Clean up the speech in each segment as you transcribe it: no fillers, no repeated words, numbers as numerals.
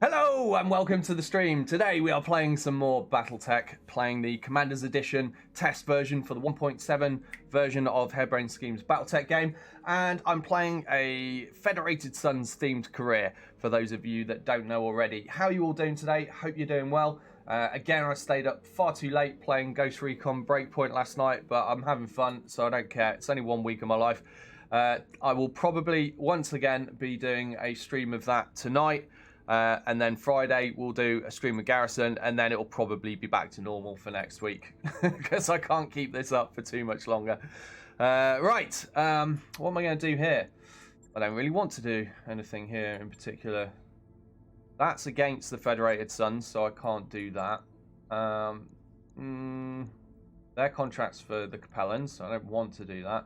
Hello and welcome to the stream. Today we are playing some more BattleTech, playing the Commander's Edition test version for the 1.7 version of Harebrained Schemes BattleTech game, and I'm playing a Federated Sons themed career for those of you that don't know already. How are you all doing today? Hope you're doing well. Again, I stayed up far too late playing Ghost Recon Breakpoint last night, but I'm having fun, so I don't care. It's only 1 week of my life. I will probably once again be doing a stream of that tonight. And then Friday we'll do a stream with Garrison, and then it'll probably be back to normal for next week because I can't keep this up for too much longer. Right, what am I going to do here? I don't really want to do anything here in particular. That's against the Federated Sons, so I can't do that. Their contracts for the Capellans, so I don't want to do that.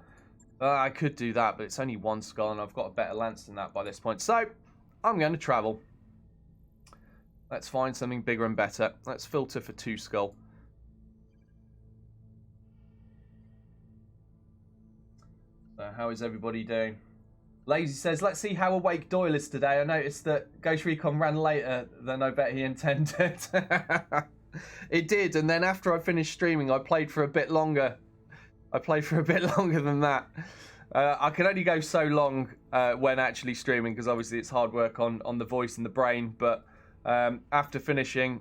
I could do that, but it's only 1 skull, and I've got a better lance than that by this point. So I'm going to travel. Let's find something bigger and better. Let's filter for 2 skull. So how is everybody doing? Lazy says, let's see how awake Doyle is today. I noticed that Ghost Recon ran later than I bet he intended. It did, and then after I finished streaming, I played for a bit longer. I played for a bit longer than that. I can only go so long when actually streaming, because obviously it's hard work on the voice and the brain, but after finishing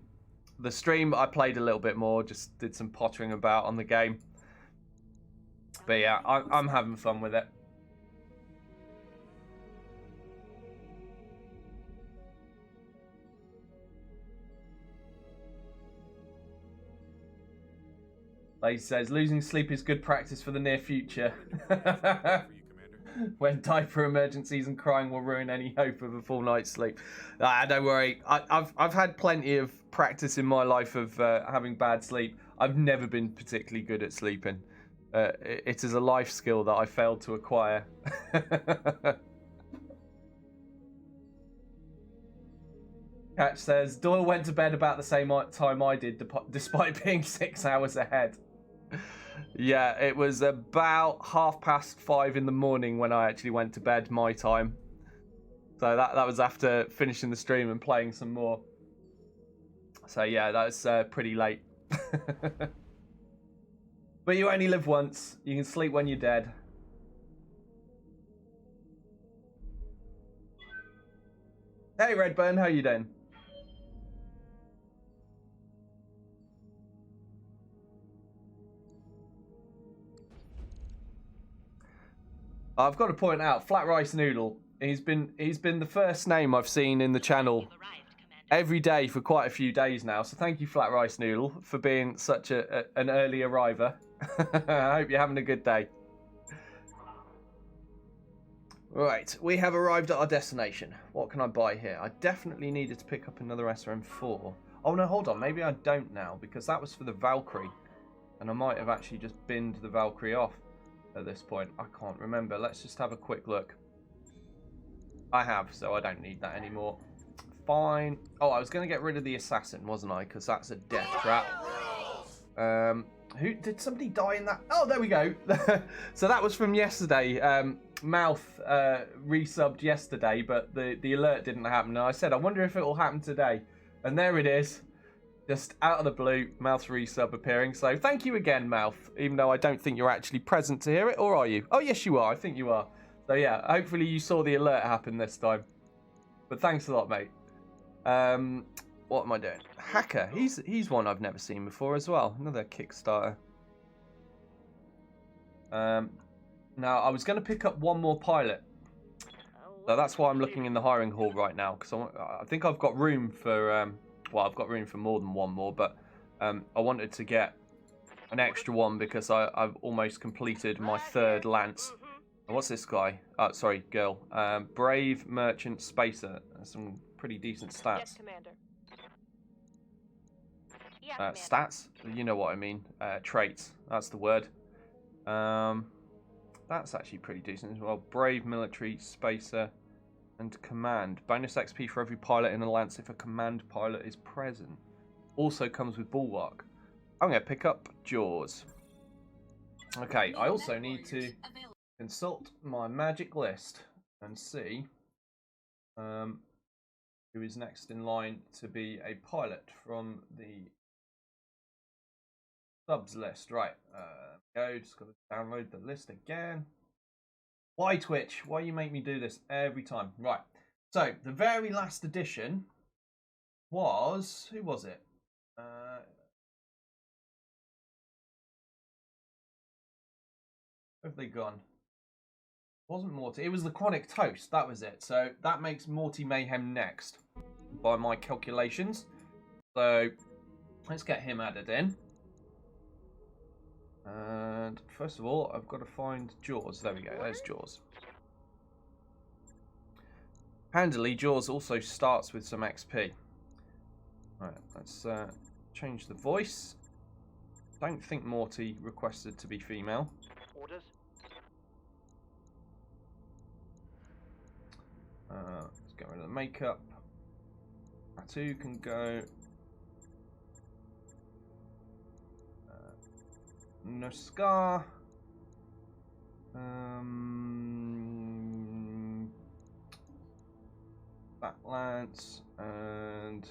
the stream, I played a little bit more, just did some pottering about on the game. But yeah, I'm having fun with it. Lazy says, losing sleep is good practice for the near future. When diaper emergencies and crying will ruin any hope of a full night's sleep. Don't worry. I've had plenty of practice in my life of having bad sleep. I've never been particularly good at sleeping. It is a life skill that I failed to acquire. Catch says, Doyle went to bed about the same time I did, despite being 6 hours ahead. Yeah, it was about 5:30 in the morning when I actually went to bed, my time. So that was after finishing the stream and playing some more. So yeah, that was pretty late. But you only live once. You can sleep when you're dead. Hey Redburn, how you doing? I've got to point out, Flat Rice Noodle. He's been the first name I've seen in the channel every day for quite a few days now. So thank you, Flat Rice Noodle, for being such an early arriver. I hope you're having a good day. Right, we have arrived at our destination. What can I buy here? I definitely needed to pick up another SRM4. Oh no, hold on. Maybe I don't now, because that was for the Valkyrie. And I might have actually just binned the Valkyrie off at this point. I can't remember. Let's just have a quick look. I have, so I don't need that anymore. Fine. Oh, I was going to get rid of the assassin, wasn't I? Because that's a death trap. Who did somebody die in that? Oh, there we go. So that was from yesterday. Mouth resubbed yesterday, but the alert didn't happen. And I said, I wonder if it will happen today. And there it is. Just out of the blue, Mouth resub appearing. So thank you again, Mouth. Even though I don't think you're actually present to hear it, or are you? Oh, yes, you are. I think you are. So yeah, hopefully you saw the alert happen this time. But thanks a lot, mate. What am I doing? Hacker. He's one I've never seen before as well. Another Kickstarter. Now, I was going to pick up one more pilot. So that's why I'm looking in the hiring hall right now. Because I think I've got room for... well, I've got room for more than one more, but I wanted to get an extra one because I've almost completed my 3rd lance. And what's this guy? Oh, sorry, girl. Brave Merchant Spacer. That's some pretty decent stats. Yes, Commander. Yeah, Commander. Stats? You know what I mean. Traits. That's the word. That's actually pretty decent as well. Brave Military Spacer. And command. Bonus XP for every pilot in a lance if a command pilot is present. Also comes with Bulwark. I'm going to pick up Jaws. Okay, I also need to consult my magic list and see who is next in line to be a pilot from the subs list. Right, go. Just got to download the list again. Why Twitch? Why you make me do this every time? Right. So the very last edition was, who was it? Where have they gone? It wasn't Morty. It was the Chronic Toast. That was it. So that makes Morty Mayhem next, by my calculations. So let's get him added in. And first of all, I've got to find Jaws. There we go. There's Jaws. Handily, Jaws also starts with some XP. Right, let's change the voice. Don't think Morty requested to be female. Orders. Let's get rid of the makeup. Tattoo can go. No scar. That lance and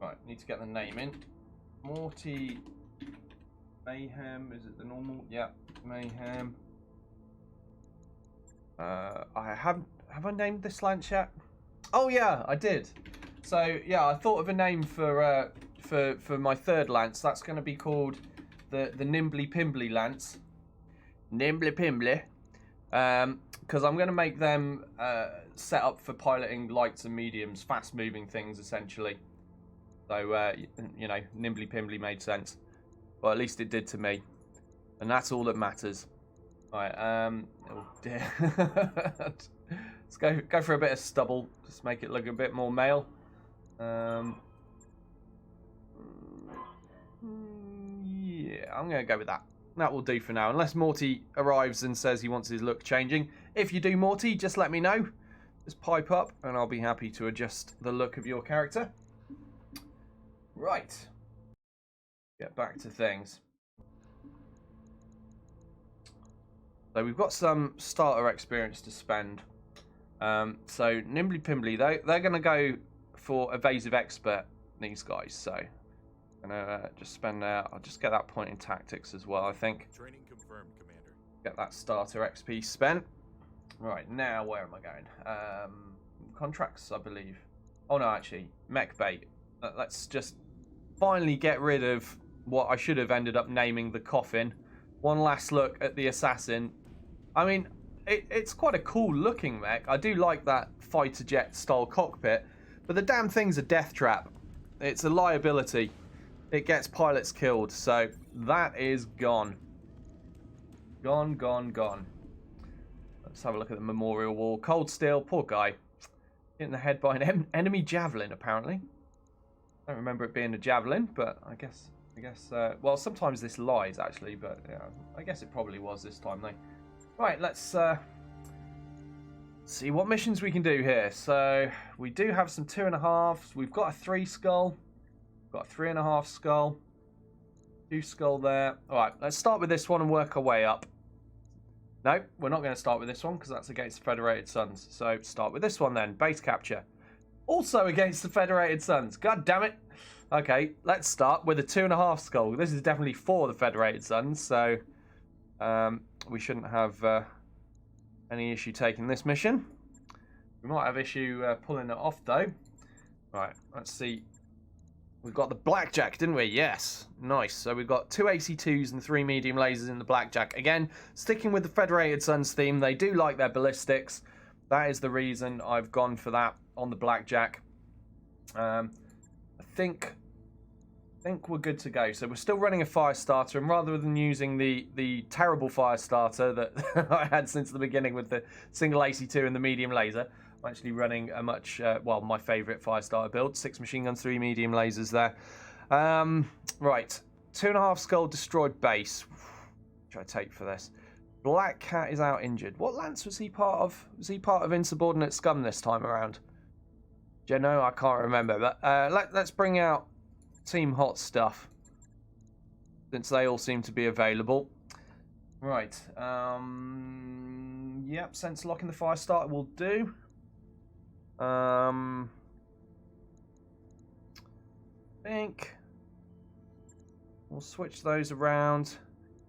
right. Need to get the name in. Morty Mayhem. Is it the normal? Yeah, Mayhem. I haven't. Have I named this lance yet? Oh yeah, I did. So yeah, I thought of a name for my third lance. That's going to be called the Nimbly Pimbly lance. Nimbly Pimbly. Because I'm going to make them set up for piloting lights and mediums, fast-moving things essentially. So you know, Nimbly Pimbly made sense. Well, at least it did to me, and that's all that matters. Right. Oh dear. Let's go for a bit of stubble. Just make it look a bit more male. Yeah, I'm going to go with that. That will do for now. Unless Morty arrives and says he wants his look changing. If you do, Morty, just let me know. Just pipe up and I'll be happy to adjust the look of your character. Right. Get back to things. So we've got some starter experience to spend. So Nimbly Pimbly, they're going to go for Evasive Expert, these guys. So I'm going to just spend I'll just get that point in tactics as well, I think. Training confirmed, Commander. Get that starter XP spent. Right, now where am I going? Contracts, I believe. Oh no, actually, mech bait. Let's just finally get rid of what I should have ended up naming the coffin. One last look at the assassin. I mean, it's quite a cool looking mech. I do like that fighter jet style cockpit, but the damn thing's a death trap. It's a liability. It gets pilots killed, so that is gone. Gone, gone, gone. Let's have a look at the memorial wall. Cold Steel, poor guy. Hit in the head by an enemy javelin, apparently. I don't remember it being a javelin, but I guess, well, sometimes this lies, actually, but yeah, I guess it probably was this time, though. Right, let's see what missions we can do here. So, we do have some 2.5s. We've got a 3 skull. We've got a 3.5 skull. 2 skull there. Alright, let's start with this one and work our way up. No, we're not going to start with this one because that's against the Federated Suns. So, start with this one then. Base capture. Also against the Federated Suns. God damn it. Okay, let's start with a 2.5 skull. This is definitely for the Federated Suns, so we shouldn't have any issue taking this mission. We might have issue pulling it off, though. Right, let's see. We've got the Blackjack, didn't we? Yes. Nice. So we've got 2 AC2s and 3 medium lasers in the Blackjack. Again, sticking with the Federated Suns theme, they do like their ballistics. That is the reason I've gone for that on the Blackjack. I think we're good to go. So we're still running a fire starter, and rather than using the terrible fire starter that I had since the beginning with the single AC2 and the medium laser, I'm actually running a much, well, my favourite fire starter build. 6 machine guns, 3 medium lasers there. Right, 2.5 skull destroyed base. What should I take for this? Black Cat is out injured. What lance was he part of? Was he part of Insubordinate Scum this time around? Do you know? I can't remember. But let's bring out Team Hot Stuff, since they all seem to be available. Right. Yep, sense lock in the fire starter will do. think we'll switch those around.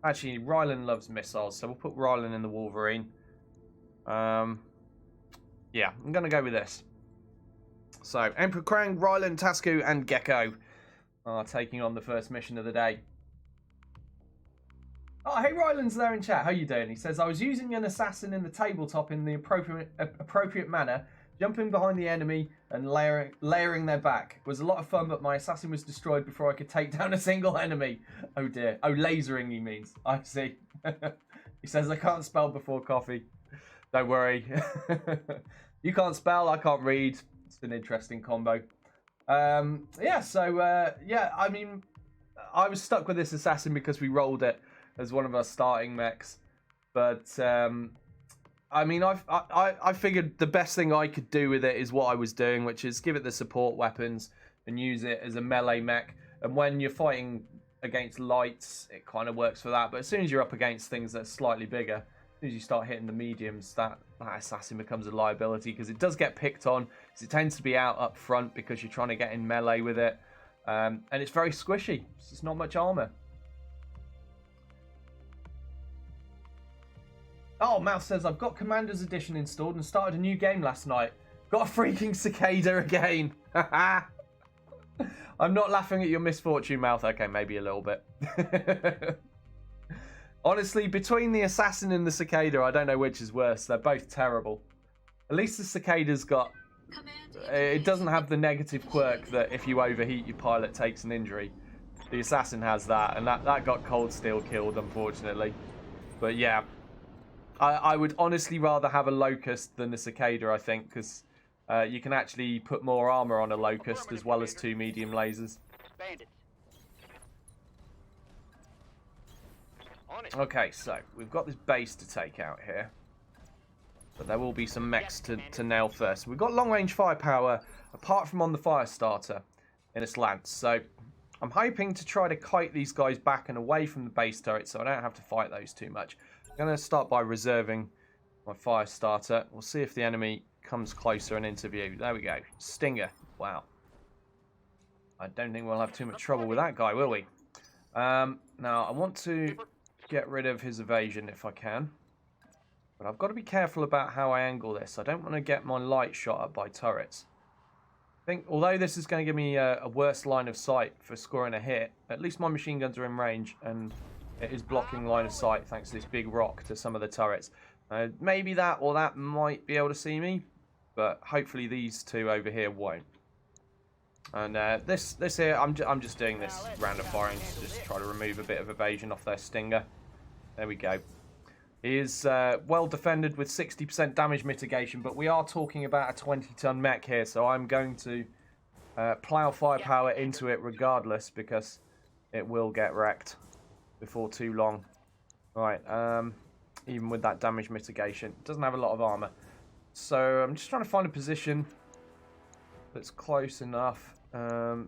Actually, Rylan loves missiles, so we'll put Rylan in the Wolverine. Yeah, I'm going to go with this. So, Emperor Krang, Rylan, Tasku, and Gecko are taking on the first mission of the day. Oh, hey, Rylan's there in chat. How you doing? He says, I was using an assassin in the tabletop in the appropriate manner, jumping behind the enemy and layering their back. It was a lot of fun, but my assassin was destroyed before I could take down a single enemy. Oh, dear. Oh, lasering, he means. I see. He says, I can't spell before coffee. Don't worry. You can't spell, I can't read. It's an interesting combo. Yeah, so, yeah, I mean, I was stuck with this assassin because we rolled it as one of our starting mechs. But, I mean, I figured the best thing I could do with it is what I was doing, which is give it the support weapons and use it as a melee mech. And when you're fighting against lights, it kind of works for that. But as soon as you're up against things that are slightly bigger, as soon as you start hitting the mediums, that assassin becomes a liability because it does get picked on. Because it tends to be out up front because you're trying to get in melee with it. And it's very squishy. It's just not much armor. Oh, Mouse says, I've got Commander's Edition installed and started a new game last night. Got a freaking cicada again. I'm not laughing at your misfortune, Mouth. Okay, maybe a little bit. Honestly, between the assassin and the cicada, I don't know which is worse. They're both terrible. At least the cicada's got... It doesn't have the negative quirk that if you overheat, your pilot takes an injury. The assassin has that, and that got Cold Steel killed, unfortunately. But yeah... I would honestly rather have a Locust than a Cicada, I think, because you can actually put more armor on a Locust as well as 2 medium lasers. Okay, so we've got this base to take out here. But there will be some mechs to nail first. We've got long-range firepower, apart from on the fire starter in this lance. So I'm hoping to try to kite these guys back and away from the base turret so I don't have to fight those too much. I'm going to start by reserving my fire starter. We'll see if the enemy comes closer and into view. There we go. Stinger. Wow. I don't think we'll have too much trouble with that guy, will we? Now, I want to get rid of his evasion if I can. But I've got to be careful about how I angle this. I don't want to get my light shot up by turrets. I think, although this is going to give me a worse line of sight for scoring a hit, at least my machine guns are in range and... It is blocking line of sight thanks to this big rock to some of the turrets. Maybe that or that might be able to see me, but hopefully these two over here won't. And this here, I'm just doing this random firing to just try to remove a bit of evasion off their Stinger. There we go. He is well defended with 60% damage mitigation, but we are talking about a 20-ton mech here, so I'm going to plow firepower into it regardless because it will get wrecked before too long. Right, even with that damage mitigation, it doesn't have a lot of armor. So I'm just trying to find a position that's close enough. Now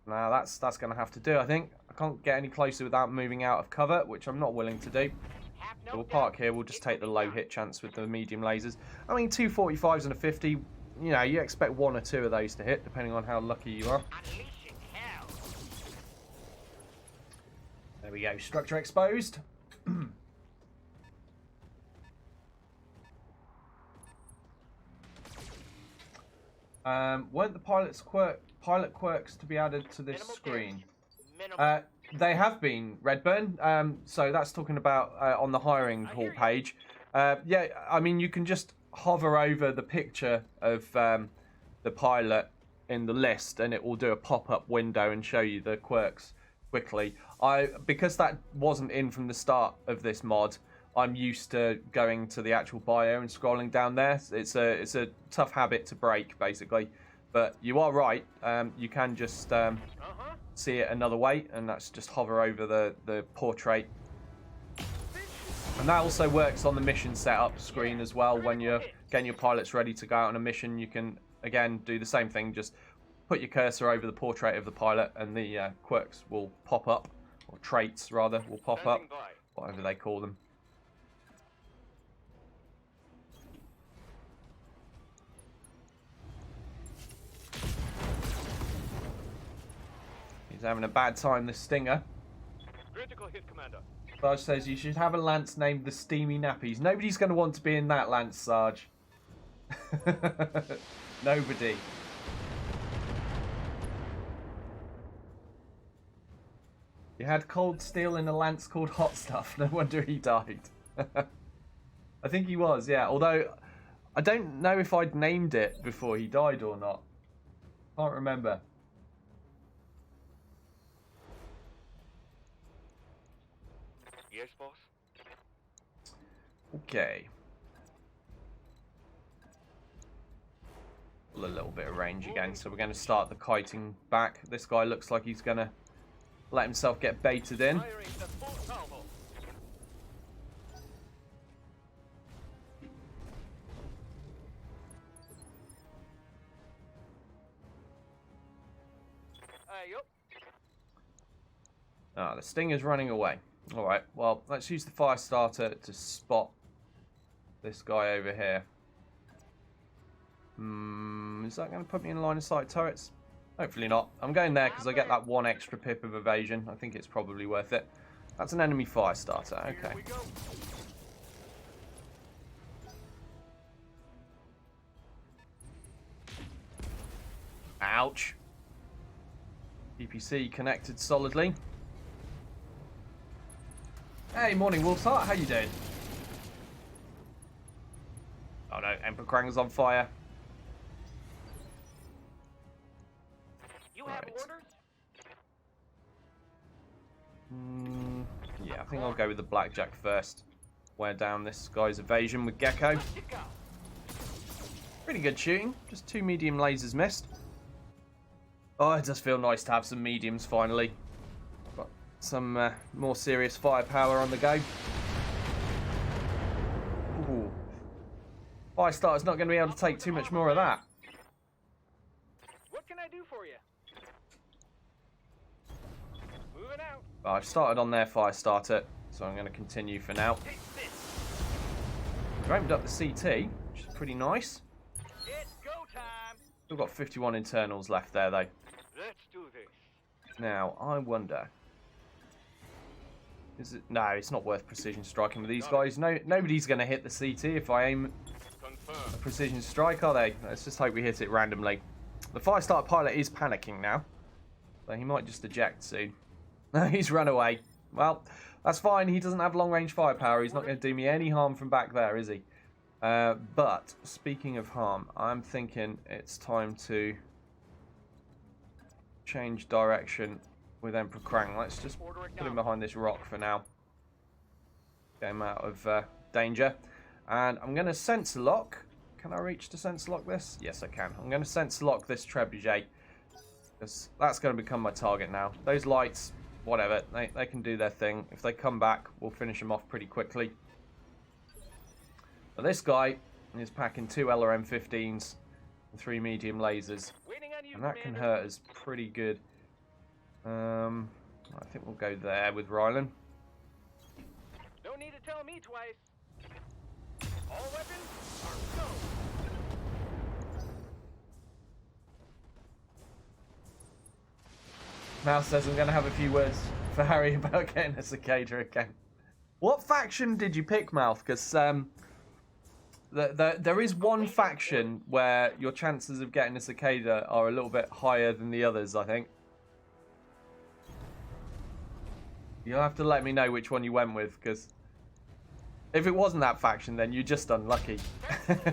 that's going to have to do, I think. I can't get any closer without moving out of cover, which I'm not willing to do. So we'll park here. We'll just take the low hit chance with the medium lasers. I mean, 2 45s and a 50. You know, you expect 1 or 2 of those to hit, depending on how lucky you are. There we go, structure exposed. Weren't the pilot quirks to be added to this screen? They have been, Redburn. So that's talking about on the hiring hall page. Yeah, I mean, you can just hover over the picture of the pilot in the list and it will do a pop-up window and show you the quirks quickly. Because that wasn't in from the start of this mod, I'm used to going to the actual bio and scrolling down there. It's a tough habit to break, basically. But you are right. You can just see it another way, and that's just hover over the portrait. And that also works on the mission setup screen as well. When you're getting your pilots ready to go out on a mission, you can again do the same thing. Just put your cursor over the portrait of the pilot, and the quirks will pop up. Or traits, rather, will pop up, whatever they call them. He's having a bad time, this Stinger. Critical hit, Commander. Sarge says you should have a lance named the Steamy Nappies. Nobody's going to want to be in that lance, Sarge. Nobody. You had Cold Steel in a lance called Hot Stuff. No wonder he died. I think he was, yeah. Although, I don't know if I'd named it before he died or not. Can't remember. Yes, boss. Okay. A little bit of range again, so we're going to start the kiting back. This guy looks like he's going to let himself get baited in. Ah, the Stinger's running away. Alright, well, let's use the fire starter to spot this guy over here. Is that going to put me in line of sight turrets? Hopefully not. I'm going there because I get that one extra pip of evasion. I think it's probably worth it. That's an enemy fire starter. Okay. Ouch. PPC connected solidly. Hey, morning Wolfsheart. How you doing? Oh no, Emperor Krang's on fire. You have orders? Yeah, I think I'll go with the Blackjack first. Wear down this guy's evasion with Gecko. Pretty good shooting. Just 2 medium lasers missed. Oh, it does feel nice to have some mediums finally. Got some more serious firepower on the go. Ooh. Firestarter's not going to be able to take too much more of that. What can I do for you? Moving out. I've started on their Firestarter, so I'm going to continue for now. We've opened up the CT, which is pretty nice. It's go time. Still got 51 internals left there, though. Let's do this. Now, I wonder... Is it? No, it's not worth precision striking with these guys. No, nobody's going to hit the CT if I aim a precision strike, are they? Let's just hope we hit it randomly. The Firestarter pilot is panicking now, so he might just eject soon. No, he's run away. Well, that's fine. He doesn't have long-range firepower. He's not going to do me any harm from back there, is he? But, speaking of harm, I'm thinking it's time to change direction with Emperor Krang. Let's just put him behind this rock for now. Get him out of danger. And I'm going to sensor lock. Can I reach to sensor lock this? Yes, I can. I'm going to sensor lock this trebuchet, because that's going to become my target now. Those lights, whatever, they can do their thing. If they come back, we'll finish them off pretty quickly. But this guy is packing 2 LRM-15s and 3 medium lasers, and that can hurt us pretty good. I think we'll go there with Rylan. Don't need to tell me twice. All weapons are go. Mouse says I'm going to have a few words for Harry about getting a cicada again. What faction did you pick, Mouth? Because there is one faction where your chances of getting a cicada are a little bit higher than the others, I think. You'll have to let me know which one you went with, because if it wasn't that faction, then you're just unlucky. Yep.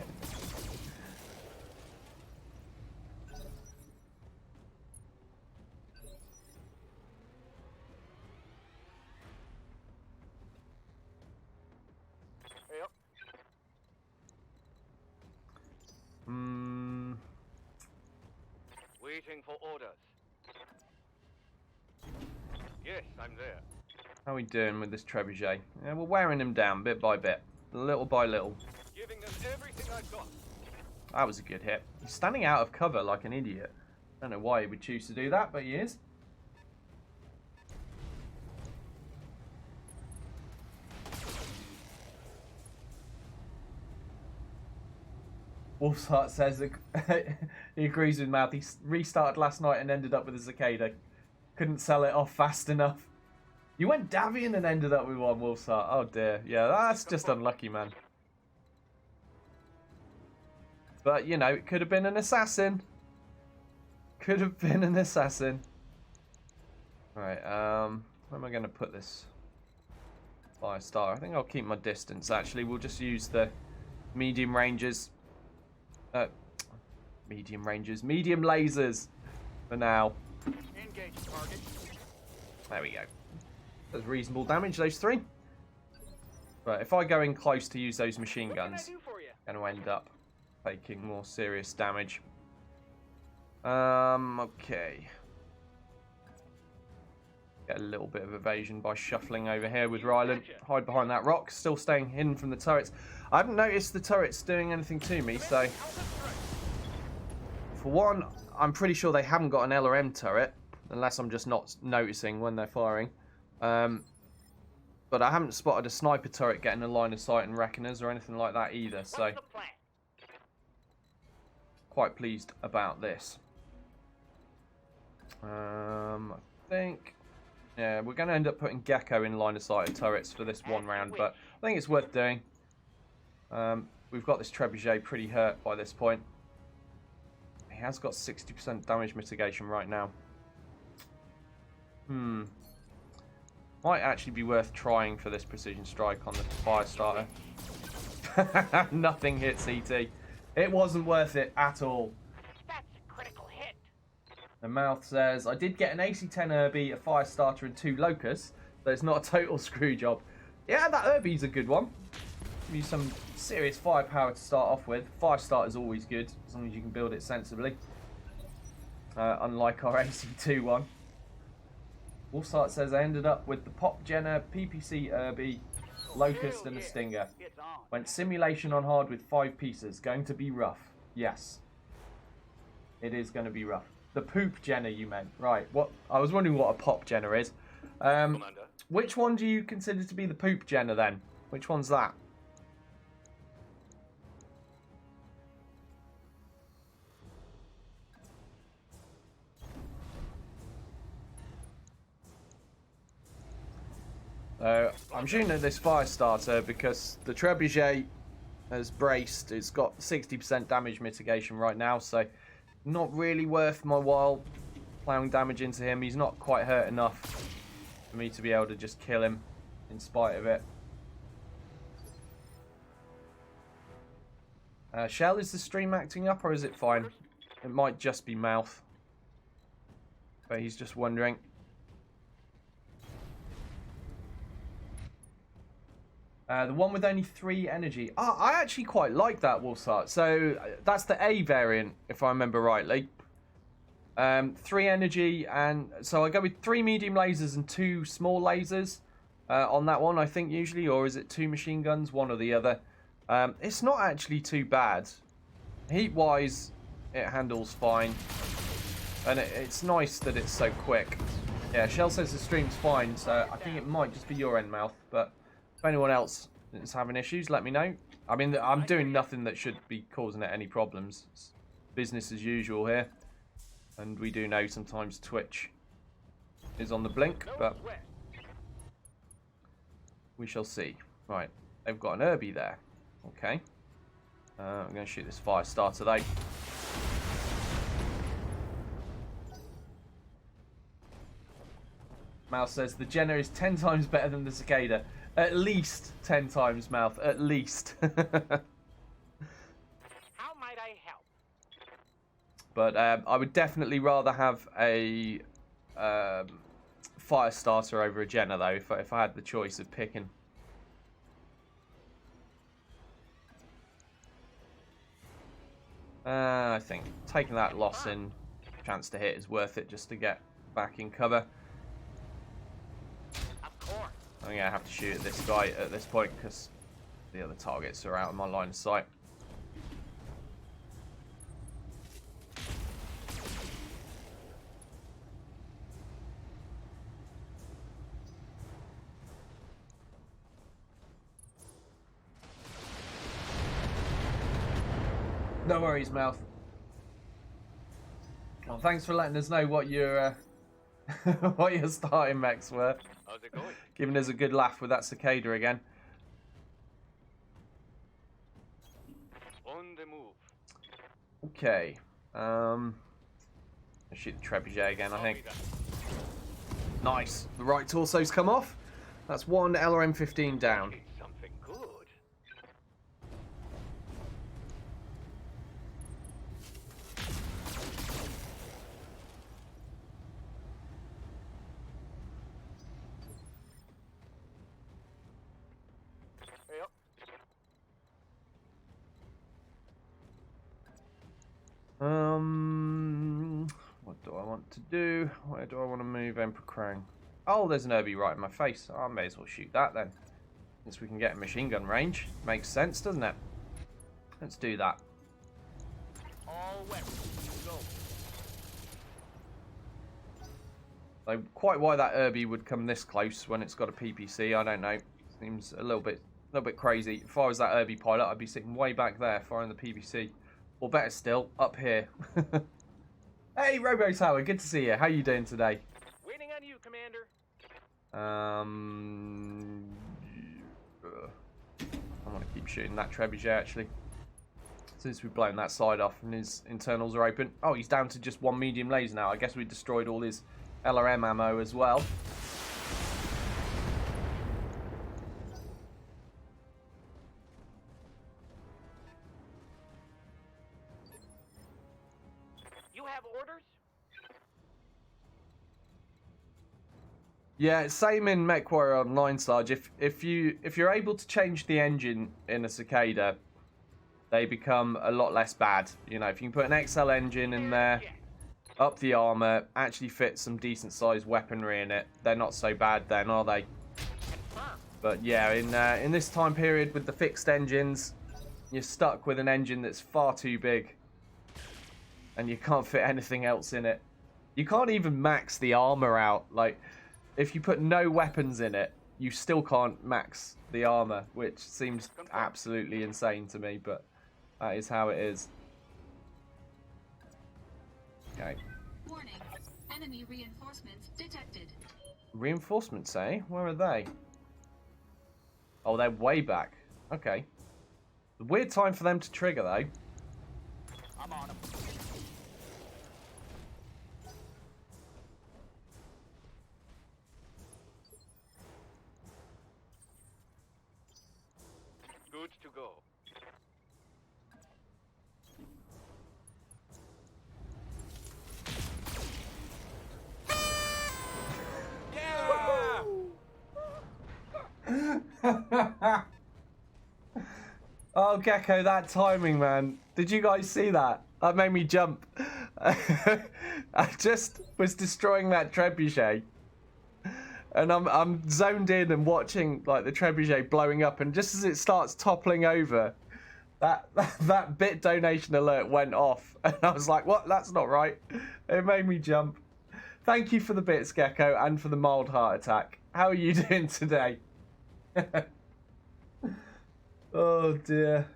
Waiting for orders. Yes, I'm there. How are we doing with this trebuchet? Yeah, we're wearing him down bit by bit, little by little. Giving them everything I've got. That was a good hit. He's standing out of cover like an idiot. Don't know why he would choose to do that, but he is. Wolfsheart says that he agrees with Mouth. He restarted last night and ended up with a cicada. Couldn't sell it off fast enough. You went Davian and ended up with one Wolfsart. Oh dear. Yeah, that's just unlucky, man. But, you know, it could have been an assassin. Could have been an assassin. Right, where am I going to put this fire star? I think I'll keep my distance, actually. We'll just use the medium ranges. Medium lasers for now. Engage target. There we go. That's reasonable damage, those three. But if I go in close to use those machine guns, I'm going to end up taking more serious damage. Okay. Get a little bit of evasion by shuffling over here with Ryland. Hide behind that rock, still staying hidden from the turrets. I haven't noticed the turrets doing anything to me, so... For one, I'm pretty sure they haven't got an LRM turret, unless I'm just not noticing when they're firing. But I haven't spotted a sniper turret getting a line of sight and reckoners or anything like that either, so... Quite pleased about this. I think... Yeah, we're going to end up putting Gecko in line of sight of turrets for this one round, but I think it's worth doing. We've got this Trebuchet pretty hurt by this point. He has got 60% damage mitigation right now. Might actually be worth trying for this precision strike on the fire starter. Nothing hits ET. It wasn't worth it at all. That's a critical hit. The mouth says, I did get an AC-10 Irby, a fire starter, and 2 locusts, so it's not a total screw job. Yeah, that Irby's a good one. Give you some serious firepower to start off with. Fire starter's always good, as long as you can build it sensibly. Unlike our AC-2 one. Wolfsart says, I ended up with the Pop Jenner, PPC Irby, Locust, and a Stinger. Went simulation on hard with 5 pieces. Going to be rough. Yes. It is going to be rough. The Poop Jenner, you meant. Right. What? I was wondering what a Pop Jenner is. Which one do you consider to be the Poop Jenner, then? Which one's that? I'm shooting at this fire starter because the Trebuchet has braced. It's got 60% damage mitigation right now, so not really worth my while plowing damage into him. He's not quite hurt enough for me to be able to just kill him in spite of it. Shell, is the stream acting up or is it fine? It might just be mouth. But he's just wondering. The one with only 3 energy. Oh, I actually quite like that Wolfsart. So that's the A variant, if I remember rightly. 3 energy, and so I go with 3 medium lasers and 2 small lasers on that one, I think, usually. Or is it 2 machine guns? One or the other. It's not actually too bad. Heat-wise, it handles fine. And it's nice that it's so quick. Yeah, Shell says the stream's fine, so I think it might just be your end mouth, but... If anyone else is having issues, let me know. I mean, I'm doing nothing that should be causing it any problems. It's business as usual here. And we do know sometimes Twitch is on the blink, but we shall see. Right, they've got an Irby there. Okay. I'm going to shoot this fire starter though. Mouse says, the Jenner is 10 times better than the Cicada. At least 10 times, Mouth. At least. How might I help? But I would definitely rather have a fire starter over a Jenner, though, if I had the choice of picking. I think taking that loss in chance to hit is worth it just to get back in cover. I'm going to have to shoot at this guy at this point because the other targets are out of my line of sight. No worries, Mouth. Well, thanks for letting us know what your what your starting mechs were. How's it going? Giving us a good laugh with that cicada again. On the move. Okay. Shoot the trebuchet again, I think. Nice. The right torso's come off. That's one LRM-15 down. Something good. Yep. What do I want to do? Where do I want to move Emperor Krang? Oh, there's an Irby right in my face. I may as well shoot that then. Since we can get a machine gun range. Makes sense, doesn't it? Let's do that. All wet. Go. So quite why that Irby would come this close when it's got a PPC, I don't know. Seems a little bit crazy. If I was that Irby pilot, I'd be sitting way back there firing the PPC. Or better still, up here. Hey, Robo Tower, good to see you. How you doing today? Waiting on you, Commander. I want to keep shooting that trebuchet actually. Since we've blown that side off and his internals are open. Oh, he's down to just one medium laser now. I guess we destroyed all his LRM ammo as well. You have orders? Yeah, same in MechWarrior Online, Sarge. If you're able to change the engine in a Cicada, they become a lot less bad. You know, if you can put an XL engine in there, up the armor, actually fit some decent sized weaponry in it, they're not so bad then, are they? But yeah, in this time period with the fixed engines, you're stuck with an engine that's far too big, and you can't fit anything else in it. You can't even max the armor out. Like, if you put no weapons in it, you still can't max the armor, which seems absolutely insane to me, but that is how it is. Okay. Warning. Enemy reinforcements detected. Reinforcements, eh? Where are they? Oh, they're way back. Okay. Weird time for them to trigger, though. I'm on him. Good to go. Oh, Gecko, that timing, man. Did you guys see that? That made me jump. I just was destroying that trebuchet. And I'm zoned in and watching like the trebuchet blowing up, and just as it starts toppling over, that bit donation alert went off. And I was like, what? That's not right. It made me jump. Thank you for the bits, Gecko, and for the mild heart attack. How are you doing today? Oh dear.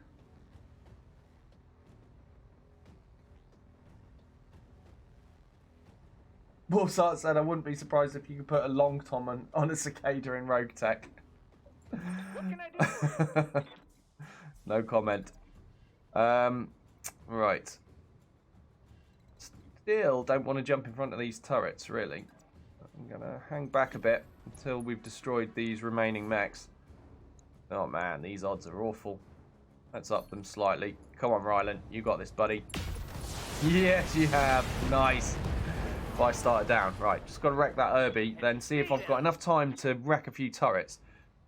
Wolfsart said, I wouldn't be surprised if you could put a long tom on a cicada in Rogue Tech. What can I do? No comment. Right. Still don't want to jump in front of these turrets, really. I'm going to hang back a bit until we've destroyed these remaining mechs. Oh man, these odds are awful. Let's up them slightly. Come on, Rylan. You got this, buddy. Yes, you have. Nice. If I start it down. Right, just got to wreck that Irby, then see if I've got enough time to wreck a few turrets,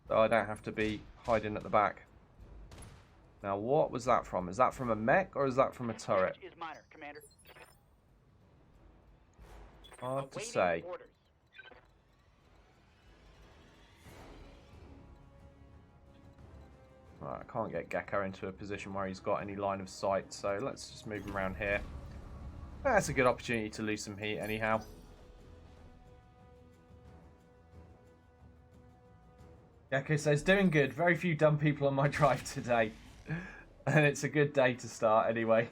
so I don't have to be hiding at the back. Now, what was that from? Is that from a mech, or is that from a turret? Is minor, Commander. Hard to Awaiting say. orders. Right, I can't get Gecko into a position where he's got any line of sight, so let's just move him around here. That's a good opportunity to lose some heat anyhow. Gecko says, doing good. Very few dumb people on my drive today. And it's a good day to start anyway.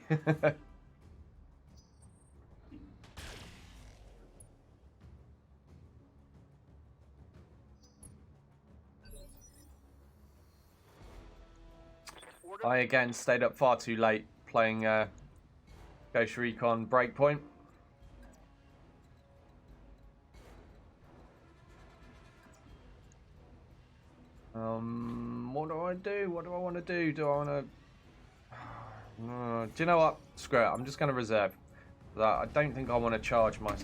I again stayed up far too late playing Ghost Recon Breakpoint. What do I do? What do I want to do? Do I want to... do you know what? Screw it. I'm just going to reserve. I don't think I want to charge my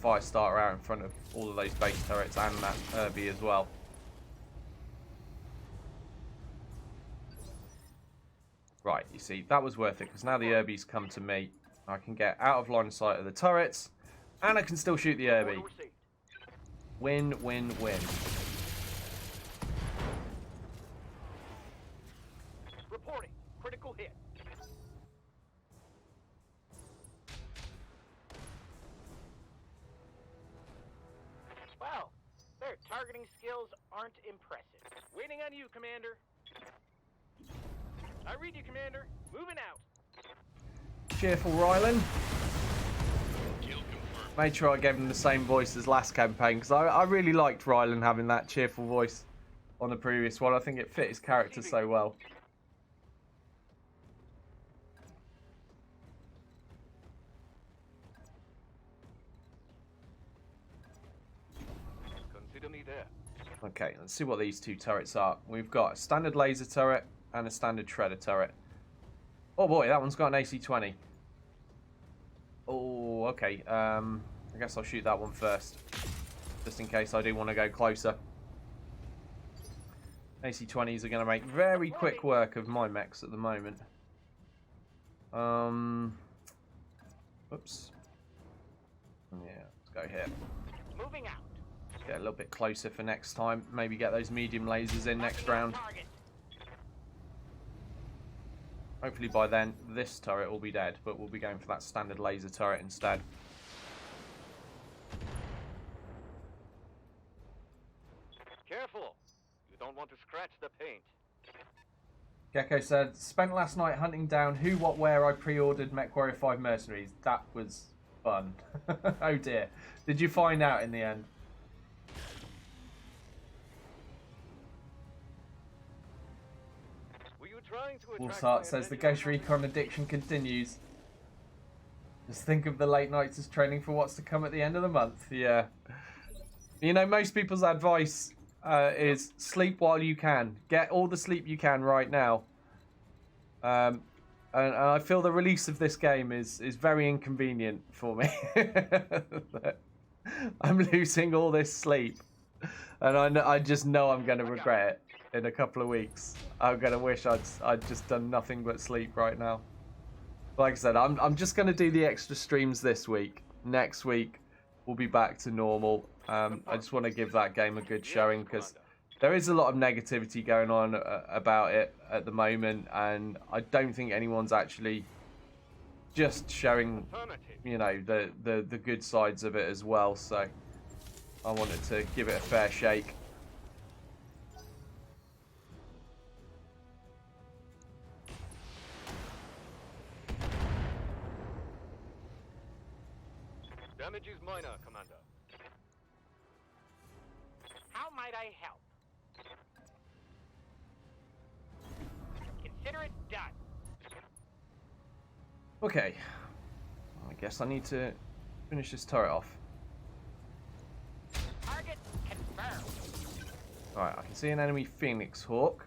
fire starter out in front of all of those base turrets and that Herbie as well. Right, you see, that was worth it because now the Herbies come to me. I can get out of line of sight of the turrets and I can still shoot the Herbie. Win, win, win. Reporting. Critical hit. Well, their targeting skills aren't impressive. Waiting on you, Commander. I read you, Commander. Moving out. Cheerful Rylan. Made sure I gave him the same voice as last campaign because I really liked Rylan having that cheerful voice on the previous one. I think it fit his character so well. Consider me there. Okay, let's see what these two turrets are. We've got a standard laser turret and a standard shredder turret. Oh boy, that one's got an AC-20. Oh, okay. I guess I'll shoot that one first, just in case I do want to go closer. AC-20s are going to make very quick work of my mechs at the moment. Oops. Yeah, let's go here. Moving out. Get a little bit closer for next time. Maybe get those medium lasers in next round. Hopefully by then this turret will be dead, but we'll be going for that standard laser turret instead. Careful. You don't want to scratch the paint. Gecko said, spent last night hunting down who, what, where I pre-ordered MechWarrior 5 Mercenaries. That was fun. Oh dear. Did you find out in the end? Wolfsheart says the Ghost Recon addiction continues. Just think of the late nights as training for what's to come at the end of the month. Yeah. You know, most people's advice is sleep while you can. Get all the sleep you can right now. And I feel the release of this game is very inconvenient for me. I'm losing all this sleep. And I just know I'm going to regret it in a couple of weeks. I'm going to wish I'd just done nothing but sleep right now. Like I said, I'm just going to do the extra streams this week. Next week, we'll be back to normal. I just want to give that game a good showing because there is a lot of negativity going on about it at the moment, and I don't think anyone's actually just showing, you know, the good sides of it as well. So I wanted to give it a fair shake. Damage is minor, Commander. How might I help? Consider it done. Okay. I guess I need to finish this turret off. Target confirmed. Alright, I can see an enemy Phoenix Hawk.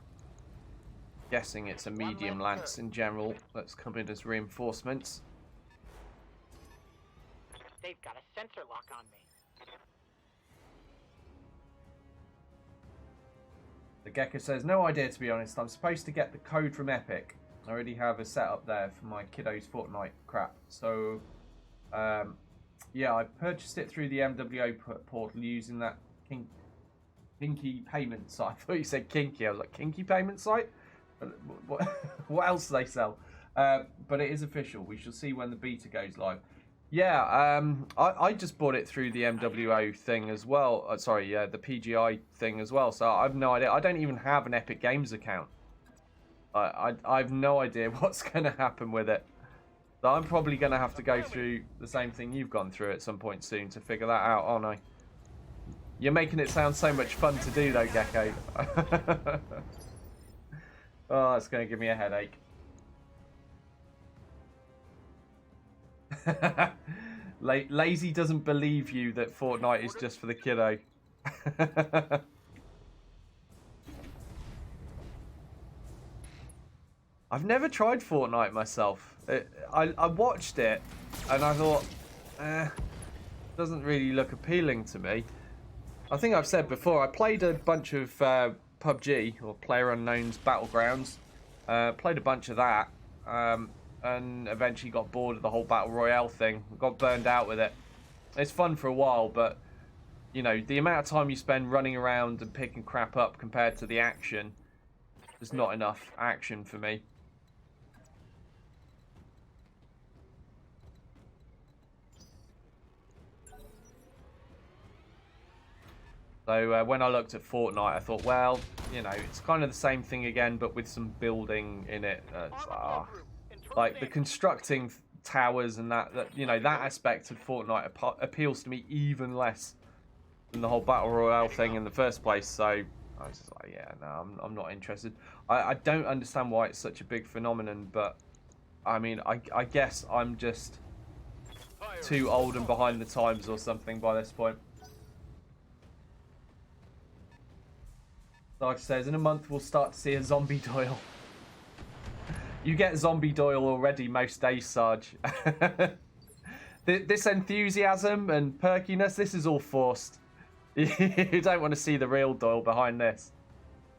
Guessing it's a medium lance in general that's coming as reinforcements. They've got a sensor lock on me. The Gecko says, no idea to be honest. I'm supposed to get the code from Epic. I already have a setup there for my kiddo's Fortnite crap. So, yeah, I purchased it through the MWO portal using that kinky payment site. I thought you said kinky. I was like, kinky payment site? What else do they sell? But it is official. We shall see when the beta goes live. Yeah, I just bought it through the MWO thing as well. Sorry, the PGI thing as well. So I've no idea. I don't even have an Epic Games account. I've no idea what's going to happen with it. So I'm probably going to have to go through the same thing you've gone through at some point soon to figure that out, aren't I? You're making it sound so much fun to do though, Gecko. Oh, it's going to give me a headache. Lazy doesn't believe you that Fortnite is just for the kiddo. I've never tried Fortnite myself. I watched it and I thought, doesn't really look appealing to me. I think I've said before, I played a bunch of PUBG, or PlayerUnknown's Battlegrounds. Played a bunch of that, and eventually got bored of the whole Battle Royale thing. Got burned out with it. It's fun for a while, but, you know, the amount of time you spend running around and picking crap up compared to the action, there's not enough action for me. So when I looked at Fortnite, I thought, well, you know, it's kind of the same thing again, but with some building in it. Like the constructing towers and that, you know, that aspect of Fortnite appeals to me even less than the whole Battle Royale thing in the first place. So I was just like, yeah, no, I'm not interested. I don't understand why it's such a big phenomenon, but I mean, I guess I'm just too old and behind the times or something by this point. Sarge says, in a month we'll start to see a zombie Doyle. You get zombie Doyle already most days, Sarge. This enthusiasm and perkiness, this is all forced. You don't want to see the real Doyle behind this.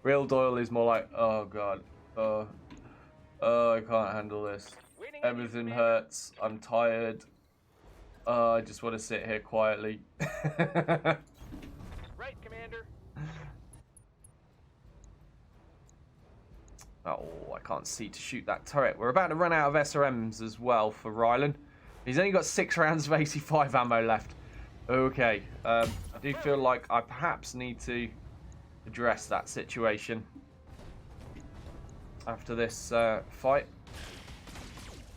Real Doyle is more like, oh god, oh, I can't handle this. Everything hurts, I'm tired. I just want to sit here quietly. Right, Commander. Oh, I can't see to shoot that turret. We're about to run out of SRMs as well for Rylan. He's only got 6 rounds of 85 ammo left. Okay, I do feel like I perhaps need to address that situation after this fight.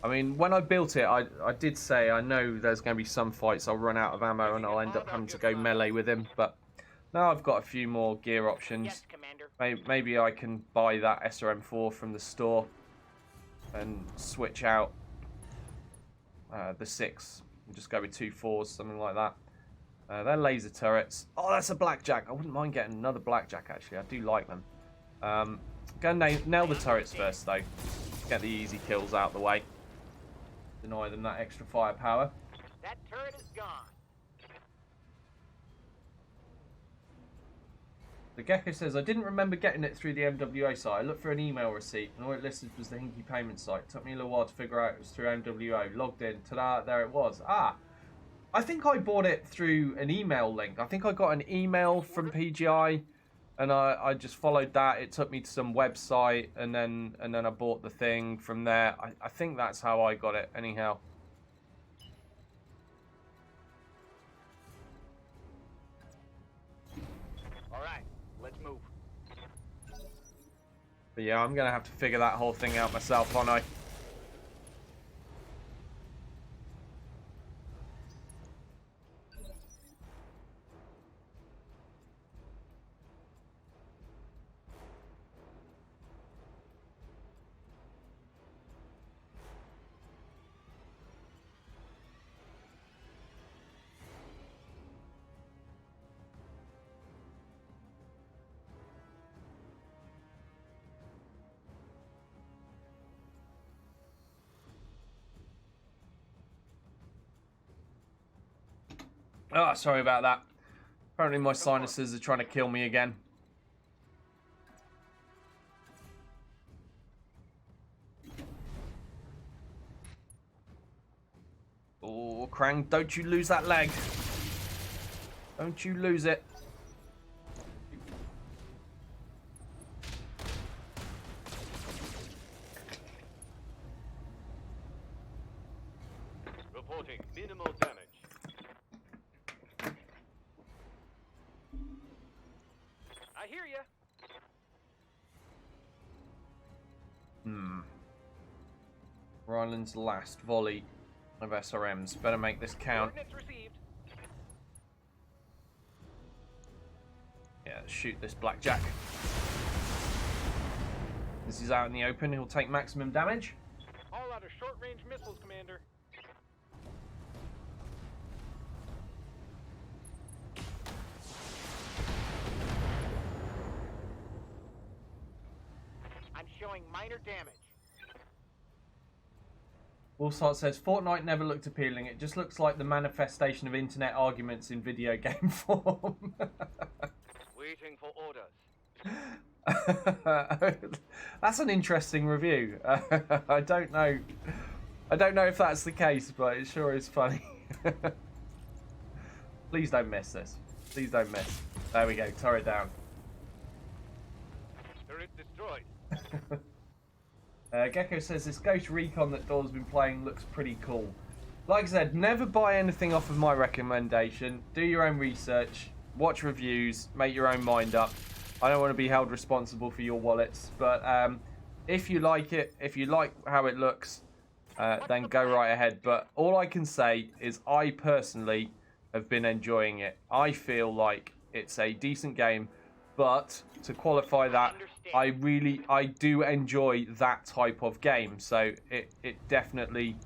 I mean, when I built it, I did say I know there's going to be some fights I'll run out of ammo and I'll end up having to go melee with him, but now I've got a few more gear options. Yes, Commander. Maybe I can buy that SRM4 from the store and switch out the 6 and just go with 2 4s, something like that. They're laser turrets. Oh, that's a blackjack. I wouldn't mind getting another blackjack, actually. I do like them. Gonna nail the turrets first, though. Get the easy kills out the way. Deny them that extra firepower. That turret is gone. The Gecko says, I didn't remember getting it through the MWA site. I looked for an email receipt, and all it listed was the Hinky payment site. Took me a little while to figure out it was through MWA. Logged in. Ta-da, there it was. Ah, I think I bought it through an email link. I think I got an email from PGI, and I just followed that. It took me to some website, and then I bought the thing from there. I think that's how I got it, anyhow. But yeah, I'm going to have to figure that whole thing out myself, aren't I? Oh, sorry about that. Apparently my sinuses are trying to kill me again. Oh, Krang, don't you lose that leg. Don't you lose it. Reporting minimal damage. I hear ya. Ryland's last volley of SRMs. Better make this count. Coordinates received. Yeah, shoot this blackjack. This is out in the open. He'll take maximum damage. All out of short-range missiles, Commander. I'm showing minor damage. Wolfsheart says, Fortnite never looked appealing. It just looks like the manifestation of internet arguments in video game form. Waiting for orders. That's an interesting review. I don't know if that's the case, but it sure is funny. Please don't miss this. Please don't miss. There we go. Tore it down. Turret destroyed. Gecko says this Ghost Recon that Dora's been playing looks pretty cool. Like I said, never buy anything off of my recommendation. Do your own research, watch reviews, make your own mind up. I don't want to be held responsible for your wallets, but if you like it, if you like how it looks, then go right ahead. But all I can say is I personally have been enjoying it. I feel like it's a decent game, but to qualify that, I do enjoy that type of game. So it definitely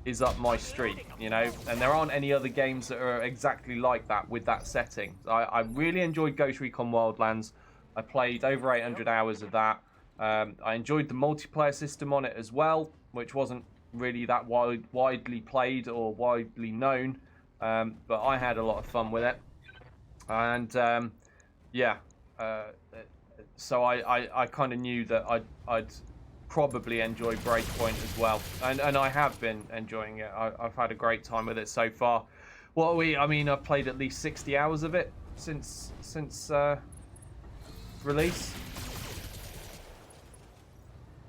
is up my street, you know. And there aren't any other games that are exactly like that with that setting. I really enjoyed Ghost Recon Wildlands. I played over 800 hours of that. I enjoyed the multiplayer system on it as well, which wasn't really that widely played or widely known. But I had a lot of fun with it. And yeah. So I kind of knew that I'd probably enjoy Breakpoint as well, and I have been enjoying it. I've had a great time with it so far. I mean, I've played at least 60 hours of it since release.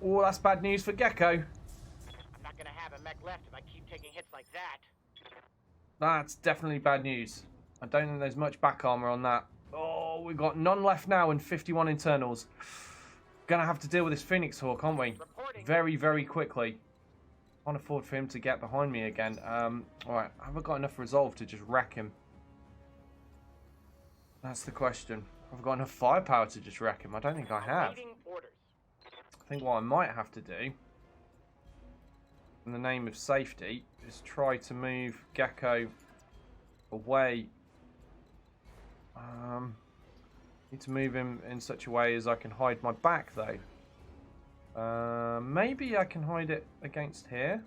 Oh, that's bad news for Gecko. I'm not gonna have a mech left if I keep taking hits like that. That's definitely bad news. I don't think there's much back armor on that. Oh, we've got none left now and 51 internals. Gonna have to deal with this Phoenix Hawk, aren't we? Very, very quickly. Can't afford for him to get behind me again. Alright, have I got enough resolve to just wreck him? That's the question. Have I got enough firepower to just wreck him? I don't think I have. I think what I might have to do, in the name of safety, is try to move Gecko away. Need to move him in such a way as I can hide my back, though. Maybe I can hide it against here.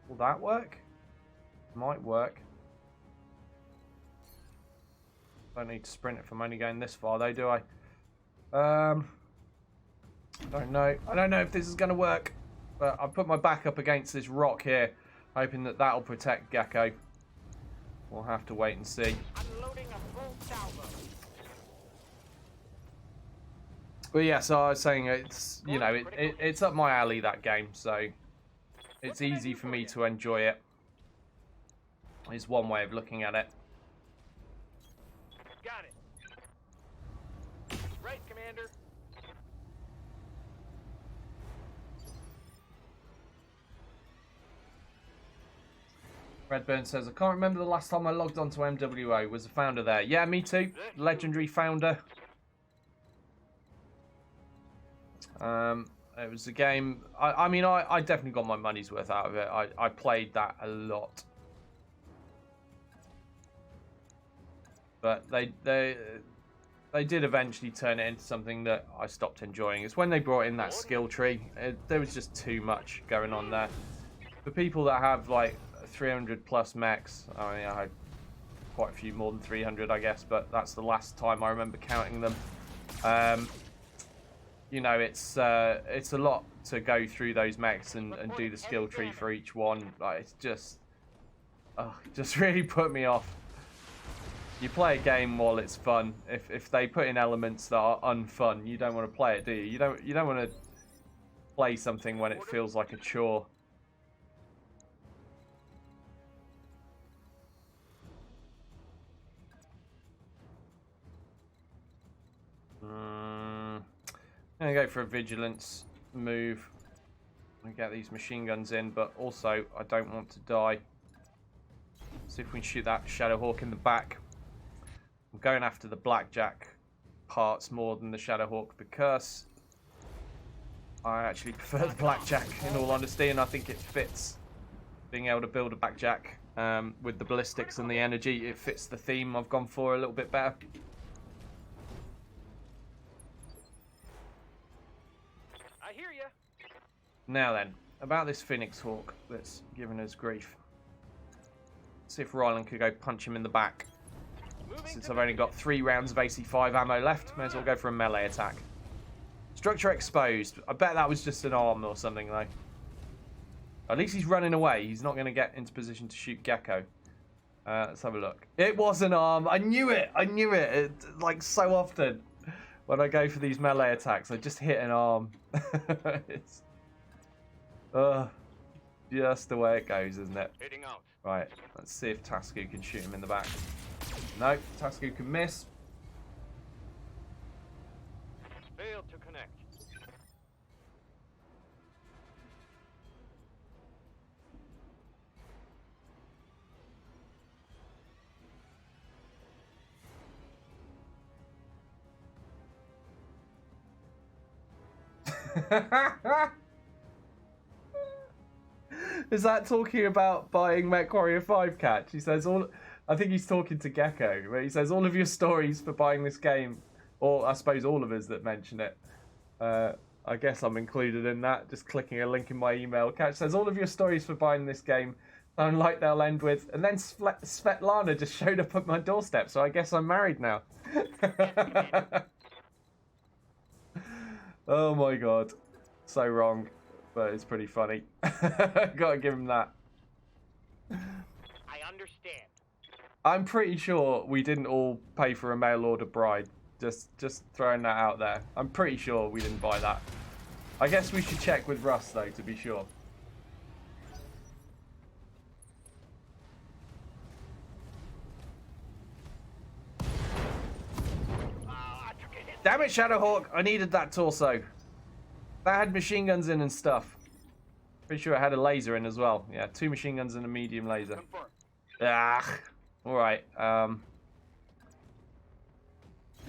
Will that work? Might work. Don't need to sprint if I'm only going this far, though, do I? Don't know. I don't know if this is going to work. But I'll put my back up against this rock here, hoping that that'll protect Gecko. We'll have to wait and see. Unloading a full salvo. But yeah, so I was saying it's, you know, it's up my alley, that game, so it's easy for me to enjoy it. Is one way of looking at it. Got it. Right, Commander. Redburn says, I can't remember the last time I logged onto MWO. Was the founder there? Yeah, me too. Legendary founder. It was a game. I mean, I definitely got my money's worth out of it. I played that a lot. But they did eventually turn it into something that I stopped enjoying. It's when they brought in that skill tree. There was just too much going on there. For people that have like 300 plus mechs, I mean, I had quite a few more than 300, I guess, but that's the last time I remember counting them. You know, it's a lot to go through those mechs and do the skill tree for each one. Like, it's just really put me off. You play a game while it's fun. If they put in elements that are unfun, you don't want to play it, do you? You don't want to play something when it feels like a chore. I'm going to go for a vigilance move and get these machine guns in, but also I don't want to die. See if we can shoot that Shadowhawk in the back. I'm going after the Blackjack parts more than the Shadowhawk because I actually prefer the blackjack, in all honesty, and I think it fits being able to build a blackjack with the ballistics and the energy. It fits the theme I've gone for a little bit better. I hear you. Now then, about this Phoenix Hawk that's giving us grief. See if Ryland could go punch him in the back. Since I've only got 3 rounds of AC5 ammo left, may as well go for a melee attack. Structure exposed. I bet that was just an arm or something, though. At least he's running away. He's not going to get into position to shoot Gecko. Let's have a look. It was an arm. I knew it. I knew it. Like, so often when I go for these melee attacks, I just hit an arm. It's just the way it goes, isn't it? Hitting out. Right, let's see if Tasku can shoot him in the back. No, Tasku can miss. Failed to connect. Is that talking about buying MechWarrior 5 Catch? He says I think he's talking to Gecko, where he says all of your stories for buying this game, or I suppose all of us that mention it. I guess I'm included in that, just clicking a link in my email. Catch says all of your stories for buying this game sound like they'll end with, and then Svetlana just showed up at my doorstep, so I guess I'm married now. Oh my god. So wrong. But it's pretty funny. Gotta give him that. I understand. I'm pretty sure we didn't all pay for a mail order bride. Just throwing that out there. I'm pretty sure we didn't buy that. I guess we should check with Russ though to be sure. Damn it, Shadowhawk! I needed that torso. That had machine guns in and stuff. Pretty sure it had a laser in as well. Yeah, 2 machine guns and a medium laser. Confirmed. Ah, all right.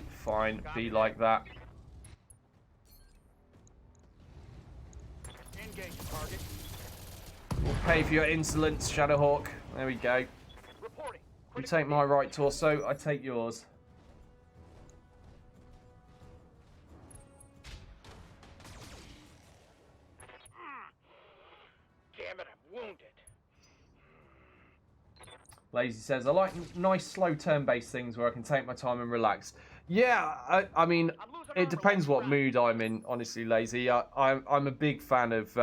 Fine, be like that. Engage target. We'll pay for your insolence, Shadowhawk. There we go. Reporting. You take my right torso, I take yours. Damn it, I'm wounded. Lazy says, I like nice slow turn-based things where I can take my time and relax. Yeah, I mean, it depends what mood I'm in, honestly, Lazy. I'm a big fan of,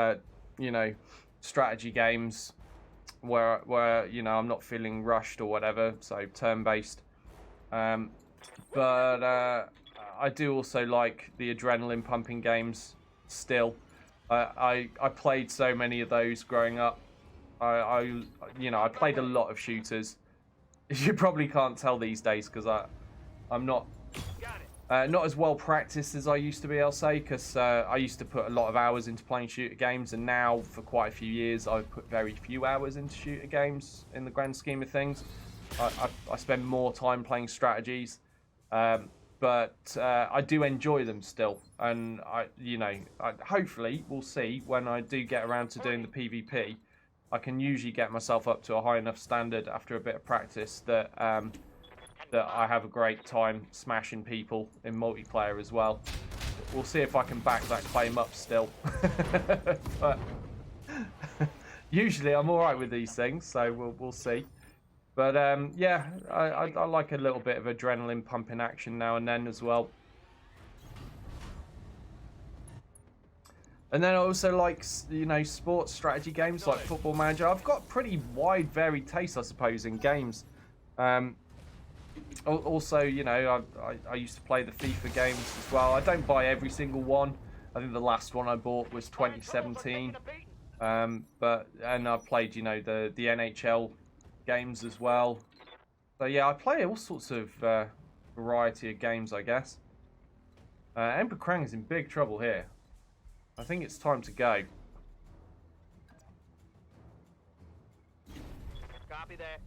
you know, strategy games where you know, I'm not feeling rushed or whatever, so turn-based. But I do also like the adrenaline pumping games still. I played so many of those growing up. You know, I played a lot of shooters. You probably can't tell these days because I'm not as well practiced as I used to be, I'll say, because I used to put a lot of hours into playing shooter games, and now for quite a few years I've put very few hours into shooter games in the grand scheme of things. I spend more time playing strategies, but I do enjoy them still, and hopefully we'll see when I do get around to doing the PvP. I can usually get myself up to a high enough standard after a bit of practice that that I have a great time smashing people in multiplayer as well. We'll see if I can back that claim up still. But usually I'm all right with these things, so we'll see. But yeah, I like a little bit of adrenaline pumping action now and then as well. And then I also like, you know, sports strategy games like Football Manager. I've got pretty wide, varied taste, I suppose, in games. Also, you know, I used to play the FIFA games as well. I don't buy every single one. I think the last one I bought was 2017. And I played, you know, the NHL games as well. So yeah, I play all sorts of variety of games, I guess. Emperor Krang is in big trouble here. I think it's time to go. Copy that.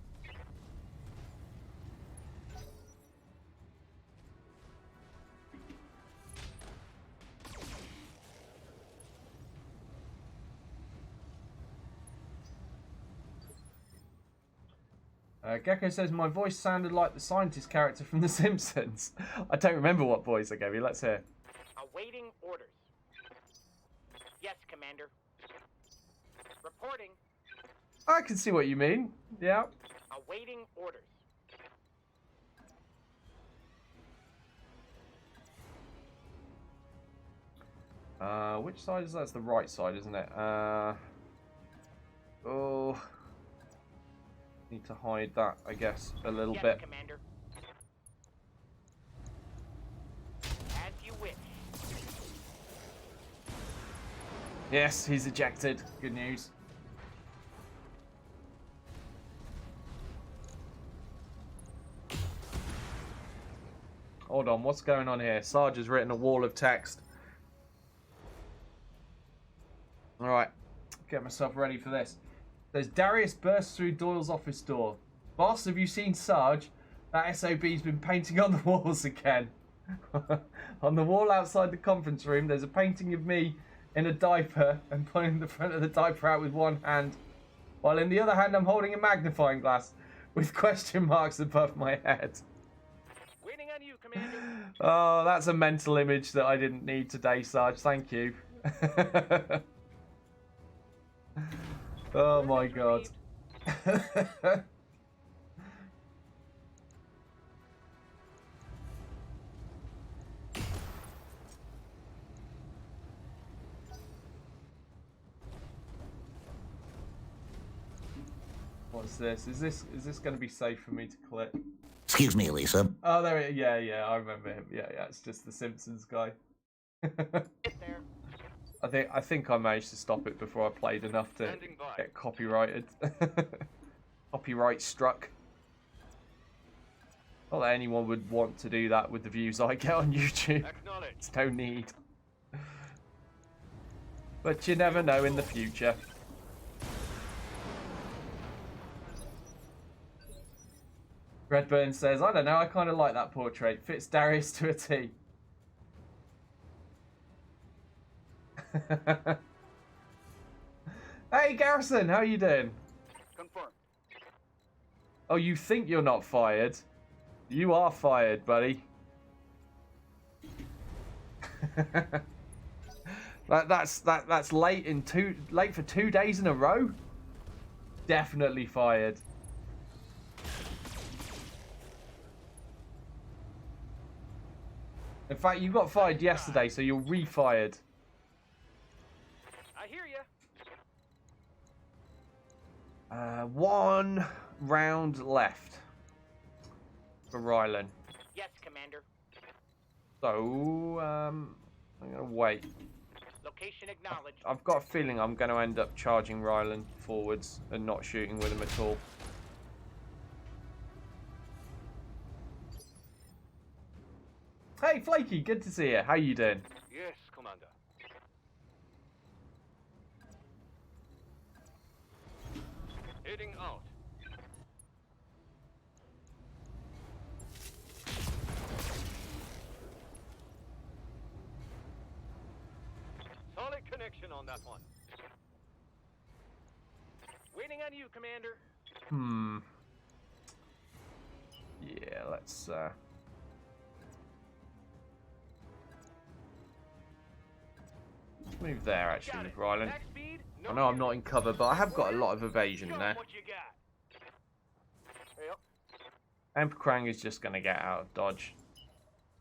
Gecko says my voice sounded like the scientist character from The Simpsons. I don't remember what voice I gave you. Let's hear. Awaiting orders. Yes, Commander. Reporting. I can see what you mean. Yeah. Awaiting orders. Which side is that? It's the right side, isn't it? Oh. Need to hide that, I guess, a little Yes, bit. Commander. As you wish. Yes, he's ejected. Good news. Hold on, what's going on here? Sarge has written a wall of text. Alright, get myself ready for this. There's Darius bursts through Doyle's office door. Boss, have you seen Sarge? That SOB's been painting on the walls again. On the wall outside the conference room, there's a painting of me in a diaper and pulling the front of the diaper out with one hand, while in the other hand I'm holding a magnifying glass with question marks above my head. Waiting on you, Commander. Oh, that's a mental image that I didn't need today, Sarge. Thank you. Oh my god. What's this? Is this going to be safe for me to click? Excuse me, Lisa. Oh, there it. Yeah, I remember him. Yeah, it's just the Simpsons guy. Get there. I think I managed to stop it before I played enough to get copyrighted. Copyright struck. Not that anyone would want to do that with the views I get on YouTube. It's no need. But you never know in the future. Redburn says, I don't know, I kind of like that portrait. Fits Darius to a T. Hey Garrison, how you doing? Confirmed. Oh, you think you're not fired? You are fired, buddy. That's late for 2 days in a row. Definitely fired. In fact, you got fired yesterday, so you're re-fired. I hear you. 1 round left for Rylan. Yes, Commander. So, I'm gonna wait. Location acknowledged. I've got a feeling I'm going to end up charging Rylan forwards and not shooting with him at all. Hey, Flaky, good to see you. How you doing? Yes, Commander. Heading out. Solid connection on that one. Waiting on you, Commander. Yeah, let's move there actually with Rylan. Max speed, no I know I'm fear. not in cover, but I have got a lot of evasion Show 'em there. what you got. Yep. Emperor Krang is just going to get out of dodge.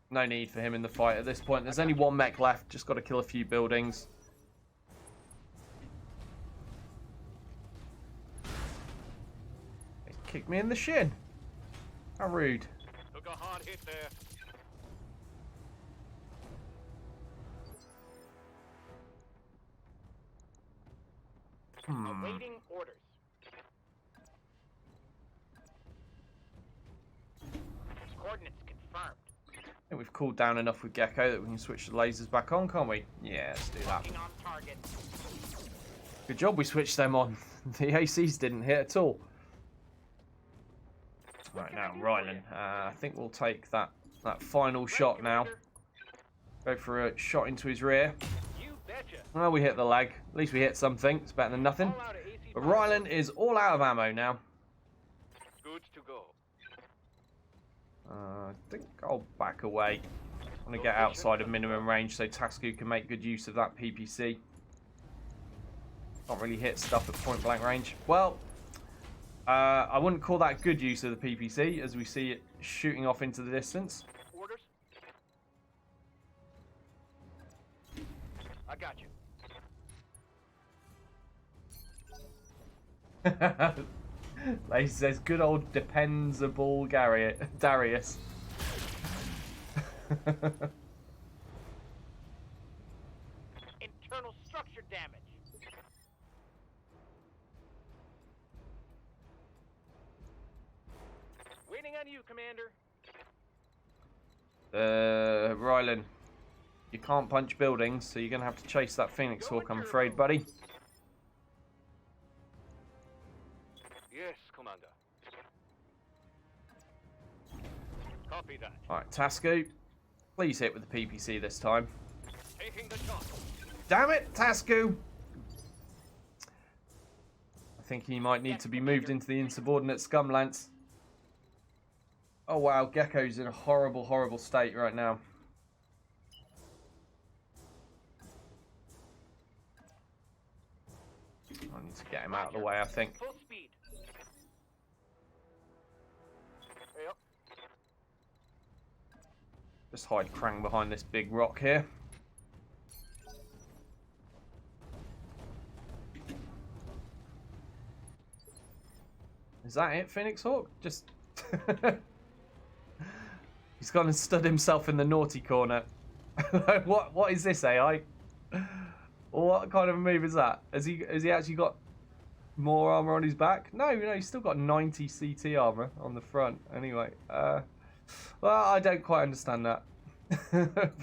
No need for him in the fight at this point. There's only 1 mech left. Just got to kill a few buildings. He kicked me in the shin. How rude. Took a hard hit there. Awaiting orders. Coordinates confirmed. I think we've cooled down enough with Gecko that we can switch the lasers back on, can't we? Yeah, let's do that. Locking on target. Good job we switched them on. The ACs didn't hit at all. Right now, Rylan. I think we'll take that final shot now. Go for a shot into his rear. You betcha. Well, we hit the leg. At least we hit something. It's better than nothing. All out of AC But Rylan is all out of ammo now. Good Good to go. I think I'll back away. I want to get outside of minimum range so Tasku can make good use of that PPC. Can't really hit stuff at point blank range. Well, I wouldn't call that good use of the PPC as we see it shooting off into the distance. Orders? I got you. Lacey says, good old dependable Darius. Internal structure damage. Waiting on you, Commander. Rylan, you can't punch buildings, so you're going to have to chase that Phoenix Hawk, I'm afraid, buddy. Yes, Commander. Copy that. Alright, Tasku, please hit with the PPC this time. Taking the shot. Damn it, Tasku! I think he might need to be moved into the insubordinate scum lance. Oh wow, Gecko's in a horrible, horrible state right now. I need to get him out of the way, I think. Full speed. Yep. Just hide Krang behind this big rock here. Is that it, Phoenix Hawk? Just... He's gone and stood himself in the naughty corner. What is this, AI? What kind of a move is that? Has he actually got more armor on his back? No, he's still got 90 CT armor on the front. Anyway, well, I don't quite understand that.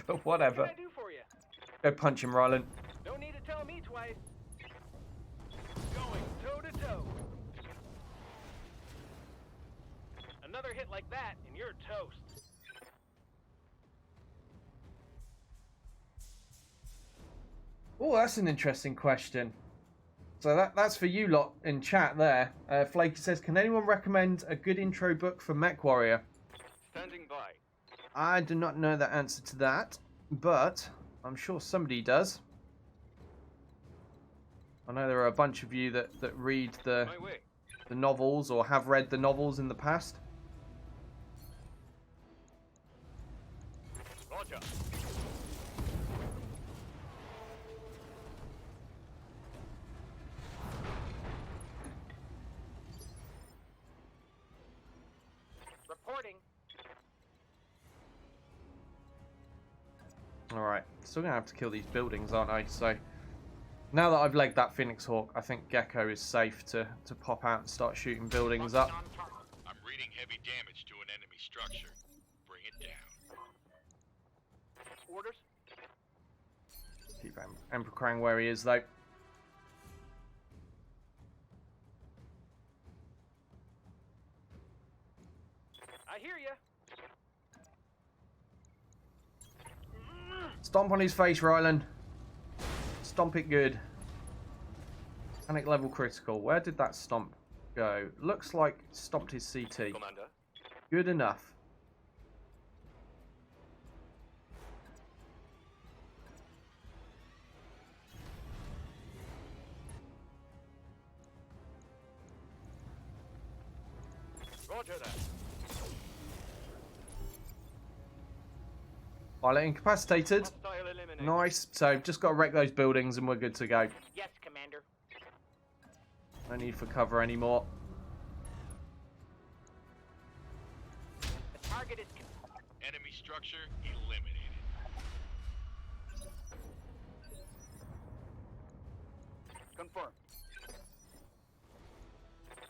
But whatever. What can I do for you? Go punch him, Rylan. Don't need to tell me twice. Going toe to toe. Another hit like that, and you're toast. Oh, that's an interesting question. So that's for you lot in chat there. Flaky says, can anyone recommend a good intro book for Mech Warrior? Standing by. I do not know the answer to that, but I'm sure somebody does. I know there are a bunch of you that read the My way. novels or have read the novels in the past. Roger. Reporting. Alright, still going to have to kill these buildings, aren't I? So, now that I've legged that Phoenix Hawk, I think Gecko is safe to pop out and start shooting buildings up. I'm reading heavy damage to an enemy structure. Bring it down. Orders. Keep Emperor Krang where he is, though. I hear you. Stomp on his face, Rylan. Stomp it good. Panic level critical. Where did that stomp go? Looks like stomped his CT. Commander. Good enough. Roger that. Pilot incapacitated. Hostile eliminated. Nice. So just got to wreck those buildings and we're good to go. Yes, Commander. No need for cover anymore. The target is. Enemy structure eliminated. Confirmed.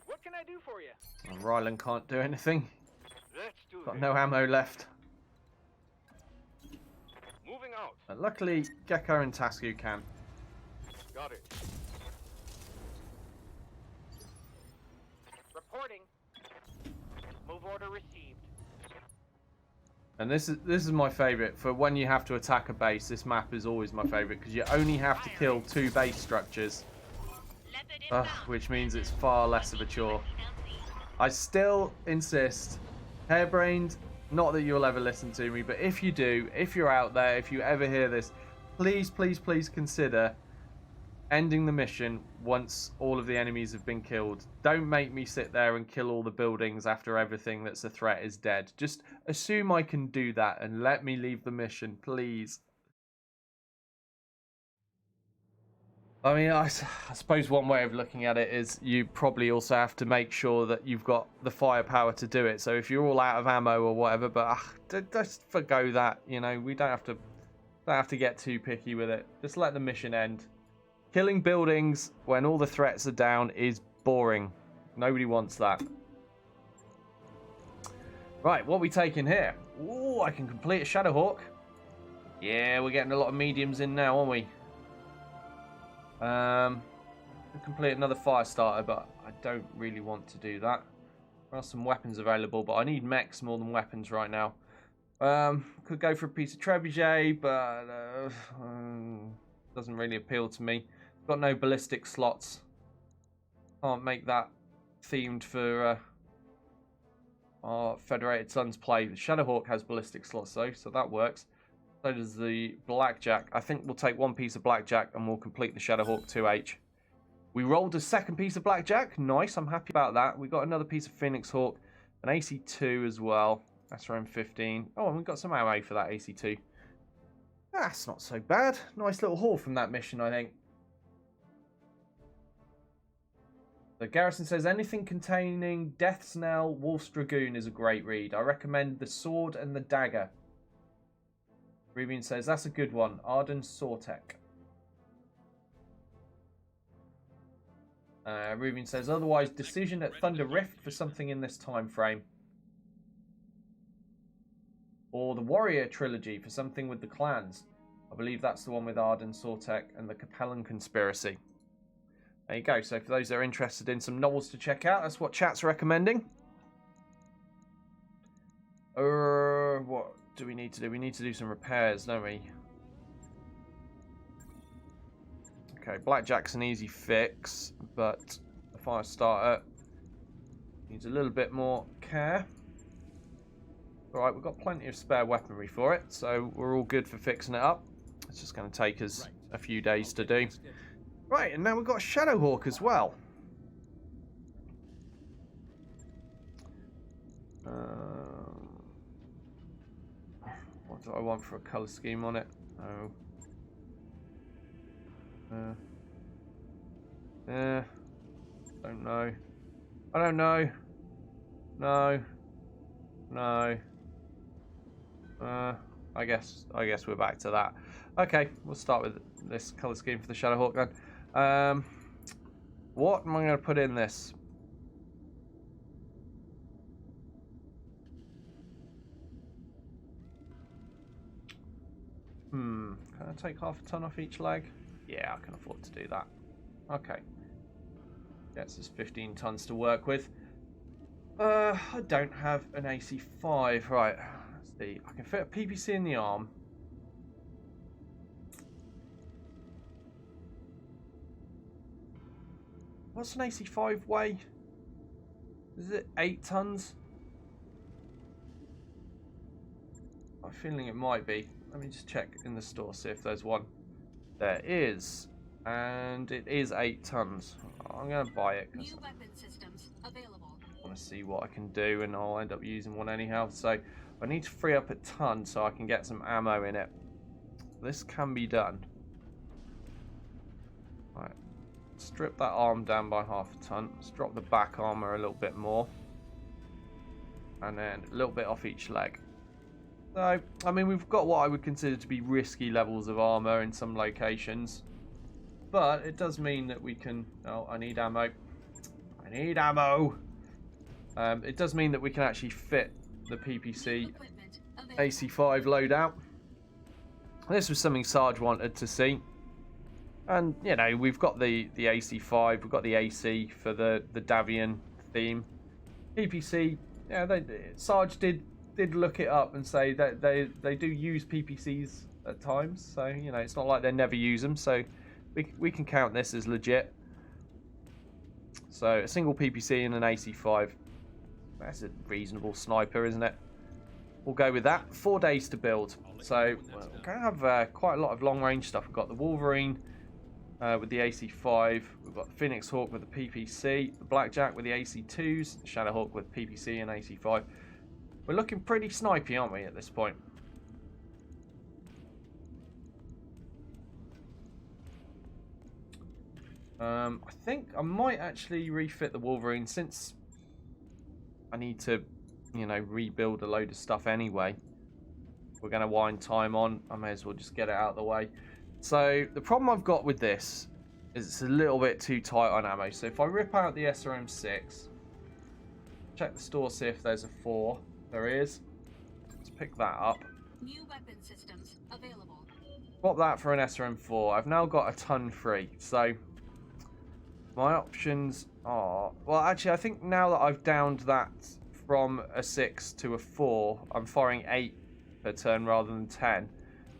What can I do for you? And Rylan can't do anything. Let's do Got this. no ammo left. Moving out. But luckily, Gecko and Tasku can. Got it. Reporting. Move order received. And this is my favourite. For when you have to attack a base, this map is always my favourite because you only have to kill 2 base structures. Which means it's far less of a chore. I still insist, harebrained, not that you'll ever listen to me, but if you do, if you're out there, if you ever hear this, please, please, please consider ending the mission once all of the enemies have been killed. Don't make me sit there and kill all the buildings after everything that's a threat is dead. Just assume I can do that and let me leave the mission, please. I mean, I suppose one way of looking at it is you probably also have to make sure that you've got the firepower to do it. So if you're all out of ammo or whatever, but just forgo that. You know, we don't have to get too picky with it. Just let the mission end. Killing buildings when all the threats are down is boring. Nobody wants that. Right, what are we taking here? Ooh, I can complete a Shadowhawk. Yeah, we're getting a lot of mediums in now, aren't we? Complete another fire starter, but I don't really want to do that. There are some weapons available, but I need mechs more than weapons right now. Could go for a piece of trebuchet, but doesn't really appeal to me. Got no ballistic slots. Can't make that themed for our Federated Sons play. The Shadowhawk has ballistic slots though, so that works. So does the Blackjack. I think we'll take one piece of Blackjack and we'll complete the Shadowhawk 2H. We rolled a second piece of Blackjack. Nice, I'm happy about that. We got another piece of Phoenix Hawk, an AC2 as well. That's around 15. Oh, and we got some ammo for that AC2. That's not so bad. Nice little haul from that mission, I think. The Garrison says anything containing Death's Knell, Wolf's Dragoon is a great read. I recommend The Sword and the Dagger. Rubian says that's a good one. Arden Sortek. Rubian says otherwise Decision at Thunder Rift for something in this time frame. Or the Warrior Trilogy for something with the clans. I believe that's the one with Arden Sortek and the Capellan Conspiracy. There you go. So for those that are interested in some novels to check out, that's what chat's recommending. What do we need to do? We need to do some repairs, don't we? Okay, Blackjack's an easy fix, but the fire starter needs a little bit more care. Alright, we've got plenty of spare weaponry for it, so we're all good for fixing it up. It's just going to take us a few days to do. Right, and now we've got a Shadowhawk as well. What do I want for a colour scheme on it? Oh. Don't know. I don't know. No. No. I guess we're back to that. Okay, we'll start with this colour scheme for the Shadowhawk then. What am I going to put in this? Can I take half a ton off each leg? Yeah, I can afford to do that. Okay. Gets us 15 tons to work with. I don't have an AC5. Right, let's see. I can fit a PPC in the arm. What's an AC5 weigh? Is it 8 tons? I'm feeling it might be. Let me just check in the store, see if there's one. There is. And it is 8 tons. I'm going to buy it because New weapon systems available. I want to see what I can do, and I'll end up using one anyhow. So I need to free up a ton so I can get some ammo in it. This can be done. Right. Strip that arm down by half a ton. Let's drop the back armor a little bit more. And then a little bit off each leg. So, I mean, we've got what I would consider to be risky levels of armor in some locations. But it does mean that we can... Oh, I need ammo. I need ammo! It does mean that we can actually fit the PPC AC5 loadout. This was something Sarge wanted to see. And, you know, we've got the AC5, we've got the AC for the Davian theme. PPC, yeah, Sarge did look it up and say that they do use PPCs at times. So, you know, it's not like they never use them. So we can count this as legit. So a single PPC and an AC5. That's a reasonable sniper, isn't it? We'll go with that. 4 days to build. So we're going to have quite a lot of long-range stuff. We've got the Wolverine with the AC-5. We've got the Phoenix Hawk with the PPC. The Blackjack with the AC-2s. Shadowhawk with PPC and AC-5. We're looking pretty snipey, aren't we, at this point? I think I might actually refit the Wolverine since I need to, you know, rebuild a load of stuff anyway. We're going to wind time on. I may as well just get it out of the way. So the problem I've got with this is it's a little bit too tight on ammo. So if I rip out the SRM6, check the store, see if there's a 4. There is. Let's pick that up. New weapon systems available. Swap that for an SRM4. I've now got a ton free. So my options are... Well, actually, I think now that I've downed that from a 6 to a 4, I'm firing 8 per turn rather than 10.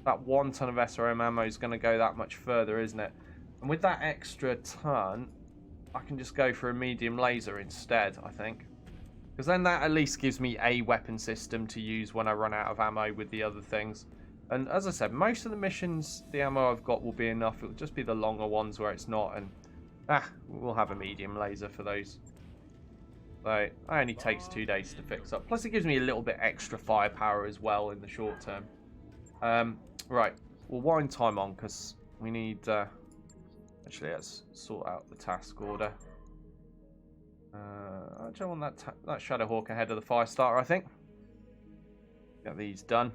That 1 ton of SRM ammo is going to go that much further, isn't it? And with that extra ton, I can just go for a medium laser instead, I think. Because then that at least gives me a weapon system to use when I run out of ammo with the other things. And as I said, most of the missions, the ammo I've got will be enough. It'll just be the longer ones where it's not. And we'll have a medium laser for those. So it only takes 2 days to fix up. Plus it gives me a little bit extra firepower as well in the short term. Right, we'll wind time on because we need... actually, let's sort out the task order. I don't want that Shadowhawk ahead of the Firestarter, I think. Get these done.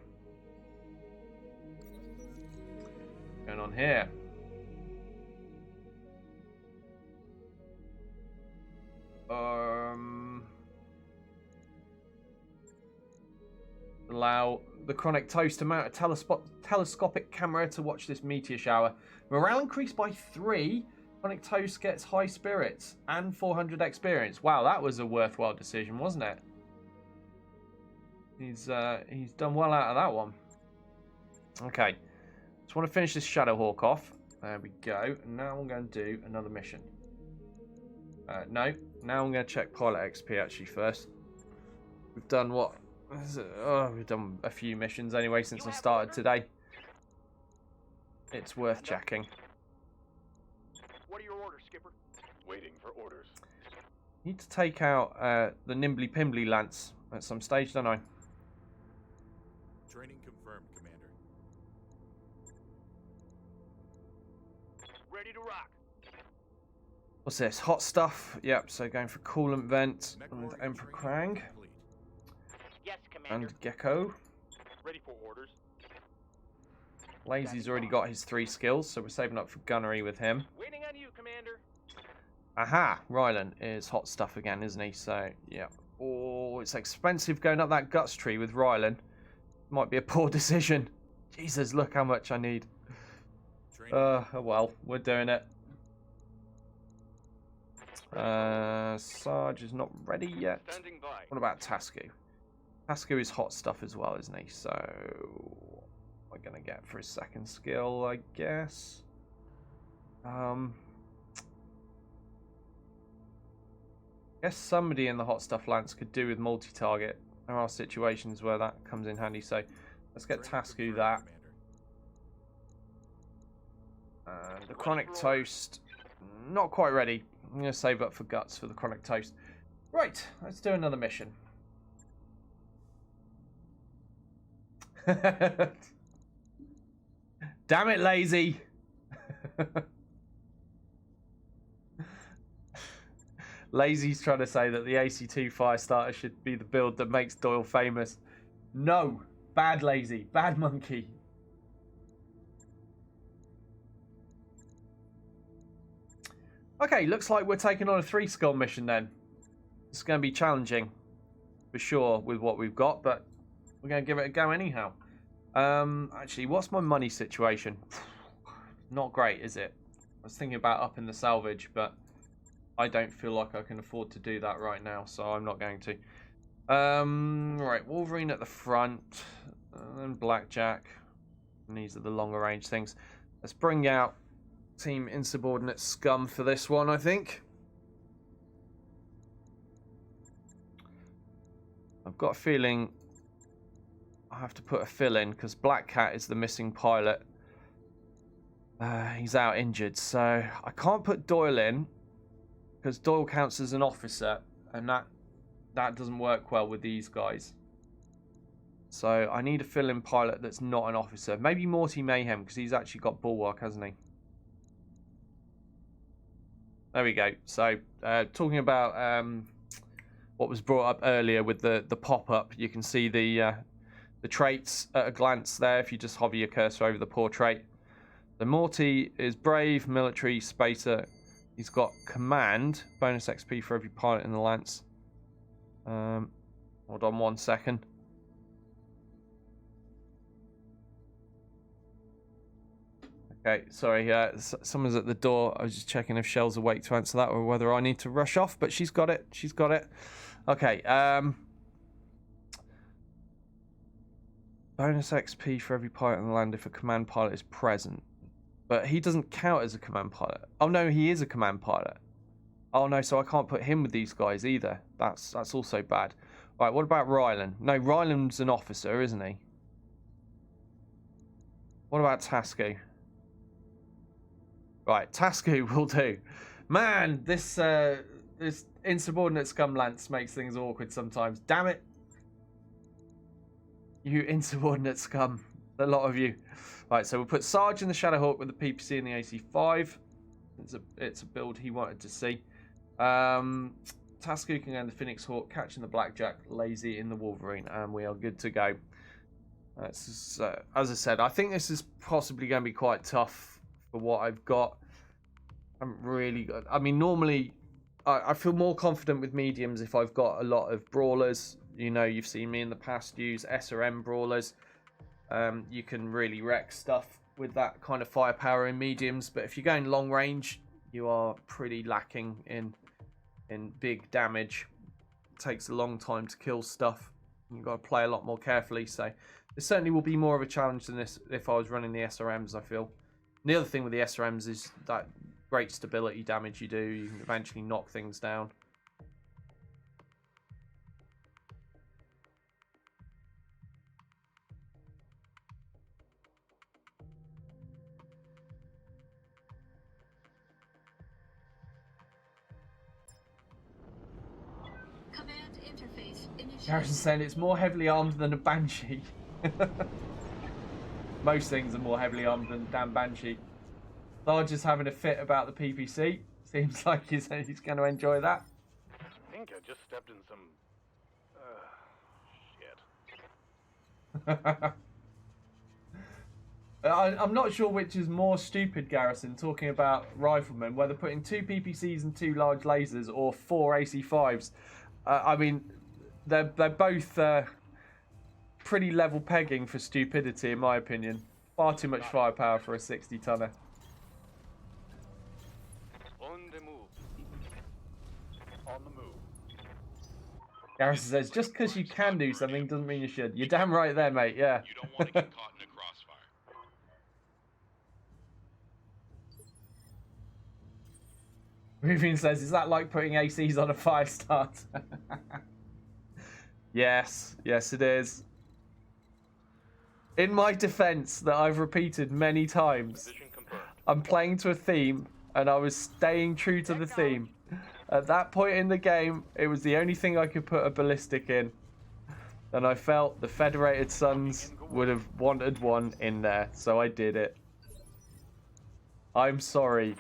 Going on here. Allow the Chronic Toast to mount a telescopic camera to watch this meteor shower. Morale increased by 3. Chronic Toast gets high spirits and 400 experience. Wow, that was a worthwhile decision, wasn't it? He's done well out of that one. Okay, just want to finish this Shadowhawk off. There we go. And now I'm going to do another mission. No, now I'm going to check pilot XP actually first. We've done what? We've done a few missions anyway since I started today. It's worth checking. What are your orders, Skipper? Waiting for orders. Need to take out the Nimbly Pimbly Lance at some stage, don't I? Training confirmed, Commander. Ready to rock. What's this? Hot stuff. Yep, so going for coolant vent and Emperor Krang Yes, Commander. and Gecko. Ready for orders. Lazy's already got his 3 skills, so we're saving up for gunnery with him. Waiting on you, Commander. Aha! Rylan is hot stuff again, isn't he? So, yeah. Oh, it's expensive going up that guts tree with Rylan. Might be a poor decision. Jesus, look how much I need. Oh well, we're doing it. Sarge is not ready yet. Standing by. What about Tasku? Tasku is hot stuff as well, isn't he? So, what am I going to get for his second skill, I guess? Guess somebody in the hot stuff lance could do with multi-target. There are situations where that comes in handy, so let's get Tasku that. And the Chronic Toast, not quite ready. I'm going to save up for guts for the Chronic Toast. Right, let's do another mission. Damn it, Lazy! Lazy's trying to say that the AC2 Firestarter should be the build that makes Doyle famous. No! Bad Lazy. Bad monkey. Okay, looks like we're taking on a 3-skill mission then. It's going to be challenging, for sure, with what we've got, but we're going to give it a go anyhow. Actually, what's my money situation? Not great, is it? I was thinking about upping the salvage, but I don't feel like I can afford to do that right now, so I'm not going to. Right, Wolverine at the front, and then Blackjack. And these are the longer range things. Let's bring out Team Insubordinate Scum for this one, I think. I've got a feeling I have to put a fill in because Black Cat is the missing pilot. He's out injured, so I can't put Doyle in because Doyle counts as an officer, and that doesn't work well with these guys. So I need a fill-in pilot that's not an officer. Maybe Morty Mayhem because he's actually got Bulwark, hasn't he? There we go. So talking about what was brought up earlier with the pop-up, you can see the traits at a glance there if you just hover your cursor over the portrait. So Morty is brave, military, spacer. He's got command, bonus XP for every pilot in the Lance. Hold on 1 second. Okay, sorry, someone's at the door. I was just checking if Shell's awake to answer that or whether I need to rush off, but she's got it. She's got it. Okay, bonus XP for every pilot on the land if a command pilot is present. But he doesn't count as a command pilot. Oh no, he is a command pilot. Oh no, so I can't put him with these guys either. That's also bad. Right, what about Rylan? No, Rylan's an officer, isn't he? What about Tasku? Right, Tasku will do. Man, this insubordinate scum lance makes things awkward sometimes. Damn it. You insubordinate scum. A lot of you. Right, so we'll put Sarge in the Shadowhawk with the PPC and the AC5. It's a build he wanted to see. Tasku can go in the Phoenix Hawk, catching the Blackjack, Lazy in the Wolverine, and we are good to go. As I said, I think this is possibly going to be quite tough for what I've got. I'm really good. I mean, normally I feel more confident with mediums if I've got a lot of brawlers. You know, you've seen me in the past use SRM brawlers. You can really wreck stuff with that kind of firepower in mediums, but if you're going long range, you are pretty lacking in big damage. It takes a long time to kill stuff. You've got to play a lot more carefully, so this certainly will be more of a challenge than this if I was running the SRMs, I feel. And the other thing with the SRMs is that great stability damage you do. You can eventually knock things down. Command interface initiated. Garrison saying it's more heavily armed than a Banshee. Most things are more heavily armed than damn Banshee. Sarge is having a fit about the PPC. Seems like he's going to enjoy that. I think I just stepped in some... shit. I'm not sure which is more stupid, Garrison, talking about riflemen, whether putting 2 PPCs and 2 large lasers or 4 AC5s. I mean, they're both pretty level pegging for stupidity, in my opinion. Far too much firepower for a 60-tonner. On the move. On the move. Garrison says, just because you can do something doesn't mean you should. You're damn right there, mate, yeah. You don't want to get caught in a crossfire. Rufin says, is that like putting ACs on a 5-star? Yes, it is. In my defense, that I've repeated many times, Position confirmed. I'm playing to a theme, and I was staying true to the theme. At that point in the game, it was the only thing I could put a ballistic in. And I felt the Federated Sons would have wanted one in there, so I did it. I'm sorry.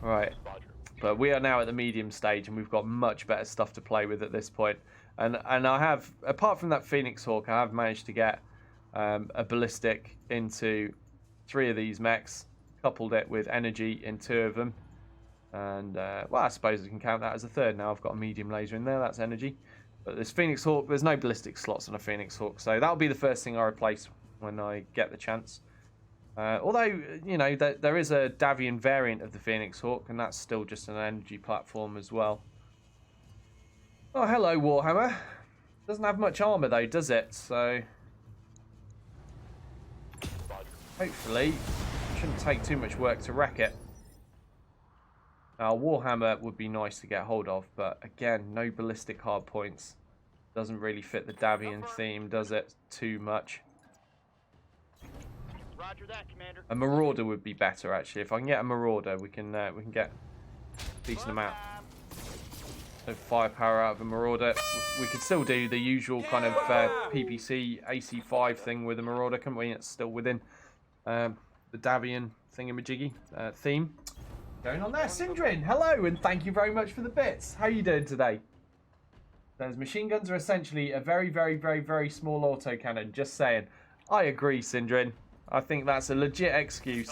Right. But we are now at the medium stage, and we've got much better stuff to play with at this point. And I have, apart from that Phoenix Hawk, I have managed to get a ballistic into 3 of these mechs, coupled it with energy in 2 of them. And, well, I suppose I can count that as a 3rd now. I've got a medium laser in there, that's energy. But this Phoenix Hawk, there's no ballistic slots on a Phoenix Hawk, so that'll be the first thing I replace when I get the chance. Although, you know, there is a Davian variant of the Phoenix Hawk, and that's still just an energy platform as well. Oh, hello, Warhammer. Doesn't have much armor, though, does it? So, hopefully, it shouldn't take too much work to wreck it. Now, Warhammer would be nice to get hold of, but again, no ballistic hard points. Doesn't really fit the Davian theme, does it? Too much. Roger that, Commander. A Marauder would be better, actually. If I can get a Marauder, we can get a decent amount of firepower out of a Marauder. We could still do the usual kind of PPC AC5 thing with a Marauder, couldn't we? It's still within the Davian thingamajiggy theme. Going on there, Sindrin, hello, and thank you very much for the bits. How are you doing today? Those machine guns are essentially a very, very, very, very small autocannon, just saying. I agree, Sindrin. I think that's a legit excuse.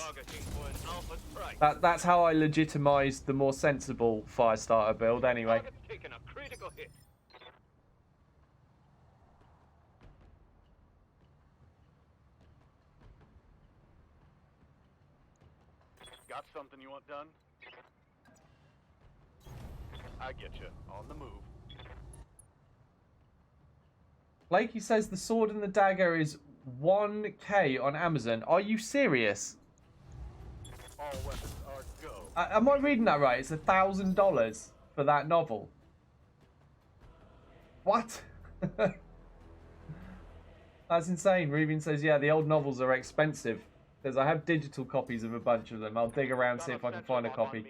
That's how I legitimize the more sensible Firestarter build, anyway. Taking a critical hit. Got something you want done? I get you. On the move. Blakey says the sword and the dagger is 1K on Amazon. Are you serious? All weapons are go. Am I reading that right? It's $1,000 for that novel. What? That's insane. Ruben says, yeah, the old novels are expensive. Says, I have digital copies of a bunch of them. I'll dig around, see if I can find a copy.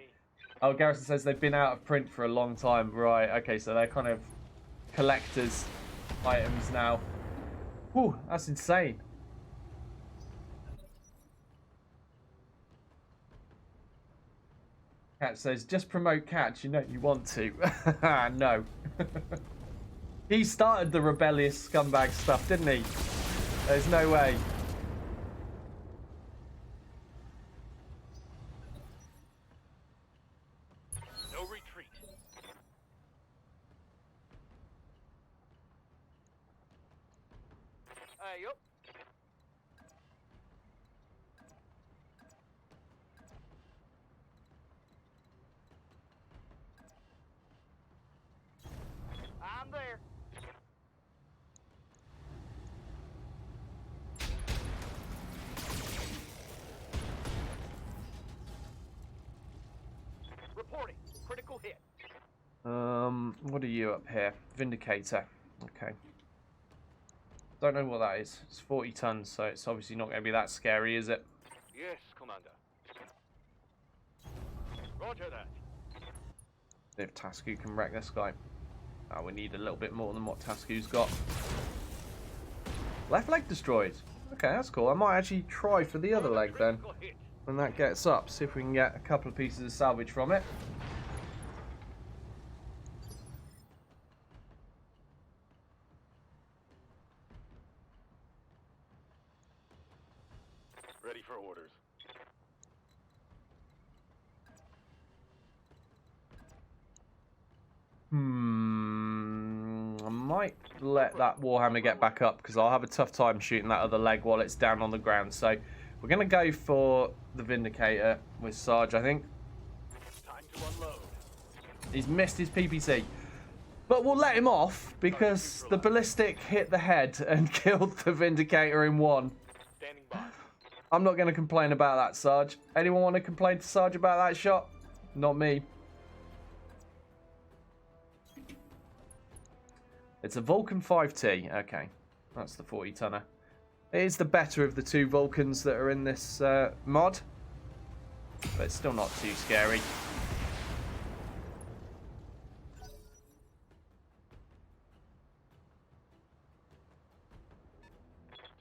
Oh, Garrison says they've been out of print for a long time. Right, okay, so they're kind of collector's items now. Whew, that's insane. Catch says, just promote Catch, you know you want to. No. He started the rebellious scumbag stuff, didn't he? There's no way. No retreat. Yup. I'm there. Reporting. Critical hit. What are you up here? Vindicator. Okay. Don't know what that is. It's 40 tons, so it's obviously not going to be that scary, is it? Yes, Commander. Roger that. See if Tasku can wreck this guy. Oh, we need a little bit more than what Tasku's got. Left leg destroyed. Okay, that's cool. I might actually try for the other leg then. When that gets up, see if we can get a couple of pieces of salvage from it. Ready for orders. I might let that Warhammer get back up because I'll have a tough time shooting that other leg while it's down on the ground. So we're going to go for the Vindicator with Sarge, I think. Time to unload. He's missed his PPC. But we'll let him off because the ballistic hit the head and killed the Vindicator in one. Standing by. I'm not going to complain about that, Sarge. Anyone want to complain to Sarge about that shot? Not me. It's a Vulcan 5T. Okay, that's the 40-tonner. It is the better of the two Vulcans that are in this mod. But it's still not too scary.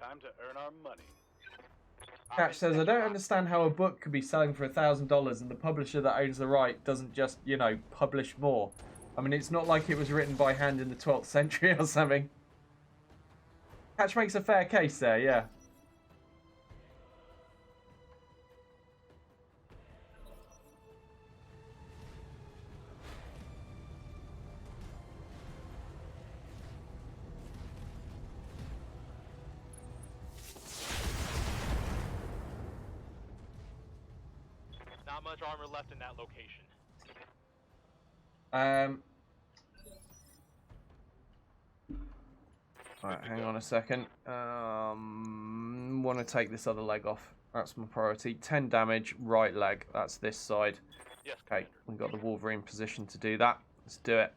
Time to earn our money. Catch says, I don't understand how a book could be selling for $1,000 and the publisher that owns the right doesn't just, you know, publish more. I mean, it's not like it was written by hand in the 12th century or something. Catch makes a fair case there, yeah. Not much armor left in that location. Right, hang on a second. Want to take this other leg off. That's my priority. 10 damage, right leg. That's this side. Yes, Okay, Commander. we've got the Wolverine position to do that. Let's do it.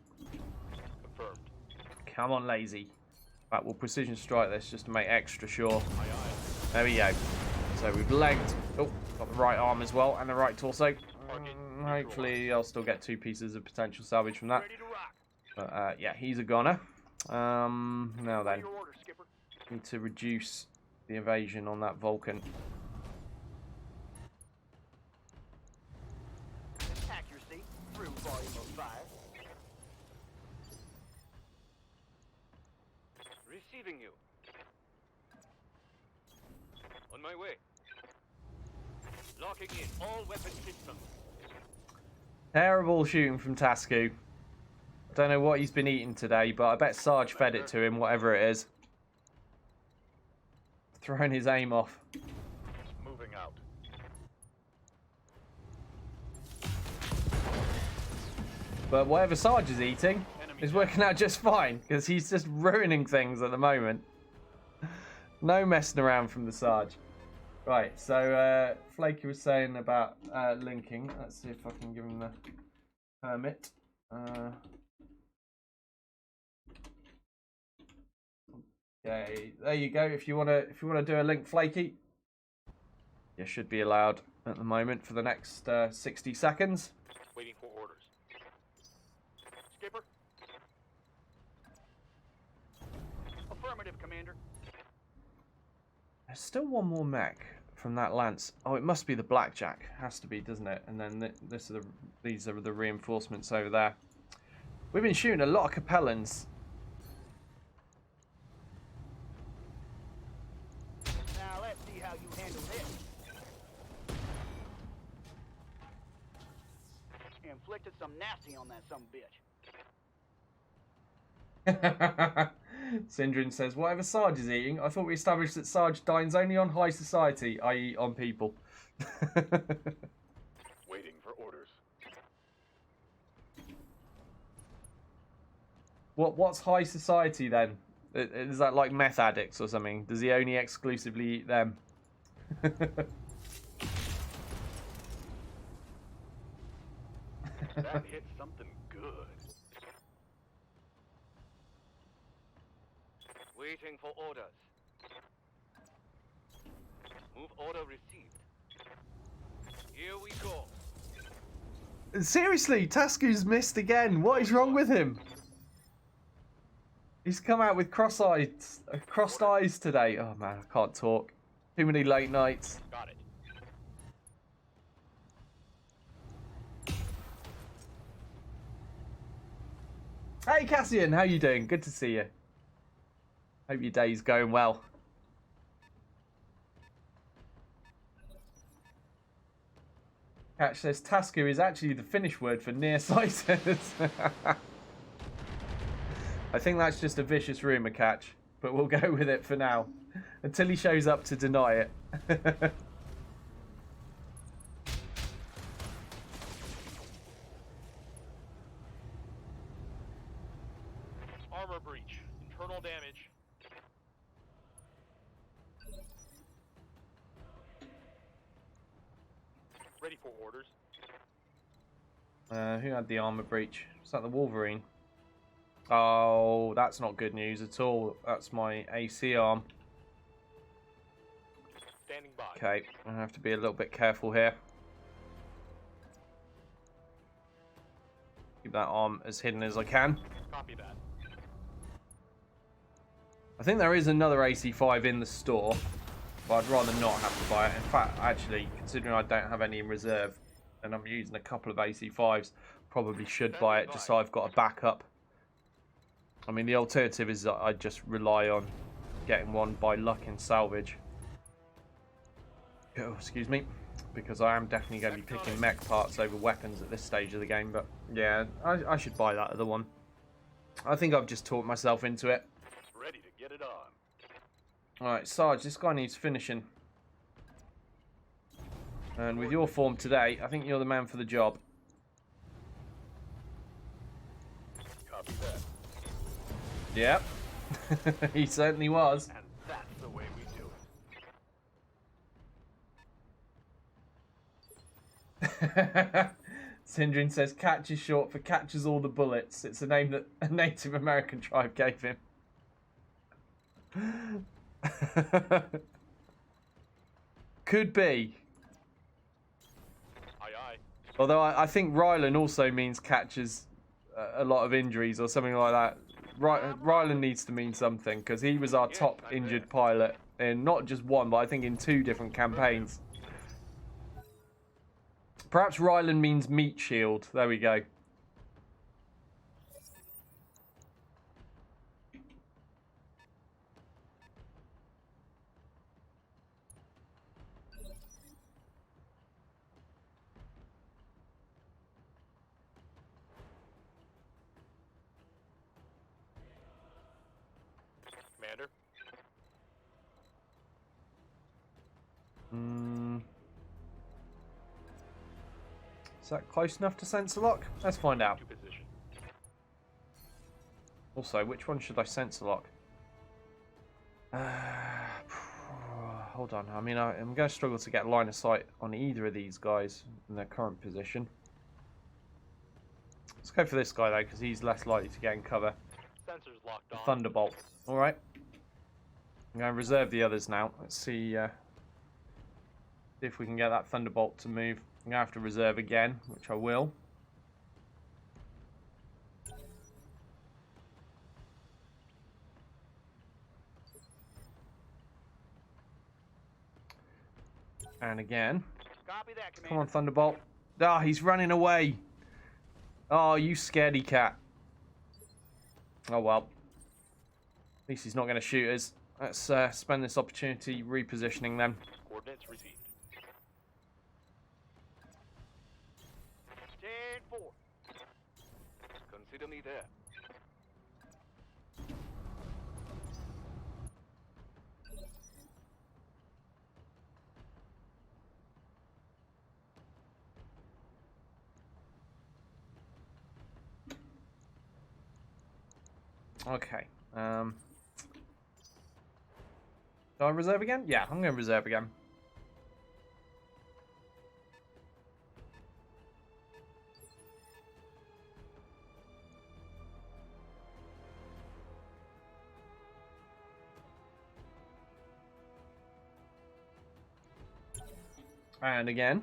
Confirmed. Come on, lazy. Right, we'll precision strike this just to make extra sure. Aye, aye. There we go. So we've legged. Oh, got the right arm as well and the right torso. Hopefully, I'll still get 2 pieces of potential salvage from that. Ready to rock. But yeah, he's a goner. Now What are then, your orders, Skipper? need to reduce the evasion on that Vulcan. Accuracy through volume of fire. Receiving you. On my way. Locking in all weapon systems. Terrible shooting from Tasku. I don't know what he's been eating today, but I bet Sarge fed it to him, whatever it is. Throwing his aim off. Moving out. But whatever Sarge is eating is working out just fine, because he's just ruining things at the moment. No messing around from the Sarge. Right, so Flaky was saying about linking. Let's see if I can give him the permit. Okay, there you go. If you wanna do a link, Flaky, you should be allowed at the moment for the next 60 seconds. Waiting for orders. Skipper? Affirmative, Commander. There's still one more mech from that lance. Oh, it must be the Blackjack. Has to be, doesn't it? And then these are the reinforcements over there. We've been shooting a lot of Capellans. Now let's see how you handle this. Inflicted some nasty on that sumbitch. Syndrin says, whatever Sarge is eating, I thought we established that Sarge dines only on high society, i.e. on people. Waiting for orders. What's high society then? Is that like meth addicts or something? Does he only exclusively eat them? That hit something good. Waiting for orders. Move order received. Here we go. Seriously, Tasku's missed again. What is wrong with him? He's come out with crossed eyes today. Oh man, I can't talk. Too many late nights. Got it. Hey Cassian, how you doing? Good to see you. Hope your day's going well. Catch says Tasku is actually the Finnish word for nearsighted. I think that's just a vicious rumour, Catch, but we'll go with it for now until he shows up to deny it. Armor breach. Internal damage. Ready for orders. Who had the armor breach? Was that the Wolverine? Oh, that's not good news at all. That's my AC arm. Standing by. Okay, I have to be a little bit careful here. Keep that arm as hidden as I can. Copy that. I think there is another AC5 in the store, but I'd rather not have to buy it. In fact, actually, considering I don't have any in reserve and I'm using a couple of AC5s, probably should buy it just so I've got a backup. I mean, the alternative is that I just rely on getting one by luck in salvage. Oh, excuse me, because I am definitely going to be picking mech parts over weapons at this stage of the game. But yeah, I should buy that other one. I think I've just talked myself into it. Ready to get it on. Alright, Sarge, this guy needs finishing. And with your form today, I think you're the man for the job. Copy that. Yep. He certainly was. And that's the way we do it. Sindrin says catch is short for catches all the bullets. It's a name that a Native American tribe gave him. Could be. Aye, aye. Although I think Rylan also means catches a lot of injuries or something like that. Rylan needs to mean something because he was our top injured pilot in not just one, but I think in 2 different campaigns. Perhaps Rylan means meat shield. There we go. Commander? Is that close enough to sensor lock? Let's find out. To position. Also, which one should I sensor lock? Hold on. I mean, I'm going to struggle to get line of sight on either of these guys in their current position. Let's go for this guy, though, because he's less likely to get in cover. Sensors locked The on. Thunderbolt. Alright. I'm going to reserve the others now. Let's see if we can get that Thunderbolt to move. I'm going to have to reserve again, which I will. And again. Copy that, Commander. Come on, Thunderbolt. Ah, he's running away. Oh, you scaredy cat. Oh, well. At least he's not going to shoot us. Let's spend this opportunity repositioning them. Coordinates received. 10-4. Consider me there. Okay. Do I reserve again? Yeah, I'm going to reserve again. And again.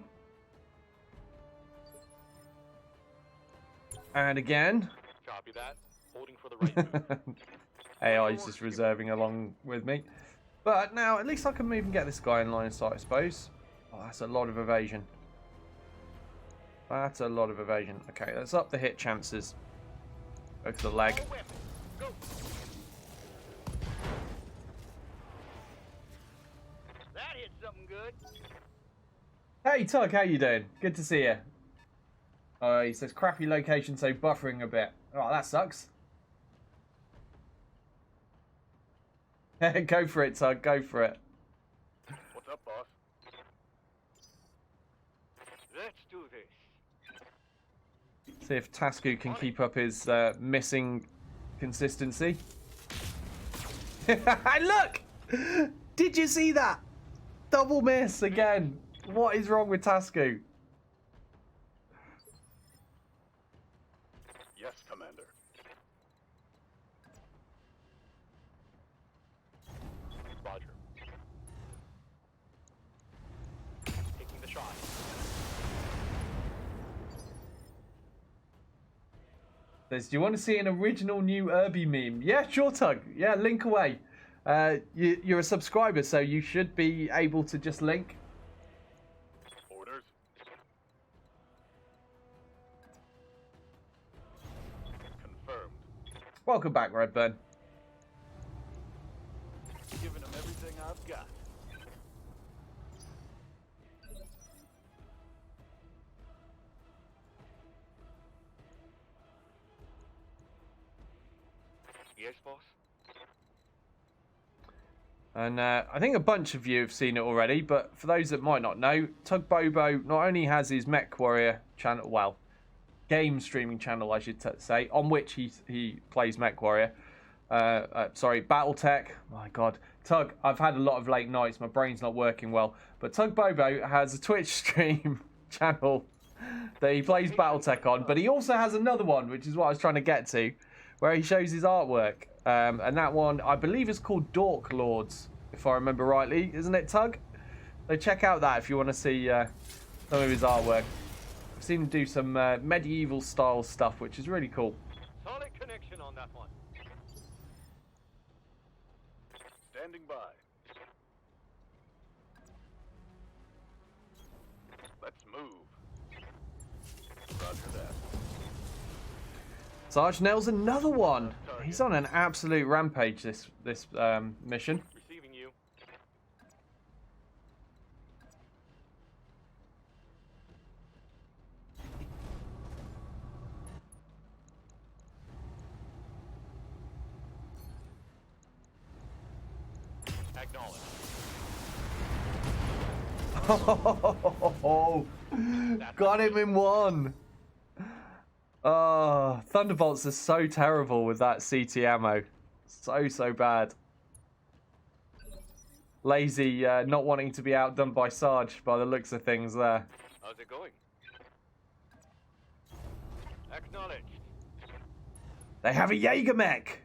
And again. Copy that. Holding for the right move. AI is just reserving along with me. But now, at least I can move and get this guy in line of sight, I suppose. Oh, that's a lot of evasion. That's a lot of evasion. Okay, let's up the hit chances. Go for the leg. All weapons. Go. That hit something good. Hey, Tug, how you doing? Good to see you. He says crappy location, so buffering a bit. Oh, that sucks. Go for it, Tug. Go for it. What's up, boss? Let's do this. See if Tasku can keep up his missing consistency. Look! Did you see that? Double miss again. What is wrong with Tasku? Yes, Commander. Roger. Taking the shot. Says, do you want to see an original new Irby meme? Yeah, sure, Tug. Yeah, link away. You're a subscriber, so you should be able to just link. Orders. Confirmed. Welcome back, Redburn. Giving them everything I've got. Yes, boss. And I think a bunch of you have seen it already, but for those that might not know, Tug Bobo not only has his Mech Warrior channel, well, game streaming channel, I should say, on which he plays Mech Warrior. Sorry, BattleTech. My God, Tug, I've had a lot of late nights. My brain's not working well. But Tug Bobo has a Twitch stream channel that he plays BattleTech on, but he also has another one, which is what I was trying to get to, where he shows his artwork. And that one, I believe, is called Dork Lords, if I remember rightly. Isn't it, Tug? So check out that if you want to see some of his artwork. I've seen him do some medieval style stuff, which is really cool. Solid connection on that one. Standing by. Let's move. Roger that. Sarge nails another one. He's on an absolute rampage this mission. Receiving you. Acknowledge. Oh, got him in one. Oh, Thunderbolts are so terrible with that CT ammo. So bad. Lazy, not wanting to be outdone by Sarge by the looks of things there. How's it going? Acknowledged. They have a Jaeger mech.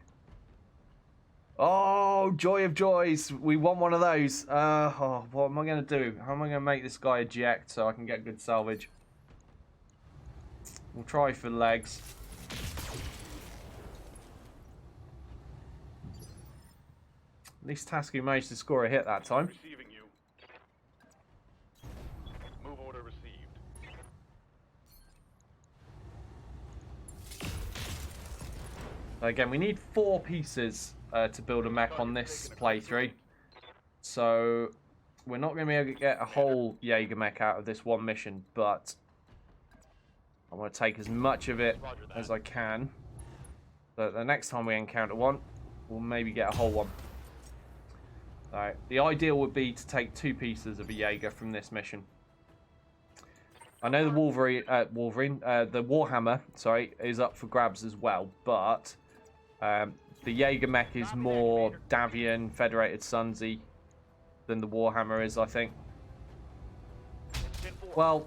Oh, joy of joys. We want one of those. Oh, what am I going to do? How am I going to make this guy eject so I can get good salvage? We'll try for legs. At least Tasku managed to score a hit that time. Receiving you. Move order received. Again, we need 4 pieces to build a mech on this playthrough. So we're not going to be able to get a whole Jaeger mech out of this one mission, but I want to take as much of it as I can. So the next time we encounter one, we'll maybe get a whole one. Alright, the ideal would be to take 2 pieces of a Jaeger from this mission. I know the the Warhammer, sorry, is up for grabs as well, but the Jaeger mech is more Davian, Federated Sunsy than the Warhammer is, I think. Well,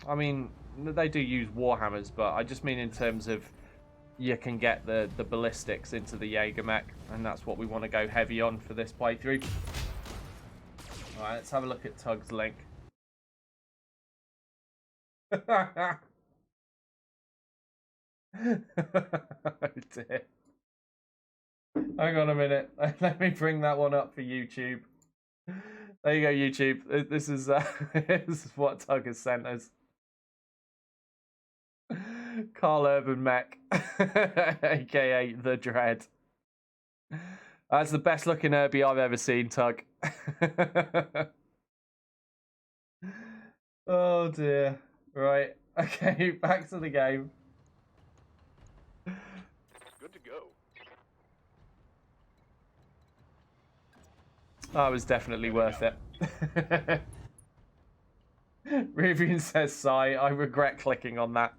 I mean, they do use Warhammers, but I just mean in terms of you can get the ballistics into the Jaeger mech, and that's what we want to go heavy on for this playthrough. Alright, let's have a look at Tug's link. Oh dear. Hang on a minute. Let me bring that one up for YouTube. There you go, YouTube. This is this is what Tug has sent us. Carl Urban Mech, aka The Dread. That's the best looking Herbie I've ever seen, Tug. Oh dear. Right. Okay, back to the game. Good to go. That was definitely worth it. Rivian says, sigh, I regret clicking on that.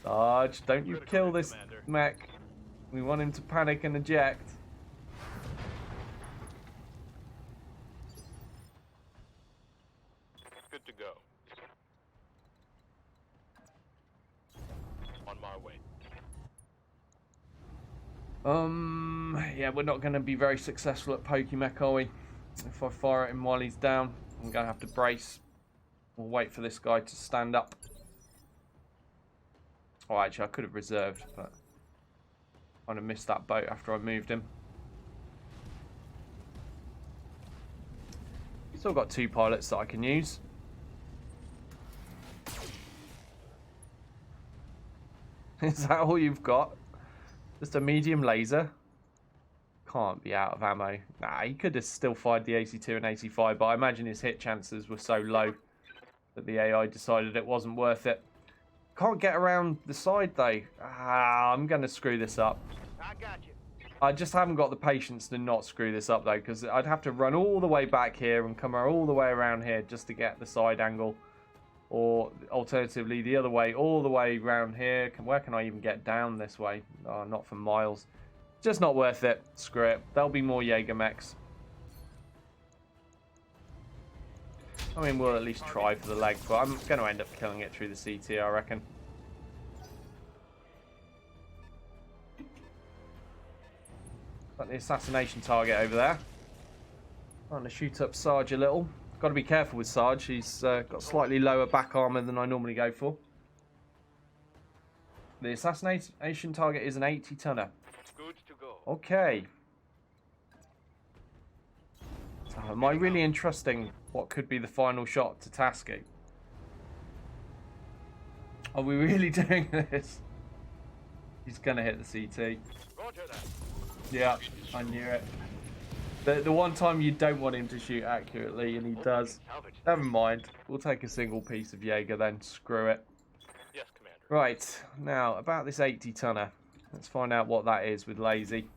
Sarge, don't you kill this mech. We want him to panic and eject. Good to go. On my way. Yeah, we're not going to be very successful at Pokemech, are we? If I fire at him while he's down, I'm going to have to brace. We'll wait for this guy to stand up. Oh, actually, I could have reserved, but I kind of missed that boat after I moved him. Still got 2 pilots that I can use. Is that all you've got? Just a medium laser? Can't be out of ammo. Nah, he could have still fired the 82 and 85, but I imagine his hit chances were so low that the AI decided it wasn't worth it. Can't get around the side though. I'm going to screw this up. I got you. I just haven't got the patience to not screw this up though, because I'd have to run all the way back here and come all the way around here just to get the side angle. Or alternatively the other way, all the way around here. Where can I even get down this way? Oh, not for miles. Just not worth it. Screw it. There'll be more Jaeger mechs. I mean, we'll at least try for the leg, but I'm going to end up killing it through the CT, I reckon. Got the assassination target over there. Trying to shoot up Sarge a little. Got to be careful with Sarge. He's got slightly lower back armor than I normally go for. The assassination target is an 80-tonner. Good to go. Okay. So am I really entrusting what could be the final shot to Tasky? Are we really doing this? He's going to hit the CT. Roger that. Yeah, I knew it. The one time you don't want him to shoot accurately, and he does. Never mind. We'll take a single piece of Jaeger then. Screw it. Yes, Commander. Right, now about this 80-tonner. Let's find out what that is with Lazy.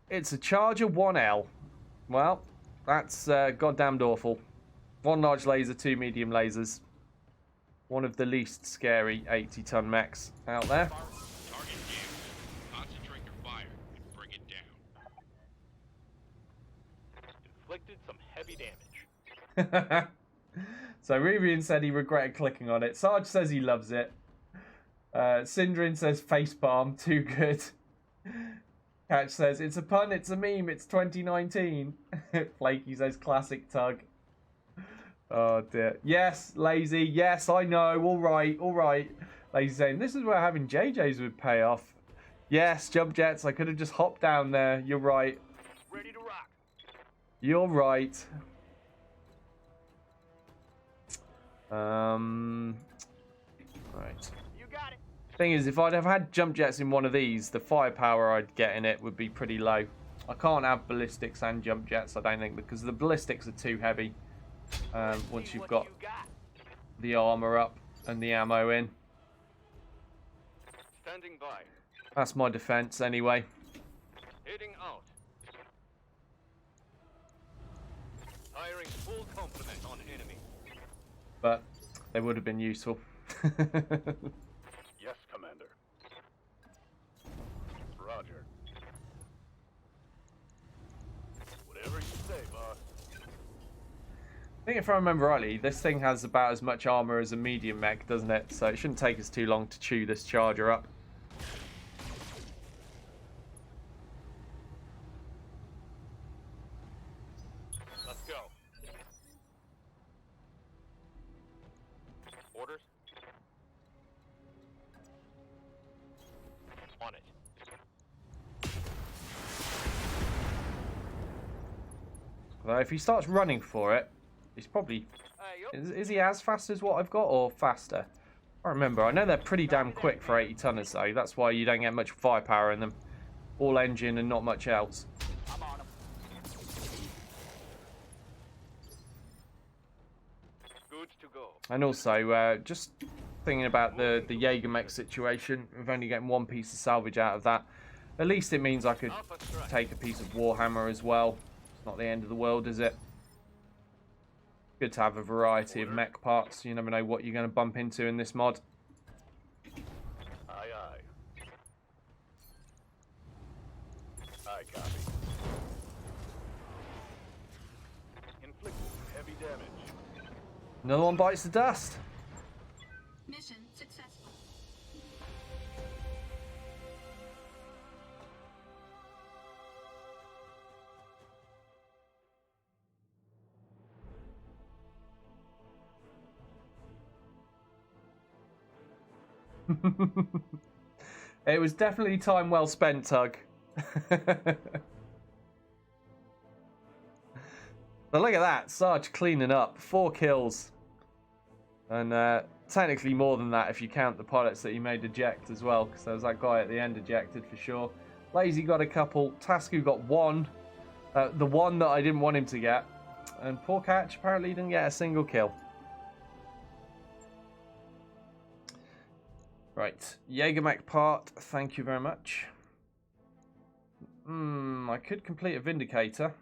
It's a Charger 1L. Well, that's goddamned awful. One large laser, two medium lasers. One of the least scary 80-ton mechs out there. Target damaged. Concentrate your fire and bring it down. Inflicted some heavy damage. So Rubian said he regretted clicking on it. Sarge says he loves it. Syndrin says facepalm, too good. Catch says it's a pun, it's a meme, it's 2019. Flaky says classic tug. Oh dear. Yes, Lazy. Yes, I know. All right, all right. Lazy saying this is where having JJs would pay off. Yes, jump jets. I could have just hopped down there. You're right. Ready to rock. You're right. Right. You got it. Thing is, if I'd have had jump jets in one of these, the firepower I'd get in it would be pretty low. I can't have ballistics and jump jets, I don't think, because the ballistics are too heavy. Once you've got the armor up and the ammo in. Standing by. That's my defense anyway. Heading out. Firing full complement on enemy. But they would have been useful. Yes, Commander. Roger. Whatever you say, boss. I think if I remember rightly, this thing has about as much armor as a medium mech, doesn't it? So it shouldn't take us too long to chew this charger up. Let's go. Orders? On it. Although if he starts running for it, he's probably... Is he as fast as what I've got, or faster? I don't remember. I know they're pretty damn quick for 80-tonners, though. That's why you don't get much firepower in them. All engine and not much else. I'm on him. Good to go. And also, just thinking about the Jaeger mech situation, we've only getting one piece of salvage out of that. At least it means I could Alpha strike. take a piece of Warhammer as well. It's not the end of the world, is it? Good to have a variety of mech parts. You never know what you're going to bump into in this mod. Aye, aye. Aye, copy. Inflicted heavy damage. Another one bites the dust. Mission successful. It was definitely time well spent, Tug. But look at that, Sarge cleaning up. 4 kills. And technically more than that if you count the pilots that he made eject as well, because there was that guy at the end ejected for sure. Lazy got a couple. Tasku got one. The one that I didn't want him to get. And poor Catch apparently didn't get a single kill. Right, Jaegermech part, thank you very much. I could complete a Vindicator.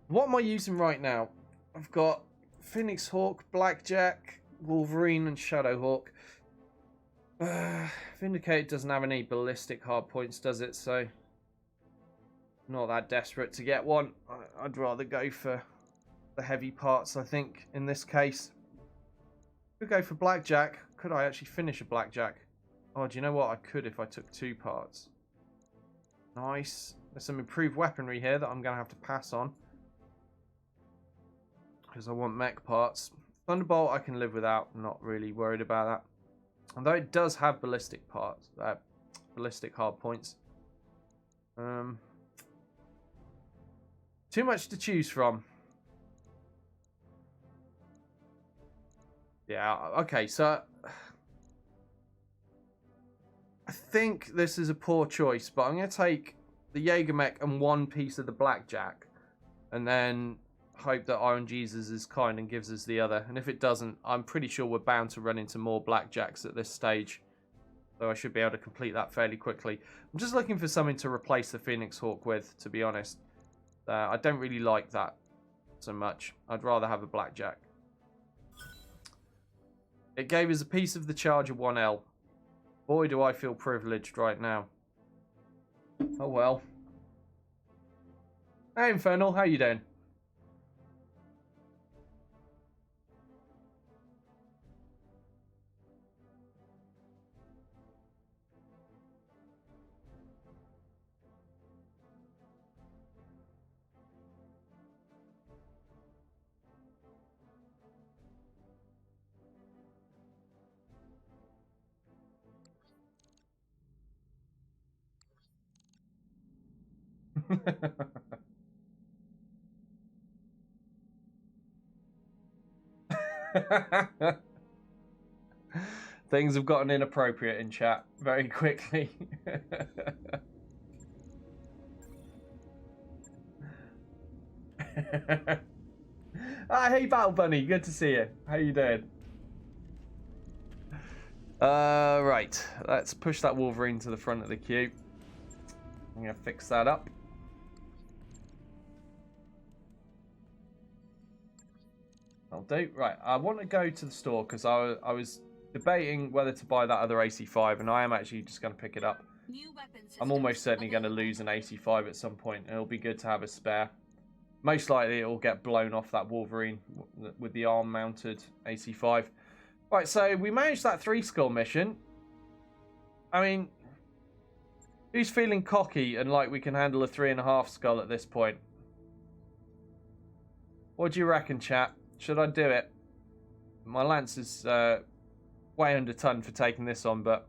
What am I using right now? I've got Phoenix Hawk, Blackjack, Wolverine and Shadowhawk. Vindicate doesn't have any ballistic hard points, does it? So, not that desperate to get one. I'd rather go for the heavy parts, I think, in this case. Could go for blackjack. Could I actually finish a blackjack? Oh, do you know what? I could if I took 2 parts. Nice. There's some improved weaponry here that I'm going to have to pass on. Because I want mech parts. Thunderbolt I can live without. I'm not really worried about that. Although it does have ballistic parts. Ballistic hard points. Too much to choose from. Yeah, okay, so I think this is a poor choice, but I'm going to take the Jägermech and 1 piece of the blackjack, and then hope that Iron Jesus is kind and gives us the other. And if it doesn't, I'm pretty sure we're bound to run into more blackjacks at this stage, so I should be able to complete that fairly quickly. I'm just looking for something to replace the Phoenix Hawk with, to be honest. I don't really like that so much. I'd rather have a blackjack. It gave us a piece of the Charger 1L. Boy, do I feel privileged right now. Oh well. Hey Infernal, how you doing? Things have gotten inappropriate in chat very quickly. Hey Battle Bunny, good to see you. How you doing? Right, let's push that Wolverine to the front of the queue. I'm gonna fix that up. I'll do. Right, I want to go to the store because I was debating whether to buy that other AC5, and I am actually just going to pick it up. I'm almost certainly going to lose an AC5 at some point, and it'll be good to have a spare. Most likely it'll get blown off that Wolverine with the arm-mounted AC5. Right, so we managed that 3-skull mission. I mean, who's feeling cocky and like we can handle a 3.5 skull at this point? What do you reckon, chap? Should I do it? My lance is way under ton for taking this on, but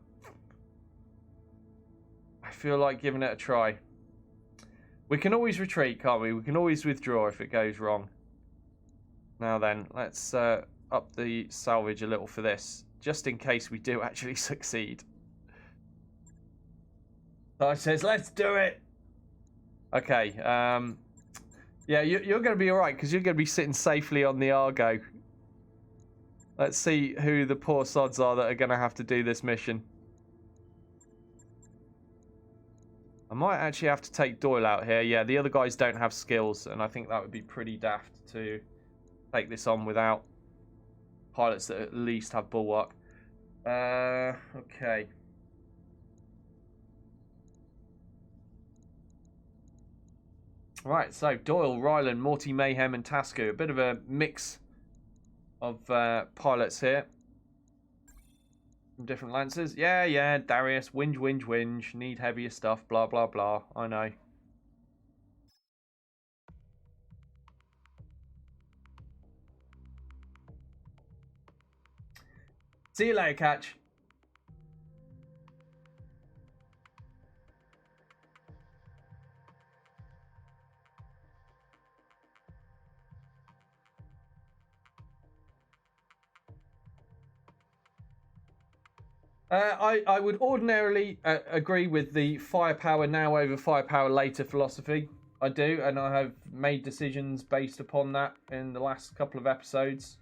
I feel like giving it a try. We can always retreat, can't we? We can always withdraw if it goes wrong. Now then, let's up the salvage a little for this, just in case we do actually succeed. So I says, let's do it. Okay, yeah, you're going to be alright, because you're going to be sitting safely on the Argo. Let's see who the poor sods are that are going to have to do this mission. I might actually have to take Doyle out here. Yeah, the other guys don't have skills, and I think that would be pretty daft to take this on without pilots that at least have Bulwark. Okay. Right, so Doyle, Ryland, Morty, Mayhem, and Tasku. A bit of a mix of pilots here. From different lances. Yeah, Darius, whinge. Need heavier stuff, blah, blah, blah. I know. See you later, Catch. I would ordinarily agree with the firepower now over firepower later philosophy. I do, and I have made decisions based upon that in the last couple of episodes.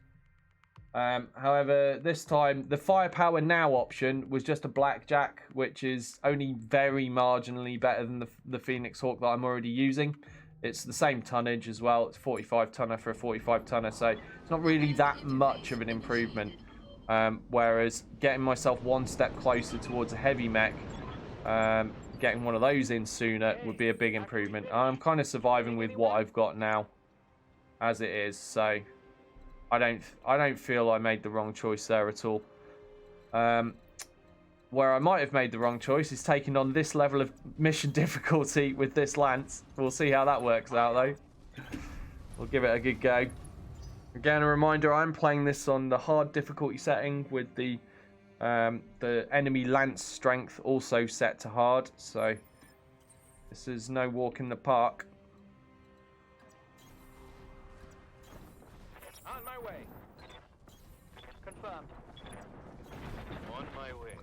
However, this time, the firepower now option was just a blackjack, which is only very marginally better than the Phoenix Hawk that I'm already using. It's the same tonnage as well. It's 45 tonner for a 45 tonner, so it's not really that much of an improvement. Whereas getting myself one step closer towards a heavy mech, getting one of those in sooner would be a big improvement. I'm kind of surviving with what I've got now as it is, so I don't feel I made the wrong choice there at all. Where I might have made the wrong choice is taking on this level of mission difficulty with this Lance. We'll see how that works out, though. We'll give it a good go. Again, a reminder, I'm playing this on the hard difficulty setting with the enemy Lance strength also set to hard, so this is no walk in the park. On my way. Confirmed. On my way.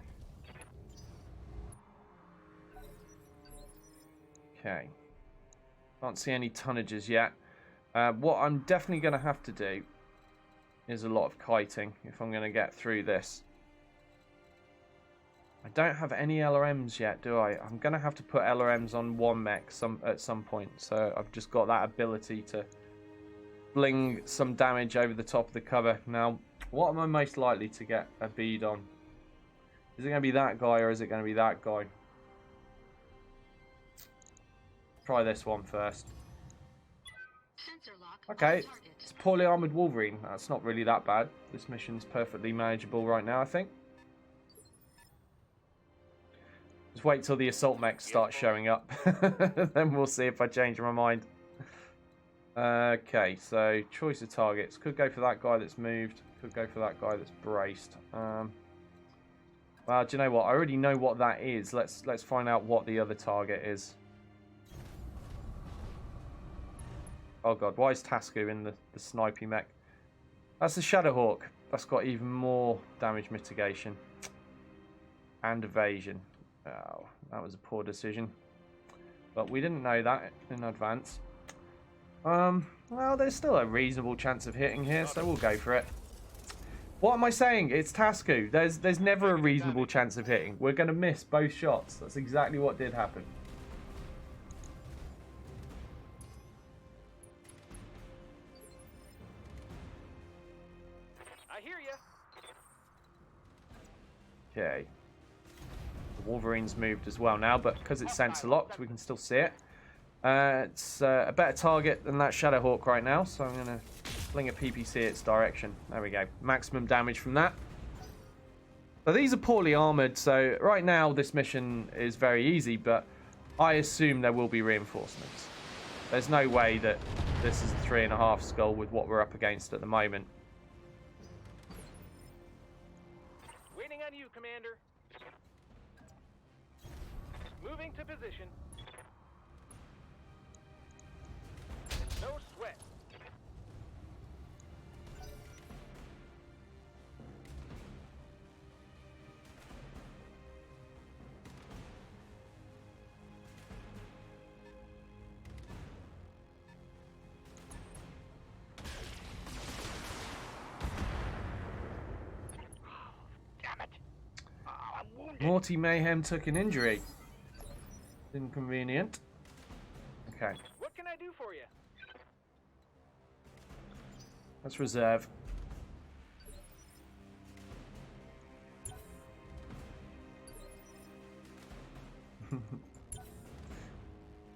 Okay. Can't see any tonnages yet. What I'm definitely going to have to do is a lot of kiting if I'm going to get through this. I don't have any LRMs yet, do I? I'm going to have to put LRMs on one mech at some point. So I've just got that ability to fling some damage over the top of the cover. Now, what am I most likely to get a bead on? Is it going to be that guy or is it going to be that guy? Try this one first. Sensor lock. Okay, on target. it's a poorly armoured Wolverine. That's not really that bad. This mission's perfectly manageable right now, I think. Just wait till the assault mechs start showing up. Then we'll see if I change my mind. Okay, so choice of targets. Could go for that guy that's moved. Could go for that guy that's braced. Well, do you know what? I already know what that is. Let's find out what the other target is. Oh god, why is Tasku in the snipey mech? That's the Shadowhawk. That's got even more damage mitigation. And evasion. Oh, that was a poor decision. But we didn't know that in advance. Well, there's still a reasonable chance of hitting here, so we'll go for it. What am I saying? It's Tasku. There's never a reasonable chance of hitting. We're going to miss both shots. That's exactly what did happen. I hear ya. Okay. The Wolverine's moved as well now, but because it's sensor locked, we can still see it. It's a better target than that Shadowhawk right now, so I'm going to fling a PPC its direction. There we go. Maximum damage from that. So these are poorly armoured, so right now this mission is very easy, but I assume there will be reinforcements. There's no way that this is a 3.5 skull with what we're up against at the moment. Waiting on you, Commander. Moving to position. No sweat. Damn it. I'm wounded. Morty Mayhem took an injury. Inconvenient. Okay, What can I do for you? let's reserve.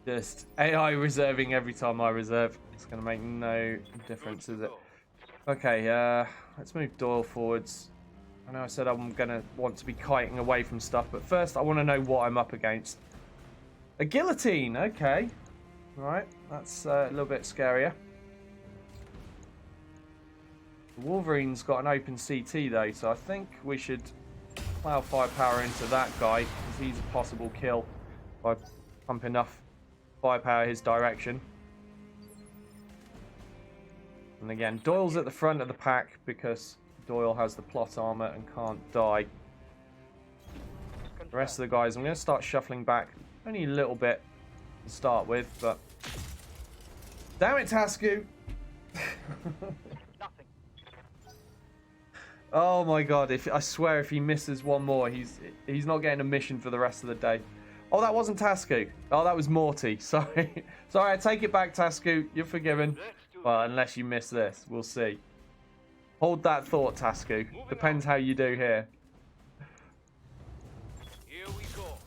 Just AI reserving every time I reserve. It's going to make no difference, is it? Okay, let's move Doyle forwards. I know I said I'm going to want to be kiting away from stuff, but first I want to know what I'm up against. A guillotine, okay. Alright, that's a little bit scarier. The Wolverine's got an open CT though, so I think we should plow firepower into that guy, because he's a possible kill if I pump enough firepower his direction. And again, Doyle's at the front of the pack because Doyle has the plot armor and can't die. The rest of the guys, I'm going to start shuffling back only a little bit to start with, but damn it, Tasku! Nothing. Oh my god, I swear if he misses one more, he's not getting a mission for the rest of the day. Oh, that wasn't Tasku. Oh, that was Morty. Sorry. Sorry, I take it back, Tasku. You're forgiven. Well, unless you miss this. We'll see. Hold that thought, Tasku. Depends how you do here. Here we go.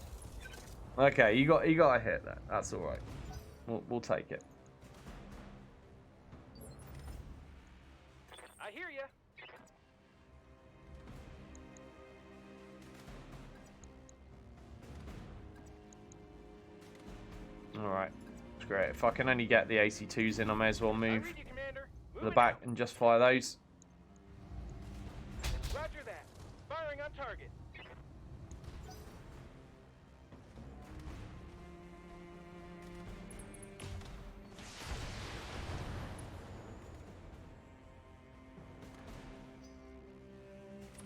Okay, you got a hit there. That's all right. We'll take it. I hear ya. All right, that's great. If I can only get the AC2s in, I may as well I move read you, Commander. to the Moving back out. and just fire those. Roger that. Firing on target.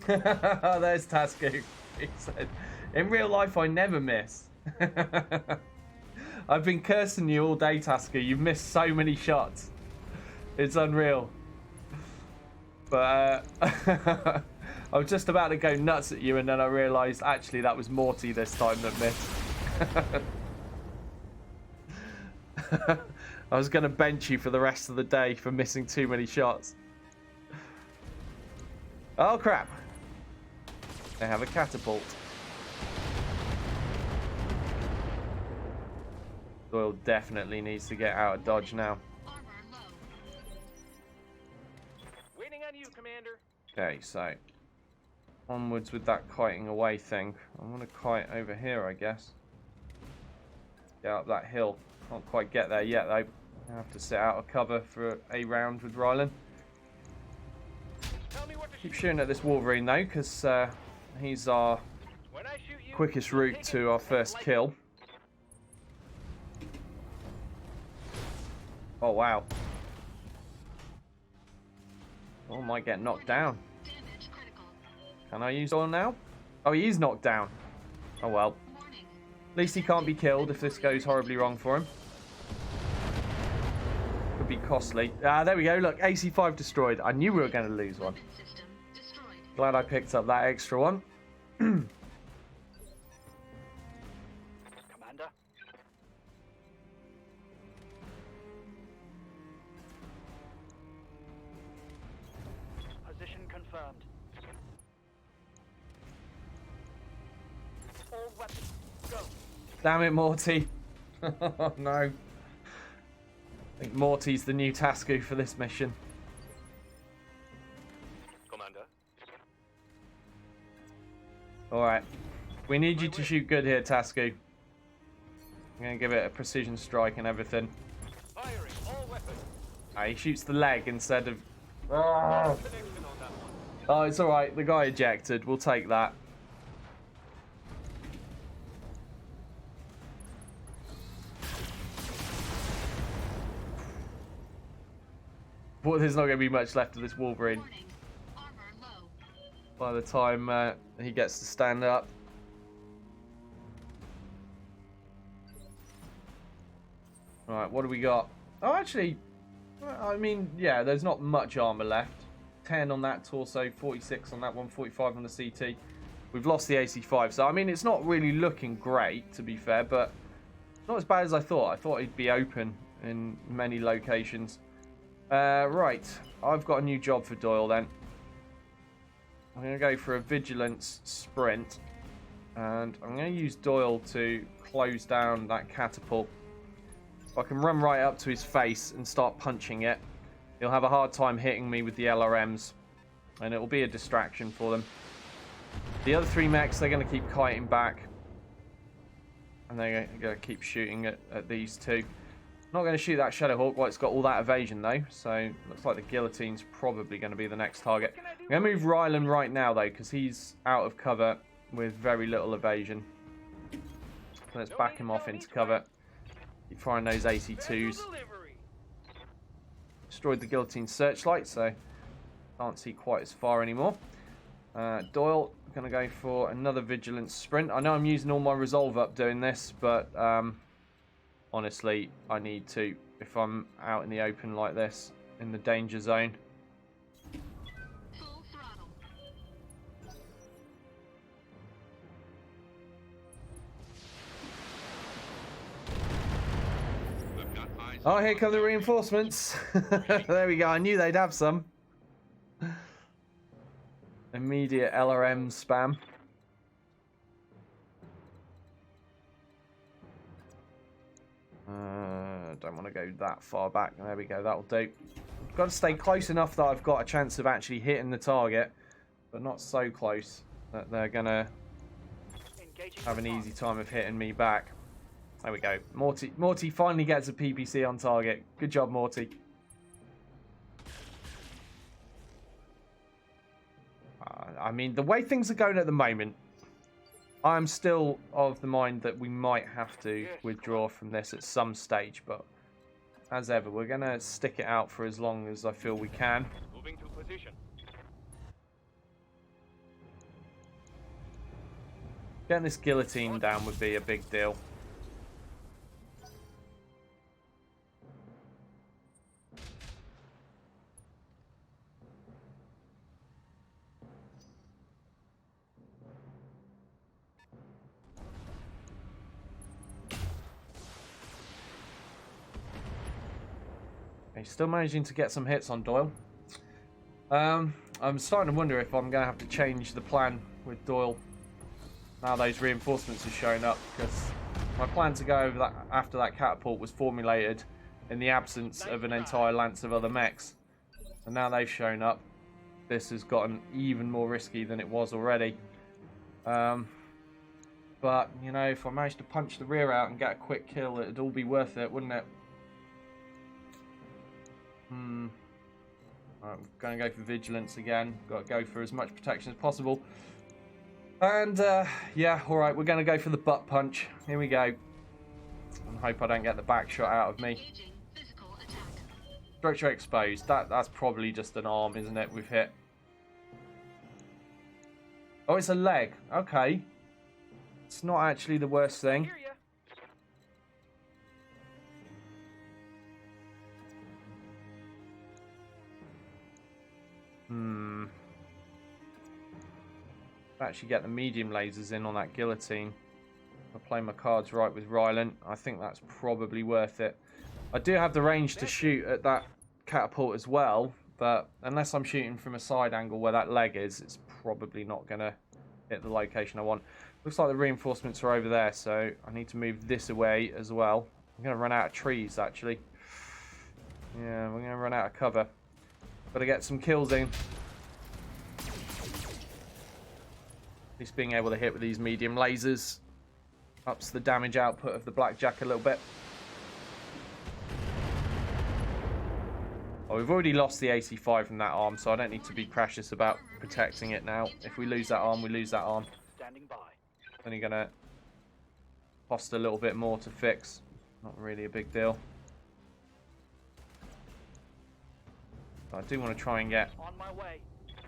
There's Tasku. He said, in real life, I never miss. I've been cursing you all day, Tasku. You've missed so many shots. It's unreal. But I was just about to go nuts at you, and then I realised actually that was Morty this time that missed. I was going to bench you for the rest of the day for missing too many shots. Oh crap. They have a catapult. Doyle definitely needs to get out of dodge now. Armor low. Waiting on you, Commander. Okay, so onwards with that kiting away thing. I'm going to kite over here, I guess. Get up that hill. Can't quite get there yet, though. I have to sit out of cover for a round with Rylan. Tell me what to Keep shoot. shooting at this Wolverine, though, because he's our When I shoot you, quickest you route take to it our and first light- kill. Oh, wow. Oh, might get knocked down. Damage critical. Can I use oil now? Oh, he is knocked down. Oh, well. Warning. At least he can't be killed if this goes horribly wrong for him. Could be costly. Ah, there we go. Look, AC5 destroyed. I knew we were going to lose one. Weapon system destroyed. Glad I picked up that extra one. Commander. Position confirmed. All weapons, go. Damn it, Morty. Oh, no. I think Morty's the new Tasku for this mission. Commander. Alright. We need you to shoot good here, Tasku. I'm going to give it a precision strike and everything. Firing all weapons. Ah, he shoots the leg instead of... Connection on that one. Oh, it's alright. The guy ejected. We'll take that. Well, there's not going to be much left of this Wolverine Warning. Armor low. by the time he gets to stand up. Alright, what do we got? Oh, actually, I mean, yeah, there's not much armor left. 10 on that torso, 46 on that one, 45 on the CT. We've lost the AC5, so I mean, it's not really looking great, to be fair, but not as bad as I thought. I thought he'd be open in many locations. Right, I've got a new job for Doyle then. I'm going to go for a vigilance sprint, and I'm going to use Doyle to close down that catapult. If I can run right up to his face and start punching it, he'll have a hard time hitting me with the LRMs, and it will be a distraction for them. The other three mechs, they're going to keep kiting back, and they're going to keep shooting at these two. Not going to shoot that Shadowhawk while it's got all that evasion though, so looks like the guillotine's probably going to be the next target. I'm going to move Rylan right now though, because he's out of cover with very little evasion. Let's back him off into cover. Keep firing those AC2s. Delivery. Destroyed the guillotine searchlight, so can't see quite as far anymore. Doyle, going to go for another vigilance sprint. I know I'm using all my resolve up doing this, but honestly, I need to if I'm out in the open like this, in the danger zone. Full throttle. I've got eyes Oh, on here come the one. reinforcements. There we go. I knew they'd have some. immediate LRM spam. Don't want to go that far back. There we go, that'll do. Got to stay close enough that I've got a chance of actually hitting the target, but not so close that they're going to have an easy time of hitting me back. There we go. Morty finally gets a PPC on target. Good job, Morty. I mean, the way things are going at the moment, I'm still of the mind that we might have to withdraw from this at some stage, but as ever, we're going to stick it out for as long as I feel we can. Moving to position. Getting this guillotine down would be a big deal. He's still managing to get some hits on Doyle. I'm starting to wonder if I'm going to have to change the plan with Doyle now those reinforcements have shown up, because my plan to go over that after that catapult was formulated in the absence of an entire lance of other mechs, and now they've shown up. This has gotten even more risky than it was already. But you know, if I managed to punch the rear out and get a quick kill, it'd all be worth it, wouldn't it? I'm going to go for vigilance again. Got to go for as much protection as possible. And yeah, alright, we're going to go for the butt punch. Here we go. And hope I don't get the back shot out of me. Structure exposed. That's probably just an arm, isn't it, we've hit. Oh, it's a leg. Okay. It's not actually the worst thing. Actually get the medium lasers in on that guillotine. I'll play my cards right with Ryland. I think that's probably worth it. I do have the range to shoot at that catapult as well, but unless I'm shooting from a side angle where that leg is, it's probably not going to hit the location I want. Looks like the reinforcements are over there, so I need to move this away as well. I'm going to run out of trees, actually. Yeah, we're going to run out of cover. Got to get some kills in. At least being able to hit with these medium lasers ups the damage output of the blackjack a little bit. Oh, we've already lost the AC5 from that arm, so I don't need to be precious about protecting it now. If we lose that arm, we lose that arm. Standing by. Only gonna cost a little bit more to fix. Not really a big deal. But I do want to try and get On my way.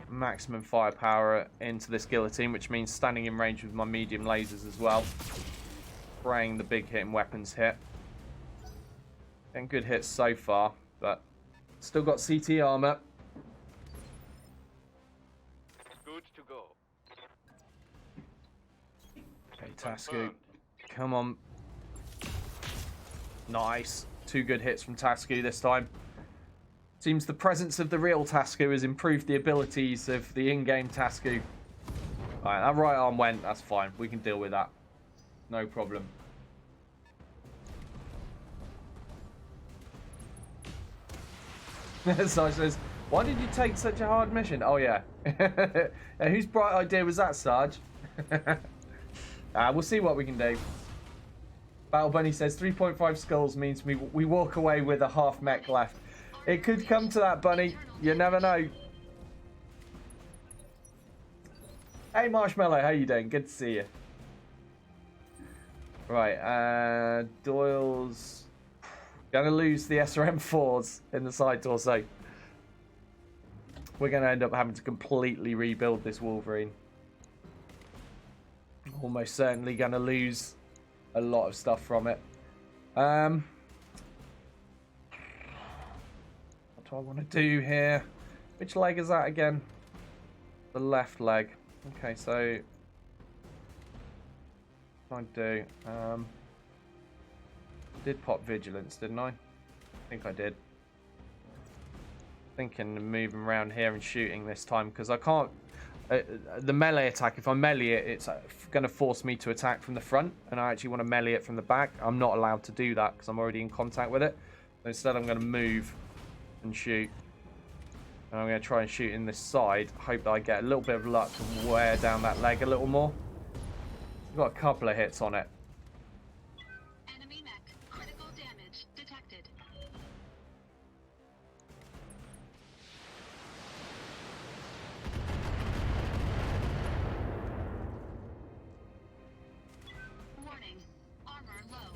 maximum firepower into this guillotine, which means standing in range with my medium lasers as well. Spraying the big hitting weapons hit. Getting good hits so far, but still got CT armor. Good to go. Okay, Tasku. Come on. Nice. 2 good hits from Tasku this time. Seems the presence of the real Tasku has improved the abilities of the in-game Tasku. Alright, that right arm went. That's fine. We can deal with that. No problem. Sarge says, why did you take such a hard mission? Oh, yeah. Whose bright idea was that, Sarge? We'll see what we can do. Battle Bunny says 3.5 skulls means we walk away with a half mech left. It could come to that, Bunny. You never know. Hey, Marshmallow, how you doing? Good to see you. Right, Doyle's gonna lose the SRM4s in the side torso. We're gonna end up having to completely rebuild this Wolverine. Almost certainly gonna lose a lot of stuff from it. What do I want to do here? Which leg is that again? The left leg. Okay, so what I do? Did pop vigilance, didn't I? I think I did. Thinking of moving around here and shooting this time because I can't the melee attack, if I melee it, it's going to force me to attack from the front, and I actually want to melee it from the back. I'm not allowed to do that because I'm already in contact with it. So instead, I'm going to move and shoot. And I'm going to try and shoot in this side. Hope that I get a little bit of luck and wear down that leg a little more. I've got a couple of hits on it. Enemy mech. Critical damage detected. Warning. Armor low.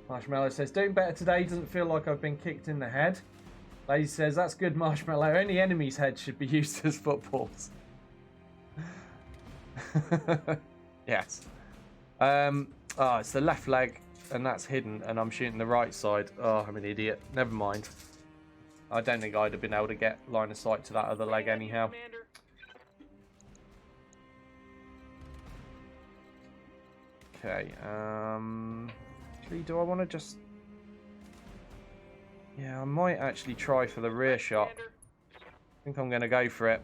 Marshmallow says, doing better today. Doesn't feel like I've been kicked in the head. Lazy says, that's good, Marshmallow. Only enemies' heads should be used as footballs. Yes. Oh, it's the left leg, and that's hidden, and I'm shooting the right side. Oh, I'm an idiot. Never mind. I don't think I'd have been able to get line of sight to that other leg anyhow. Commander. Okay, actually, do I want to just... Yeah, I might actually try for the rear shot. Commander. I think I'm going to go for it.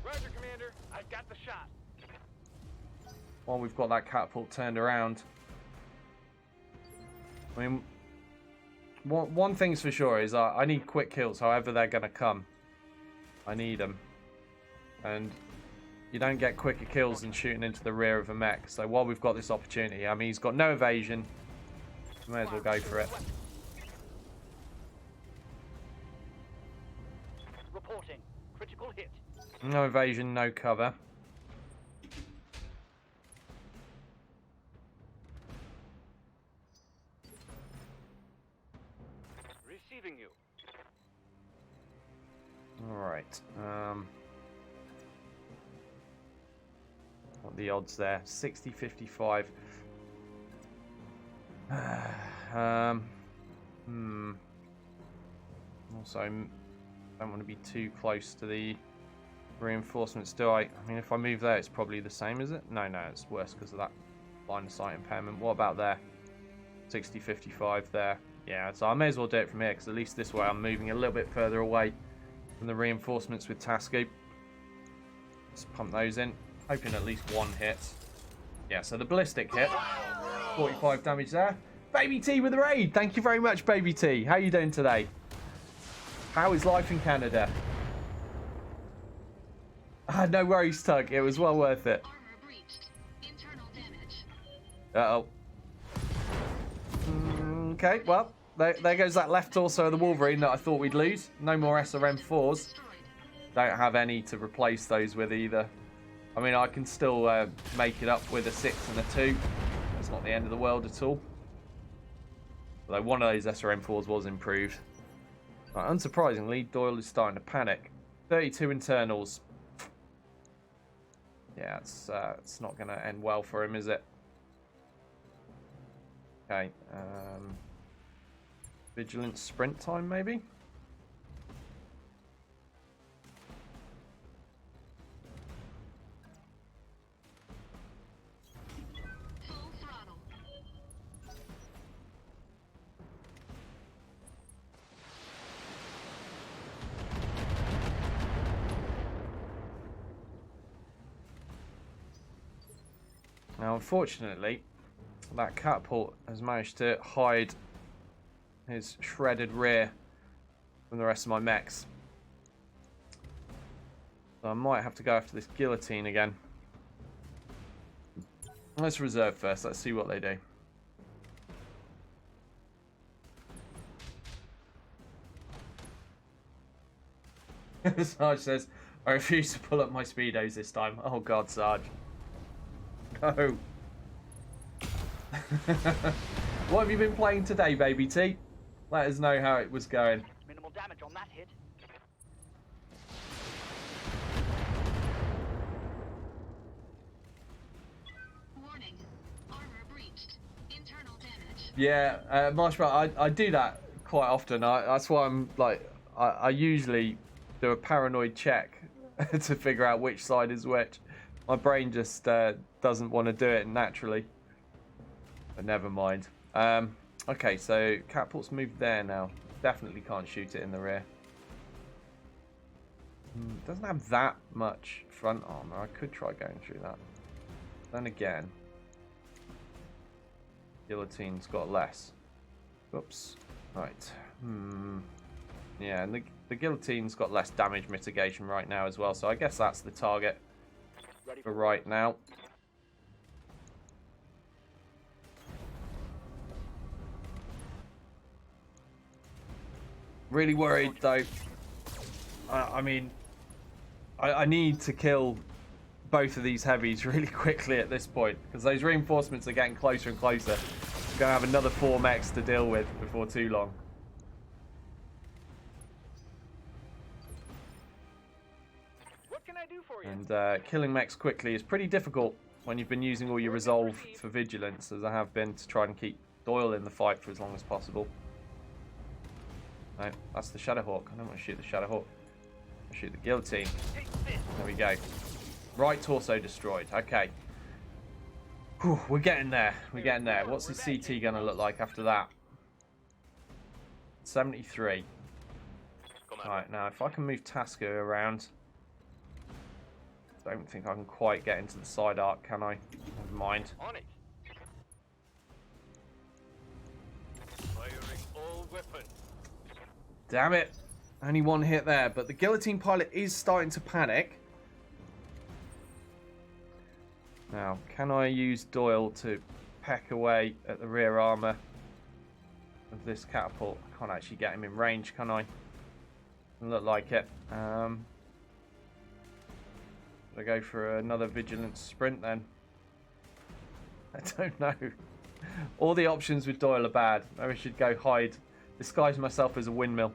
Roger, Commander. I've got the shot. While we've got that catapult turned around. I mean, one thing's for sure is I need quick kills, however they're going to come. I need them. And you don't get quicker kills than shooting into the rear of a mech. So while we've got this opportunity, I mean, he's got no evasion. May as well go for it. Reporting. Critical hit. No evasion, no cover. Receiving you. Alright. What are the odds there? 60-55. Also, I don't want to be too close to the reinforcements, do I? I mean, if I move there, it's probably the same, is it? No, it's worse because of that line of sight impairment. What about there? 60-55 there. Yeah, so I may as well do it from here because at least this way I'm moving a little bit further away from the reinforcements with Tasco. Let's pump those in. Hoping at least one hit. Yeah, so the ballistic hit. 45 damage there. Baby T with the raid. Thank you very much, Baby T. How are you doing today? How is life in Canada? No worries, Tug. It was well worth it. Armor breached. Internal damage. Uh-oh. Okay, well, there goes that left torso of the Wolverine that I thought we'd lose. No more SRM4s. Destroyed. Don't have any to replace those with either. I mean, I can still make it up with a 6 and a 2. That's not the end of the world at all. Although one of those SRM4s was improved. Right, unsurprisingly, Doyle is starting to panic. 32 internals. Yeah, it's not going to end well for him, is it? Okay. Vigilant sprint time, maybe? Full throttle. Now, unfortunately, that catapult has managed to hide his shredded rear from the rest of my mechs. So I might have to go after this guillotine again. Let's reserve first. Let's see what they do. Sarge says, I refuse to pull up my speedos this time. Oh God, Sarge. Go. What have you been playing today, Baby T? Let us know how it was going. Minimal damage on that hit. Warning. Armor breached. Internal damage. Yeah, Marshmallow, I do that quite often. That's why I'm like, I usually do a paranoid check to figure out which side is which. My brain just doesn't want to do it naturally. But never mind. Okay, so catapult's moved there now. Definitely can't shoot it in the rear. Doesn't have that much front armor. I could try going through that. Then again, guillotine's got less. Oops. Right. Yeah, and the guillotine's got less damage mitigation right now as well, so I guess that's the target for right now. Really worried though. I mean, I need to kill both of these heavies really quickly at this point, because those reinforcements are getting closer and closer. I'm going to have another 4 mechs to deal with before too long. What can I do for you? And killing mechs quickly is pretty difficult when you've been using all your resolve for vigilance, as I have been, to try and keep Doyle in the fight for as long as possible. No, that's the Shadowhawk. I don't want to shoot the Shadowhawk. I'll shoot the guillotine. There we go. Right torso destroyed. Okay. Whew, we're getting there. We're getting there. What's the CT going to look like after that? 73. Alright, now if I can move Tasker around. Don't think I can quite get into the side arc, can I? Never mind. On it. Firing all weapons. Damn it. Only one hit there, but the guillotine pilot is starting to panic. Now, can I use Doyle to peck away at the rear armor of this catapult? I can't actually get him in range, can I? Doesn't look like it. I go for another vigilance sprint then? I don't know. All the options with Doyle are bad. Maybe I should go hide, disguise myself as a windmill.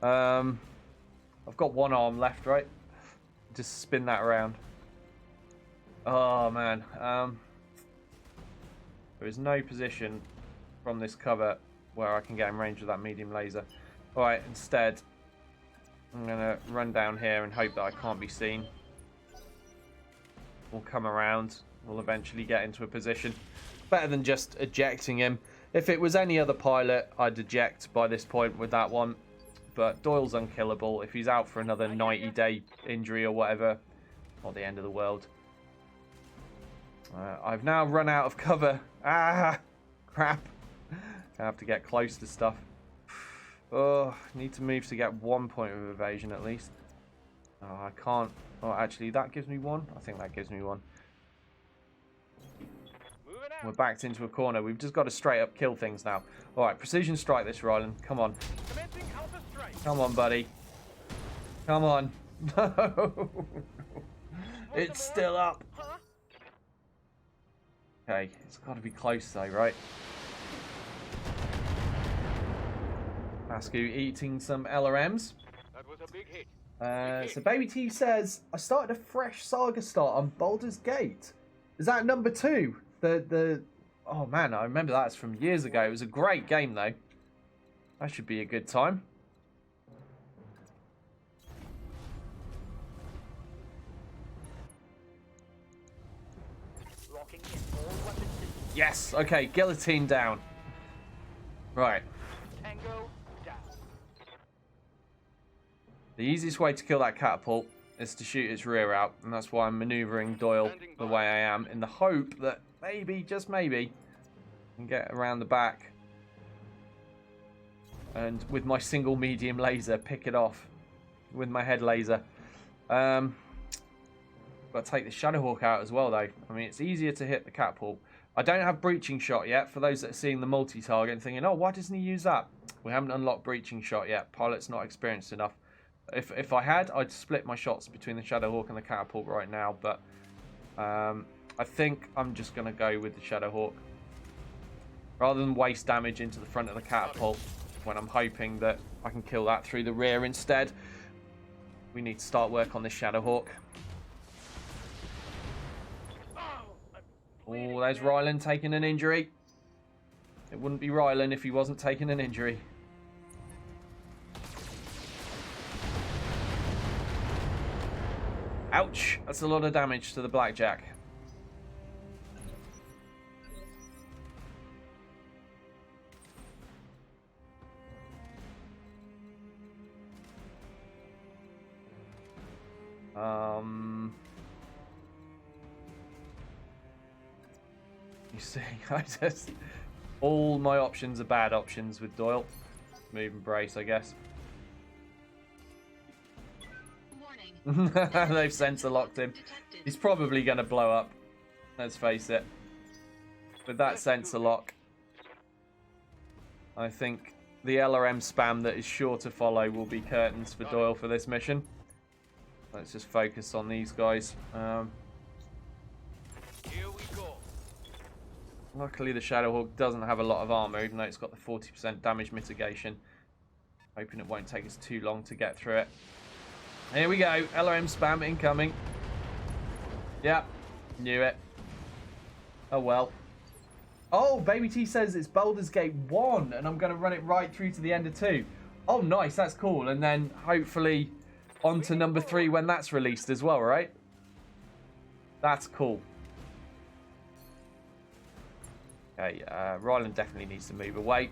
I've got one arm left, right? Just spin that around. Oh man. There is no position from this cover where I can get in range with that medium laser. Alright, instead, I'm going to run down here and hope that I can't be seen. We'll come around. We'll eventually get into a position. Better than just ejecting him. If it was any other pilot, I'd eject by this point with that one. But Doyle's unkillable. If he's out for another 90-day injury or whatever, not the end of the world. I've now run out of cover. Ah, crap. I have to get close to stuff. Oh, need to move to get 1 point of evasion at least. Oh, I can't. Oh, actually, that gives me 1. I think that gives me 1. We're backed into a corner. We've just got to straight up kill things now. All right, precision strike this, Ryland. Come on. Come on, buddy. Come on. No. It's still up. Okay, it's got to be close though, right? Asku eating some LRMs. That was a big hit. So Baby T says, I started a fresh saga start on Baldur's Gate. Is that number 2? Oh man, I remember that's from years ago. It was a great game though. That should be a good time. Locking in all weapon systems. Yes, okay, guillotine down. Right. Tango down. The easiest way to kill that catapult is to shoot its rear out, and that's why I'm manoeuvring Doyle the way I am, in the hope that maybe, just maybe, I can get around the back and with my single medium laser pick it off with my head laser. Got to take the Shadowhawk out as well though. I mean, it's easier to hit the catapult. I don't have breaching shot yet. For those that are seeing the multi-target and thinking, oh, why doesn't he use that? We haven't unlocked breaching shot yet. Pilot's not experienced enough. If I had, I'd split my shots between the Shadowhawk and the catapult right now, but I think I'm just going to go with the Shadowhawk. Rather than waste damage into the front of the catapult when I'm hoping that I can kill that through the rear instead, we need to start work on this Shadowhawk. Oh, there's Ryland taking an injury. It wouldn't be Ryland if he wasn't taking an injury. Ouch, that's a lot of damage to the Blackjack. You see, all my options are bad options with Doyle. Move and brace, I guess. Warning. They've sensor locked him. Detected. He's probably going to blow up. Let's face it. With that sensor lock, I think the LRM spam that is sure to follow will be curtains for Doyle for this mission. Let's just focus on these guys. Here we go. Luckily, the Shadowhawk doesn't have a lot of armor, even though it's got the 40% damage mitigation. Hoping it won't take us too long to get through it. Here we go. LRM spam incoming. Yep. Knew it. Oh, well. Oh, Baby T says it's Baldur's Gate 1, and I'm going to run it right through to the end of 2. Oh, nice. That's cool. And then, hopefully, on to number 3 when that's released as well, right? That's cool. Okay, Ryland definitely needs to move away.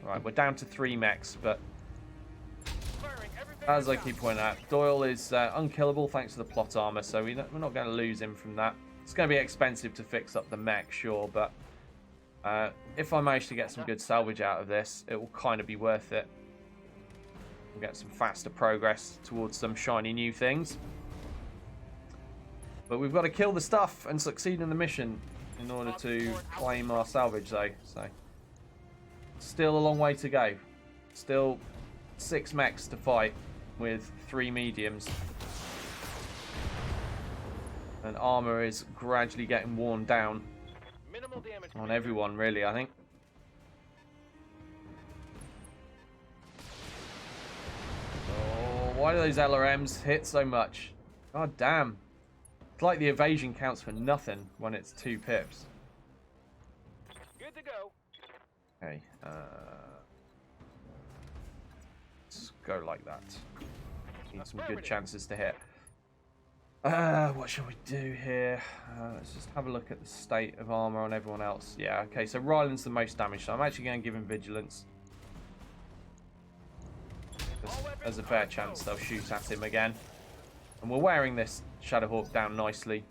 Right, we're down to 3 mechs, but as I keep pointing out, Doyle is unkillable thanks to the plot armor, so we're not going to lose him from that. It's going to be expensive to fix up the mech, sure, but if I manage to get some good salvage out of this, it will kind of be worth it. We'll get some faster progress towards some shiny new things. But we've got to kill the stuff and succeed in the mission in order to claim our salvage, though. So, still a long way to go. Still 6 mechs to fight with 3 mediums. And armor is gradually getting worn down Minimal damage. on everyone, really, I think. Oh, why do those LRMs hit so much? God damn. It's like the evasion counts for nothing when it's 2 pips. Good to go. Okay, let's go like that. Need some good chances to hit. What shall we do here? Let's just have a look at the state of armor on everyone else. Yeah, okay, so Ryland's the most damaged, so I'm actually going to give him vigilance. There's a fair chance they'll shoot at him again. And we're wearing this Shadowhawk down nicely.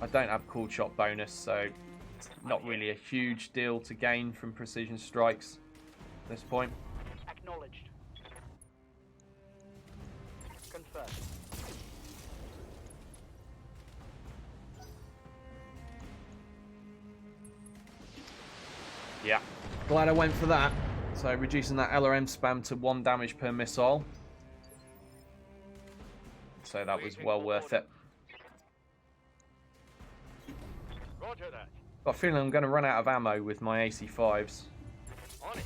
I don't have cool shot bonus, so it's not really a huge deal to gain from precision strikes at this point. Acknowledged. Confirmed. Yeah, glad I went for that. So reducing that LRM spam to 1 damage per missile. So that was well worth it. Roger that. Got a feeling I'm going to run out of ammo with my AC5s. On it.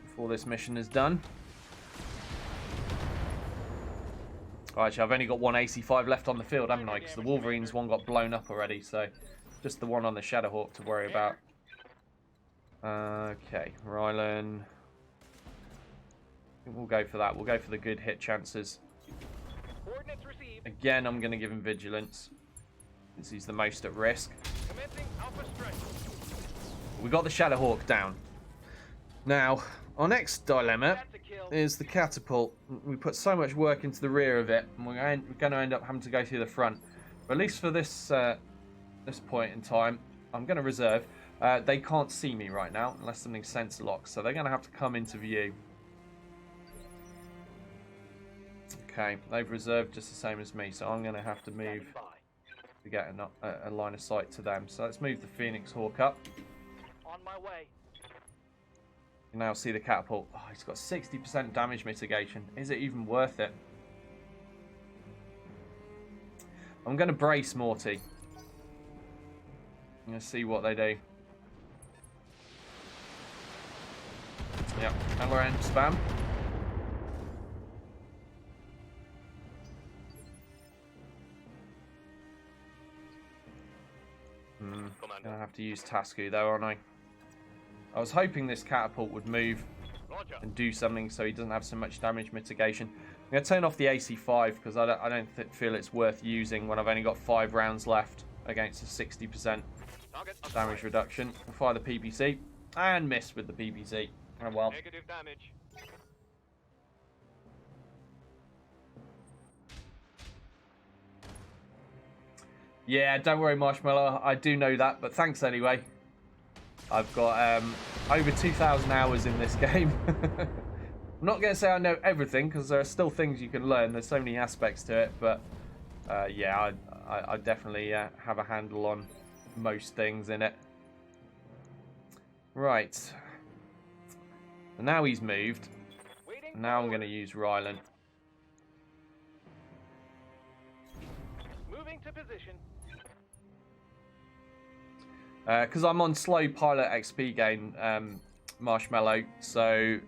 Before this mission is done. Oh, actually, I've only got 1 AC5 left on the field, haven't I? Because the Wolverine's one got blown up already, so just the one on the Shadowhawk to worry about. Okay, Rylan. I think we'll go for that. We'll go for the good hit chances. Coordinates received. Again, I'm going to give him vigilance, since he's the most at risk. Commencing Alpha strike. We got the Shadowhawk down. Now, our next dilemma That's a kill. is the catapult. We put so much work into the rear of it, and we're going to end up having to go through the front. But at least for this this point in time, I'm going to reserve. They can't see me right now unless something's sensor locked, so they're going to have to come into view. Okay, they've reserved just the same as me, so I'm going to have to move Standing by. to get a line of sight to them. So let's move the Phoenix Hawk up. On my way. You can now see the catapult. Oh, it's got 60% damage mitigation. Is it even worth it? I'm going to brace Morty. I'm going to see what they do. Yep, LRN spam. Gonna have to use Tasku though, aren't I? I was hoping this catapult would move Roger. and do something so he doesn't have so much damage mitigation. I'm going to turn off the AC5 because I don't feel it's worth using when I've only got 5 rounds left against a 60% damage reduction. We'll fire the PPC and miss with the PPC. Oh well. Negative damage. Yeah, don't worry, Marshmallow. I do know that, but thanks anyway. I've got over 2,000 hours in this game. I'm not going to say I know everything, because there are still things you can learn. There's so many aspects to it, but yeah, I definitely have a handle on most things in it. Right. So now he's moved. Now I'm going to use Rylan. Moving to position. Because I'm on slow pilot XP gain, Marshmallow, so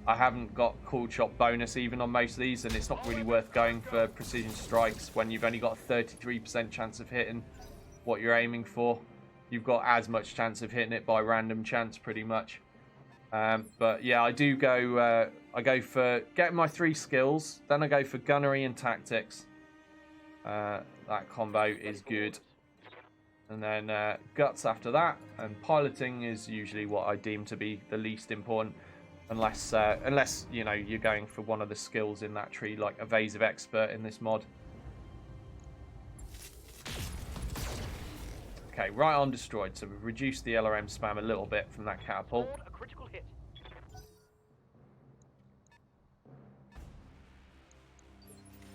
I haven't got Cool Shot bonus even on most of these, and it's not really worth going for precision strikes when you've only got a 33% chance of hitting what you're aiming for. You've got as much chance of hitting it by random chance, pretty much. But yeah, I do go. I go for getting my 3 skills, then I go for gunnery and tactics. That combo is good. And then guts after that, and piloting is usually what I deem to be the least important, unless you know you're going for one of the skills in that tree, like evasive expert in this mod. Okay, right arm destroyed, so we've reduced the LRM spam a little bit from that catapult. A critical hit.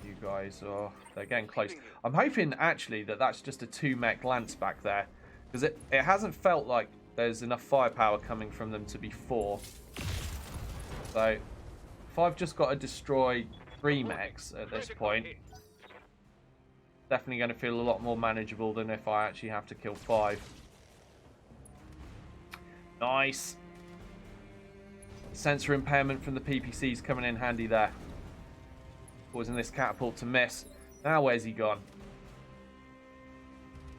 You guys are, they're getting close. I'm hoping actually that that's just a 2-mech lance back there, because it hasn't felt like there's enough firepower coming from them to be 4. So if I've just got to destroy 3 mechs at this point, definitely going to feel a lot more manageable than if I actually have to kill 5. Nice. Sensor impairment from the PPCs coming in handy there. Causing this catapult to miss. Now where's he gone?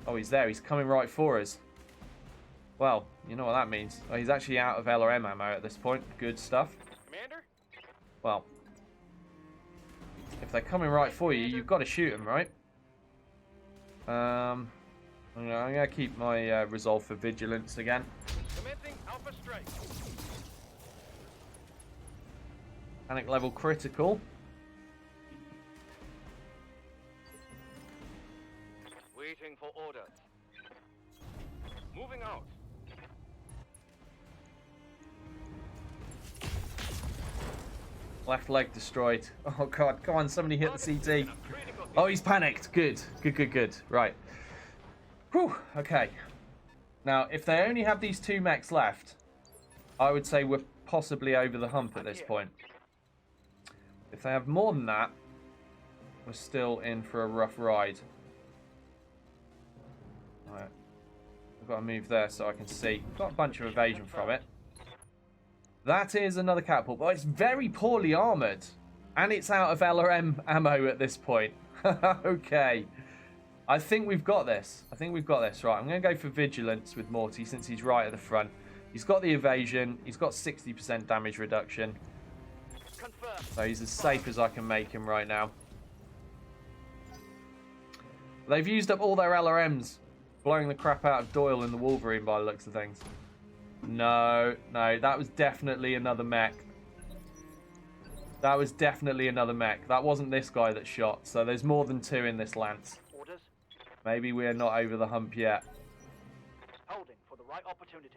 Oh, he's there. He's coming right for us. Well, you know what that means. Oh, he's actually out of LRM ammo at this point. Good stuff. Commander? Well, if they're coming right for you, you've got to shoot them, right? I'm going to keep my resolve for vigilance again. Commencing Alpha Strike. Panic level critical. Waiting for orders. Moving out. Left leg destroyed. Oh god, come on, somebody hit the CT. Oh, he's panicked. Good, good, good, good. Right. Whew, okay. Now, if they only have these 2 mechs left, I would say we're possibly over the hump at this point. If they have more than that, we're still in for a rough ride. Right. I've got to move there so I can see. Got a bunch of evasion from it. That is another catapult, but it's very poorly armoured. And it's out of LRM ammo at this point. Okay. I think we've got this. I think we've got this. Right, I'm going to go for vigilance with Morty since he's right at the front. He's got the evasion. He's got 60% damage reduction. So he's as safe as I can make him right now. They've used up all their LRMs, blowing the crap out of Doyle and the Wolverine by the looks of things. No, no, that was definitely another mech. That was definitely another mech. That wasn't this guy that shot. So there's more than 2 in this lance. Orders. Maybe we're not over the hump yet. Holding for the right opportunity.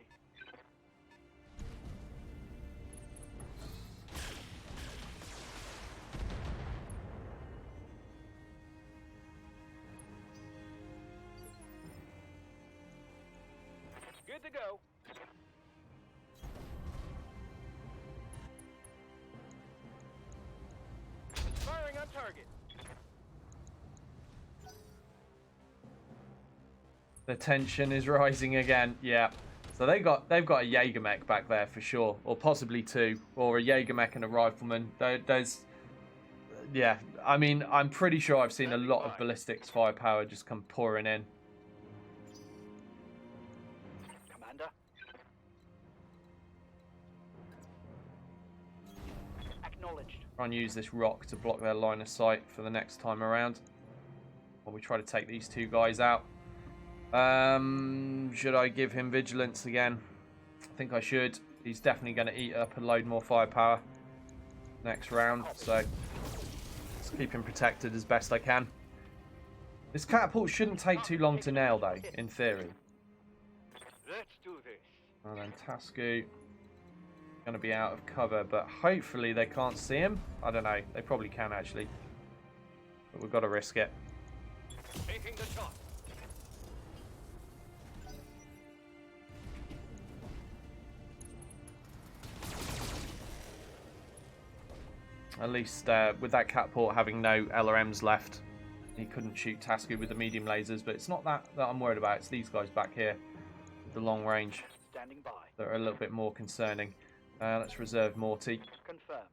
Good to go. Firing on target. The tension is rising again. Yeah. So they've got a Jaeger mech back there for sure, or possibly 2, or a Jaeger mech and a rifleman. There's, yeah. I mean, I'm pretty sure I've seen a lot of ballistics firepower just come pouring in. Commander. Acknowledged. Try and use this rock to block their line of sight for the next time around, while we try to take these 2 guys out. Should I give him vigilance again? I think I should. He's definitely going to eat up a load more firepower next round, so let's keep him protected as best I can. This catapult shouldn't take too long to nail, though, in theory. Let's do this. And then Tasku going to be out of cover, but hopefully they can't see him. I don't know. They probably can, actually. But we've got to risk it. Taking the shot. At least with that catapult having no LRMs left, he couldn't shoot Tasku with the medium lasers. But it's not that I'm worried about. It's these guys back here with the long range Standing by. that are a little bit more concerning. Let's reserve Morty. Confirmed.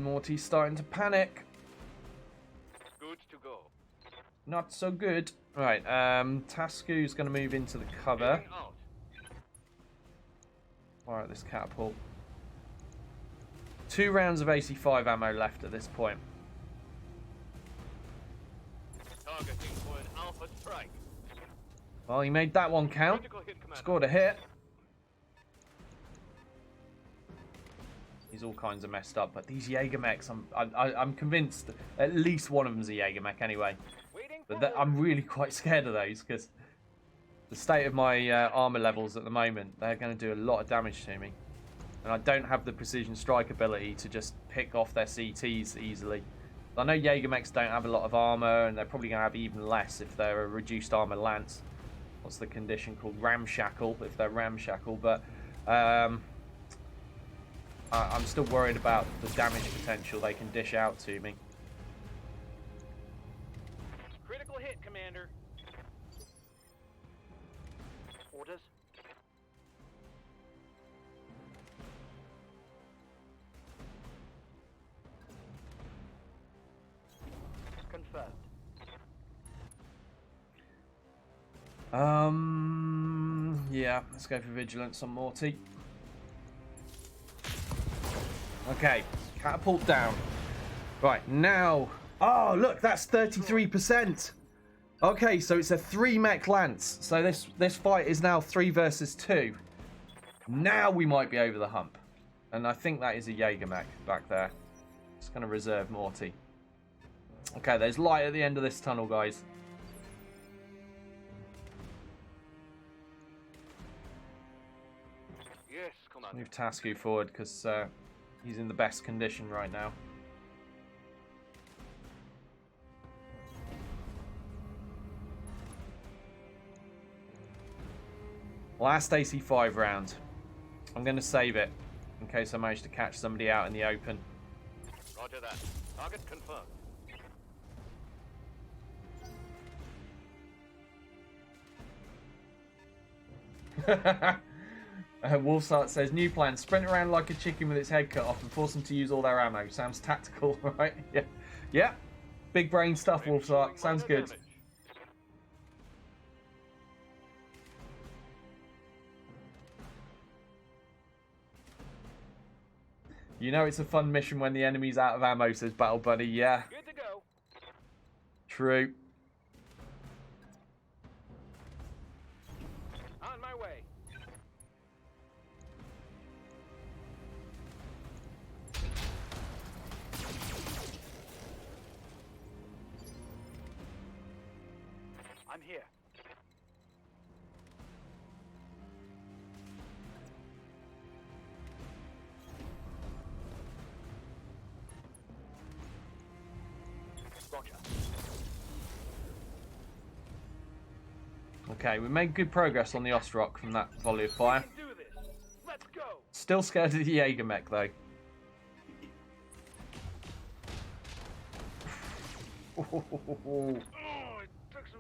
Morty's starting to panic. Good to go. Not so good. Right, Tasku's going to move into the cover. Moving out. Fire at this catapult. 2 rounds of AC5 ammo left at this point. Targeting for an alpha strike. Well, he made that one count. Critical hit, Commander. Scored a hit. He's all kinds of messed up, but these Jaeger mechs, I'm convinced at least one of them's a Jaeger mech anyway. Waiting But for I'm really quite scared of those because the state of my armor levels at the moment, they're going to do a lot of damage to me. And I don't have the precision strike ability to just pick off their CTs easily. I know Jaeger mechs don't have a lot of armor, and they're probably going to have even less if they're a reduced armor lance. What's the condition called? Ramshackle, if they're ramshackle. But I'm still worried about the damage potential they can dish out to me. critical hit, Commander. Orders. Confirmed. Yeah, let's go for vigilance on Morty. Okay, catapult down. Right, now... Oh, look, that's 33%. Okay, so it's a 3-mech lance. So this fight is now 3 versus 2. Now we might be over the hump. And I think that is a Jaeger mech back there. Just going to reserve Morty. Okay, there's light at the end of this tunnel, guys. Yes, Commander. Move Tasku forward because he's in the best condition right now. Last AC5 round. I'm going to save it in case I manage to catch somebody out in the open. Roger that. Target confirmed. Wolfsart says, new plan, sprint around like a chicken with its head cut off and force them to use all their ammo. Sounds tactical, right? Yeah. Yeah. Big brain stuff, Wolfsart. Sounds good. Damage. You know it's a fun mission when the enemy's out of ammo, says Battle Buddy. Yeah. Good to go. True. On my way. I'm here. Roger. Okay, we made good progress on the Ostrock from that volley of fire. Do this. Let's go. Still scared of the Jaeger mech, though.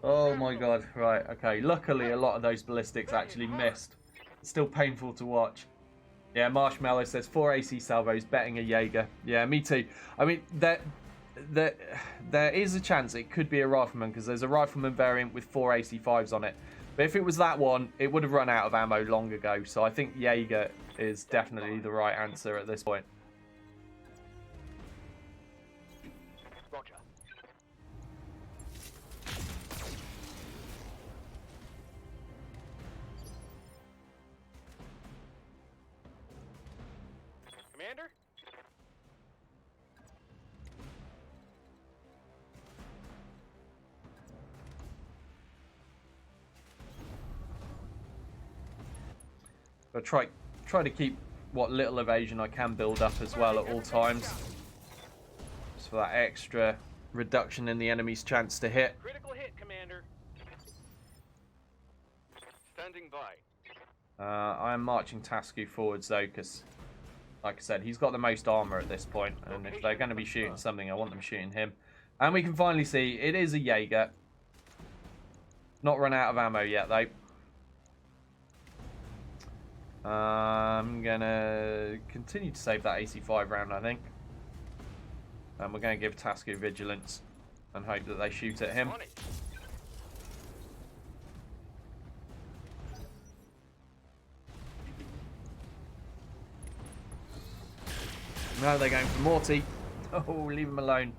Oh my god, right, okay. Luckily, a lot of those ballistics actually missed. It's still painful to watch. Yeah, Marshmallow says 4 AC salvos, betting a Jaeger. Yeah, me too. I mean, there is a chance it could be a rifleman because there's a rifleman variant with 4 AC5s on it. But if it was that one, it would have run out of ammo long ago. So I think Jaeger is definitely the right answer at this point. Roger. Commander? But try to keep what little evasion I can build up as well at all times. Just for that extra reduction in the enemy's chance to hit. Critical hit, Commander. Standing by. I am marching Tasku forwards though, because, like I said, he's got the most armor at this point, and if they're going to be shooting something, I want them shooting him. And we can finally see it is a Jaeger. Not run out of ammo yet though. I'm going to continue to save that AC5 round, I think. And we're going to give Tasku vigilance and hope that they shoot at him. No, they're going for Morty. Oh, leave him alone.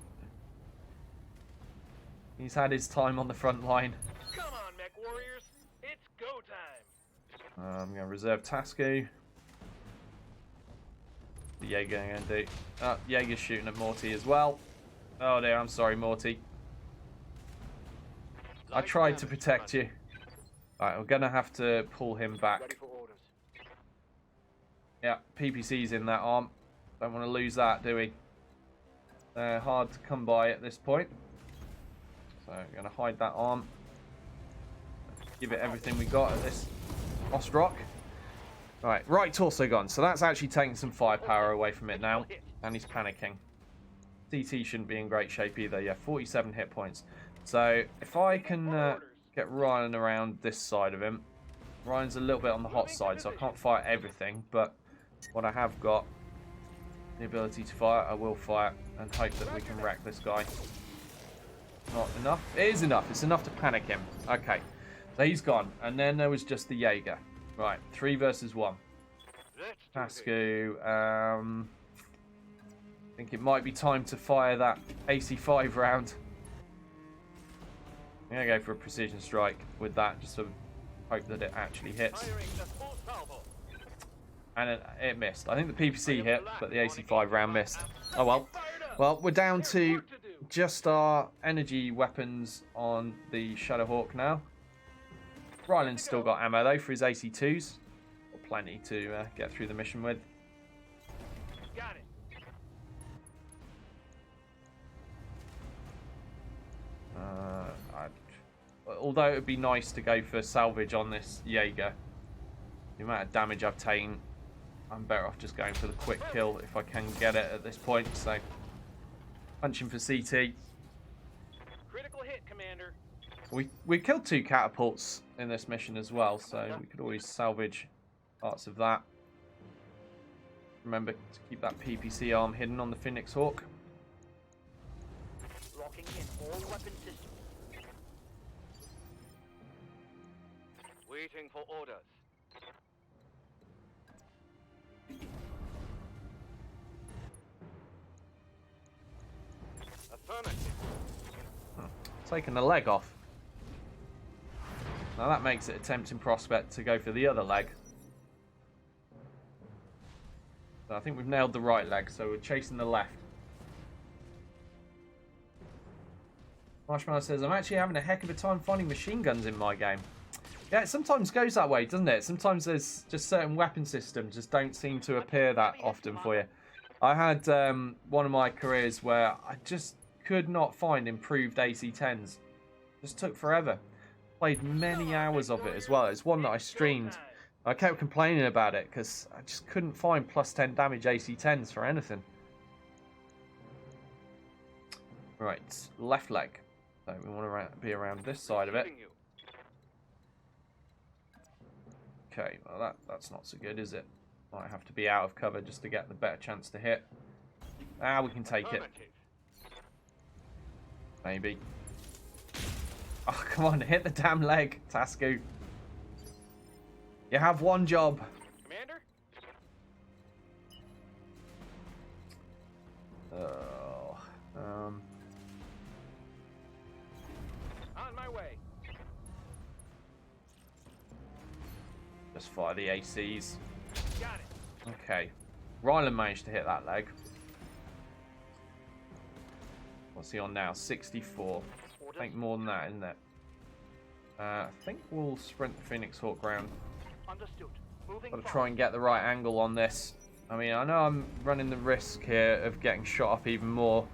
He's had his time on the front line. Come on, mech warriors. It's go time. I'm going to reserve Tasku. The Jaeger going to do. Oh, Jaeger's shooting at Morty as well. Oh dear, I'm sorry, Morty. I tried to protect you. Alright, we're going to have to pull him back. Ready for orders. Yeah, PPC's in that arm. Don't want to lose that, do we? They're hard to come by at this point. So I'm going to hide that arm. Give it everything we got at this Ostrock. Right torso gone. So that's actually taking some firepower away from it now. And he's panicking. CT shouldn't be in great shape either. Yeah, 47 hit points. So if I can get Ryan around this side of him. Ryan's a little bit on the hot side, so I can't fire everything. But what I have got, the ability to fire, I will fire. And hope that we can wreck this guy. Not enough? It is enough. It's enough to panic him. Okay. So he's gone. And then there was just the Jaeger. Right. 3 versus 1. Tasku. I think it might be time to fire that AC5 round. I'm going to go for a precision strike with that. Just to hope that it actually hits. And it missed. I think the PPC hit, but the AC5 round missed. Oh well. Well, we're down to just our energy weapons on the Shadowhawk now. Ryland's still got ammo though for his AC2s. Got plenty to get through the mission with. Got it. Although it would be nice to go for salvage on this Jaeger, the amount of damage I've taken, I'm better off just going for the quick kill if I can get it at this point. So, punching for CT. Critical hit, Commander. We killed 2 catapults in this mission as well, so we could always salvage parts of that. Remember to keep that PPC arm hidden on the Phoenix Hawk. Locking in all weapon systems. Waiting for orders. Affirmative. Taking the leg off. Now that makes it a tempting prospect to go for the other leg. So I think we've nailed the right leg, so we're chasing the left. Marshmallow says, I'm actually having a heck of a time finding machine guns in my game. Yeah, it sometimes goes that way, doesn't it? Sometimes there's just certain weapon systems just don't seem to appear that often for you. I had one of my careers where I just could not find improved AC-10s. Just took forever. Played many hours of it as well. It's one that I streamed. I kept complaining about it because I just couldn't find plus 10 damage AC-10s for anything. Right, left leg. So we want to be around this side of it. Okay, well that's not so good, is it? Might have to be out of cover just to get the better chance to hit. Ah, we can take it. Maybe. Oh, come on, hit the damn leg, Tasku. You have one job. Commander? Oh, On my way. just fire the ACs. Got it. Okay. Ryland managed to hit that leg. What's he on now? 64. I think more than that, isn't it? I think we'll sprint the Phoenix Hawk round. Understood. Moving Got to try and get the right angle on this. I mean, I know I'm running the risk here of getting shot up even more.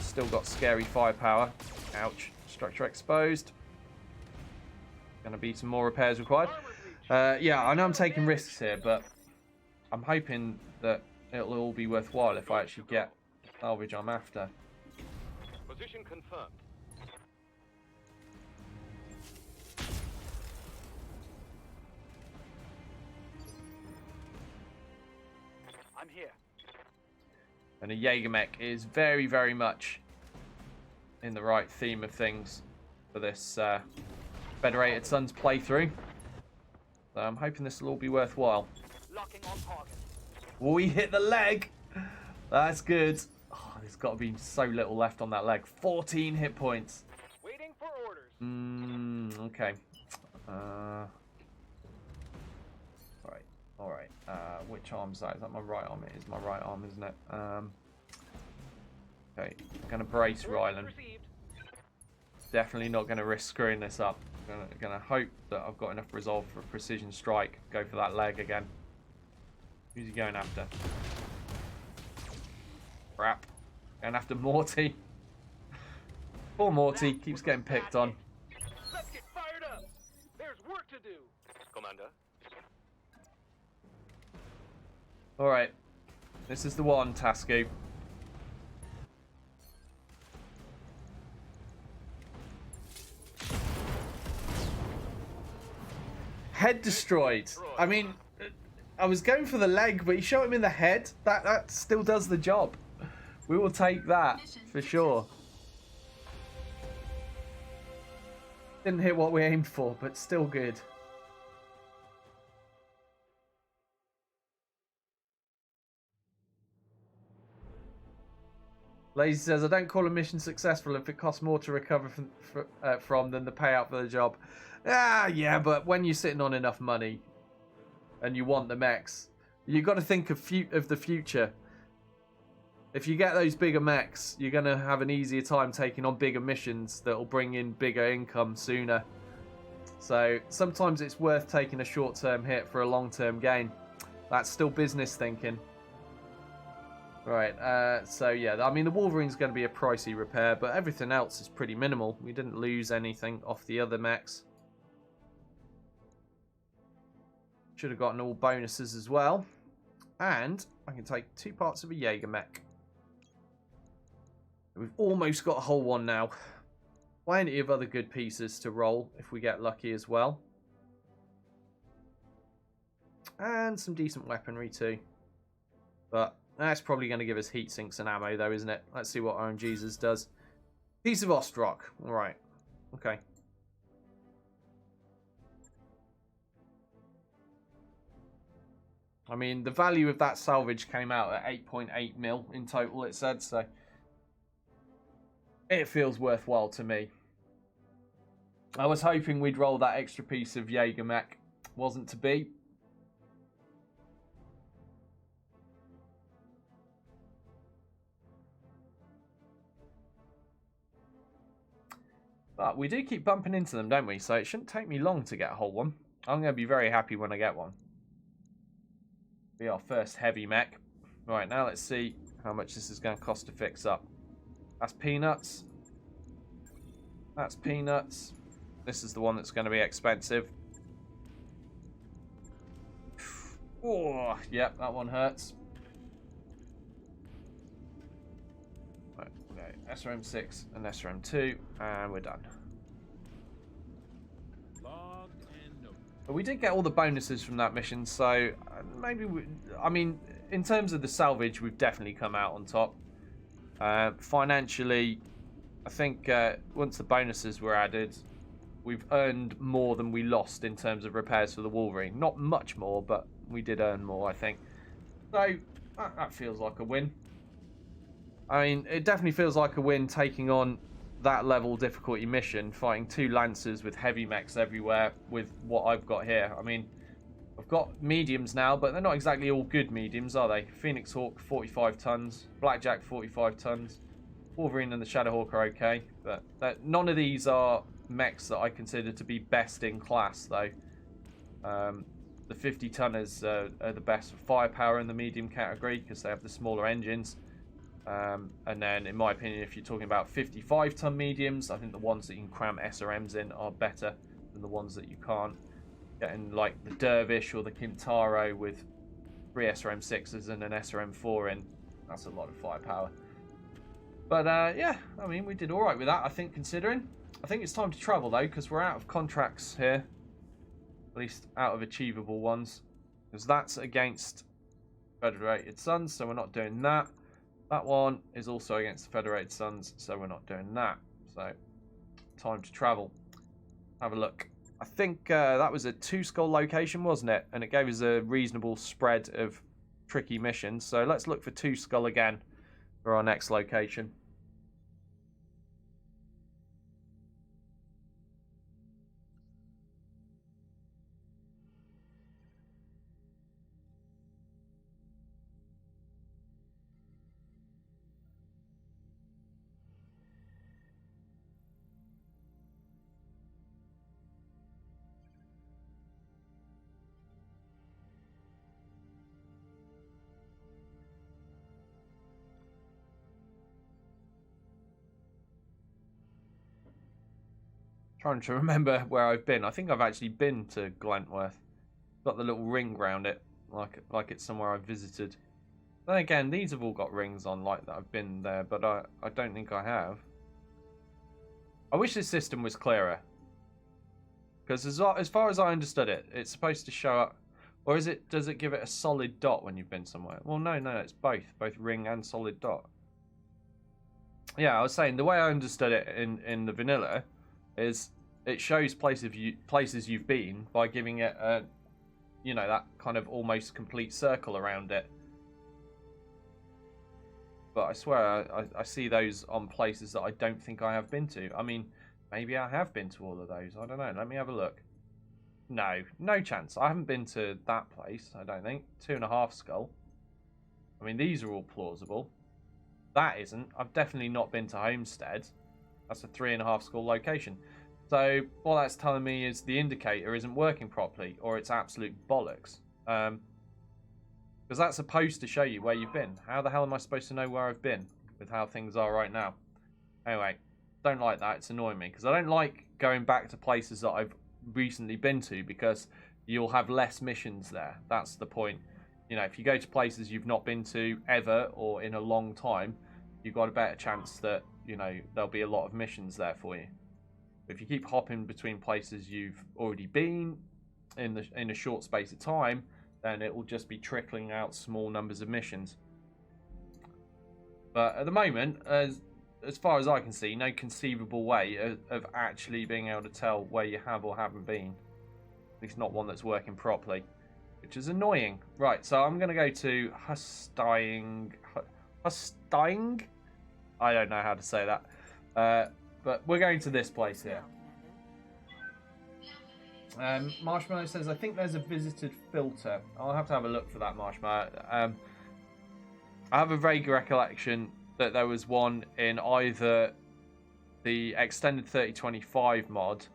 Still got scary firepower. Ouch. Structure exposed. Gonna be some more repairs required. Yeah, I know I'm taking risks here, but I'm hoping that it'll all be worthwhile if I actually get the salvage I'm after. Position confirmed. I'm here. And a Jägermech is very, very much in the right theme of things for this Federated Sons playthrough. So I'm hoping this will all be worthwhile. Locking on target. We hit the leg. That's good. Oh, there's got to be so little left on that leg. 14 hit points. Waiting for orders. Okay. All right. Which arm's that? Is that my right arm? It is my right arm, isn't it? Okay. I'm gonna brace Ryland. Definitely not gonna risk screwing this up. Gonna hope that I've got enough resolve for a precision strike. Go for that leg again. Who's he going after? Crap. Going after Morty. Poor Morty keeps getting picked on. Let's get fired up. There's work to do. Commander. Alright. This is the one, Tasku. Head destroyed. I mean, I was going for the leg, but you shot him in the head. That still does the job. We will take that for sure. Didn't hit what we aimed for, but still good. Lazy says, I don't call a mission successful if it costs more to recover from than the payout for the job. Ah, yeah, but when you're sitting on enough money and you want the mechs, you've got to think of the future. If you get those bigger mechs, you're going to have an easier time taking on bigger missions that will bring in bigger income sooner. So sometimes it's worth taking a short-term hit for a long-term gain. That's still business thinking. Right, so yeah, I mean, the Wolverine's going to be a pricey repair, but everything else is pretty minimal. We didn't lose anything off the other mechs. Should have gotten all bonuses as well. And I can take 2 parts of a Jägermech. We've almost got a whole one now. Plenty of other good pieces to roll if we get lucky as well. And some decent weaponry too. But that's probably going to give us heat sinks and ammo though, isn't it? Let's see what RNGesus does. Piece of Ostrock. Alright. Okay. I mean, the value of that salvage came out at 8.8 mil in total, it said, so it feels worthwhile to me. I was hoping we'd roll that extra piece of Jägermech. Wasn't to be. But we do keep bumping into them, don't we? So it shouldn't take me long to get a whole one. I'm going to be very happy when I get one. Be our first heavy mech. Right, now let's see how much this is going to cost to fix up. That's peanuts. That's peanuts. This is the one that's going to be expensive. Oh, yep, that one hurts. Right, okay, SRM6 and SRM2, and we're done. But we did get all the bonuses from that mission, so maybe I mean, in terms of the salvage, we've definitely come out on top. Financially, I think once the bonuses were added, we've earned more than we lost in terms of repairs for the Wolverine. Not much more, but we did earn more, I think. So that feels like a win. I mean, it definitely feels like a win taking on that level difficulty mission, fighting 2 Lancers with heavy mechs everywhere with what I've got here. I mean, I've got mediums now, but they're not exactly all good mediums, are they? Phoenix Hawk, 45 tons. Blackjack, 45 tons. Wolverine and the Shadowhawk are okay, but none of these are mechs that I consider to be best in class, though. The 50 tonners are the best for firepower in the medium category because they have the smaller engines. And then, in my opinion, if you're talking about 55 ton mediums, I think the ones that you can cram SRMs in are better than the ones that you can't. Getting like the Dervish or the Kintaro with 3 SRM6s and an SRM4 in, that's a lot of firepower. But yeah, I mean, we did all right with that, I think, considering. I think it's time to travel, though, because we're out of contracts here. At least out of achievable ones. Because that's against Federated Suns, so we're not doing that. That one is also against the Federated Suns, so we're not doing that. So, time to travel. Have a look. I think that was a 2-skull location, wasn't it? And it gave us a reasonable spread of tricky missions. So, let's look for 2-skull again for our next location. Trying to remember where I've been. I think I've actually been to Glentworth. Got the little ring round it, like it's somewhere I've visited. Then again, these have all got rings on, like that I've been there, but I don't think I have. I wish this system was clearer. Because as far as I understood it, it's supposed to show up, or does it give it a solid dot when you've been somewhere? Well, no, it's both ring and solid dot. Yeah, I was saying the way I understood it in the vanilla is it shows places you've been by giving it a, you know, that kind of almost complete circle around it. But I swear I see those on places that I don't think I have been to. I mean, maybe I have been to all of those. I don't know. Let me have a look. No chance. I haven't been to that place, I don't think. 2.5 skull. I mean, these are all plausible. That isn't. I've definitely not been to Homestead. That's a 3.5 skull location. So what that's telling me is the indicator isn't working properly, or it's absolute bollocks. Because that's supposed to show you where you've been. How the hell am I supposed to know where I've been with how things are right now? Anyway, don't like that. It's annoying me because I don't like going back to places that I've recently been to because you'll have less missions there. That's the point. You know, if you go to places you've not been to ever or in a long time, you've got a better chance that, you know, there'll be a lot of missions there for you. If you keep hopping between places you've already been in a short space of time, then it will just be trickling out small numbers of missions. But at the moment, as far as I can see, no conceivable way of actually being able to tell where you have or haven't been. At least not one that's working properly, which is annoying. Right, so I'm going to go to Hustang. I don't know how to say that. But we're going to this place here. Marshmallow says, I think there's a visited filter. I'll have to have a look for that, Marshmallow. I have a vague recollection that there was one in either the extended 3025 mod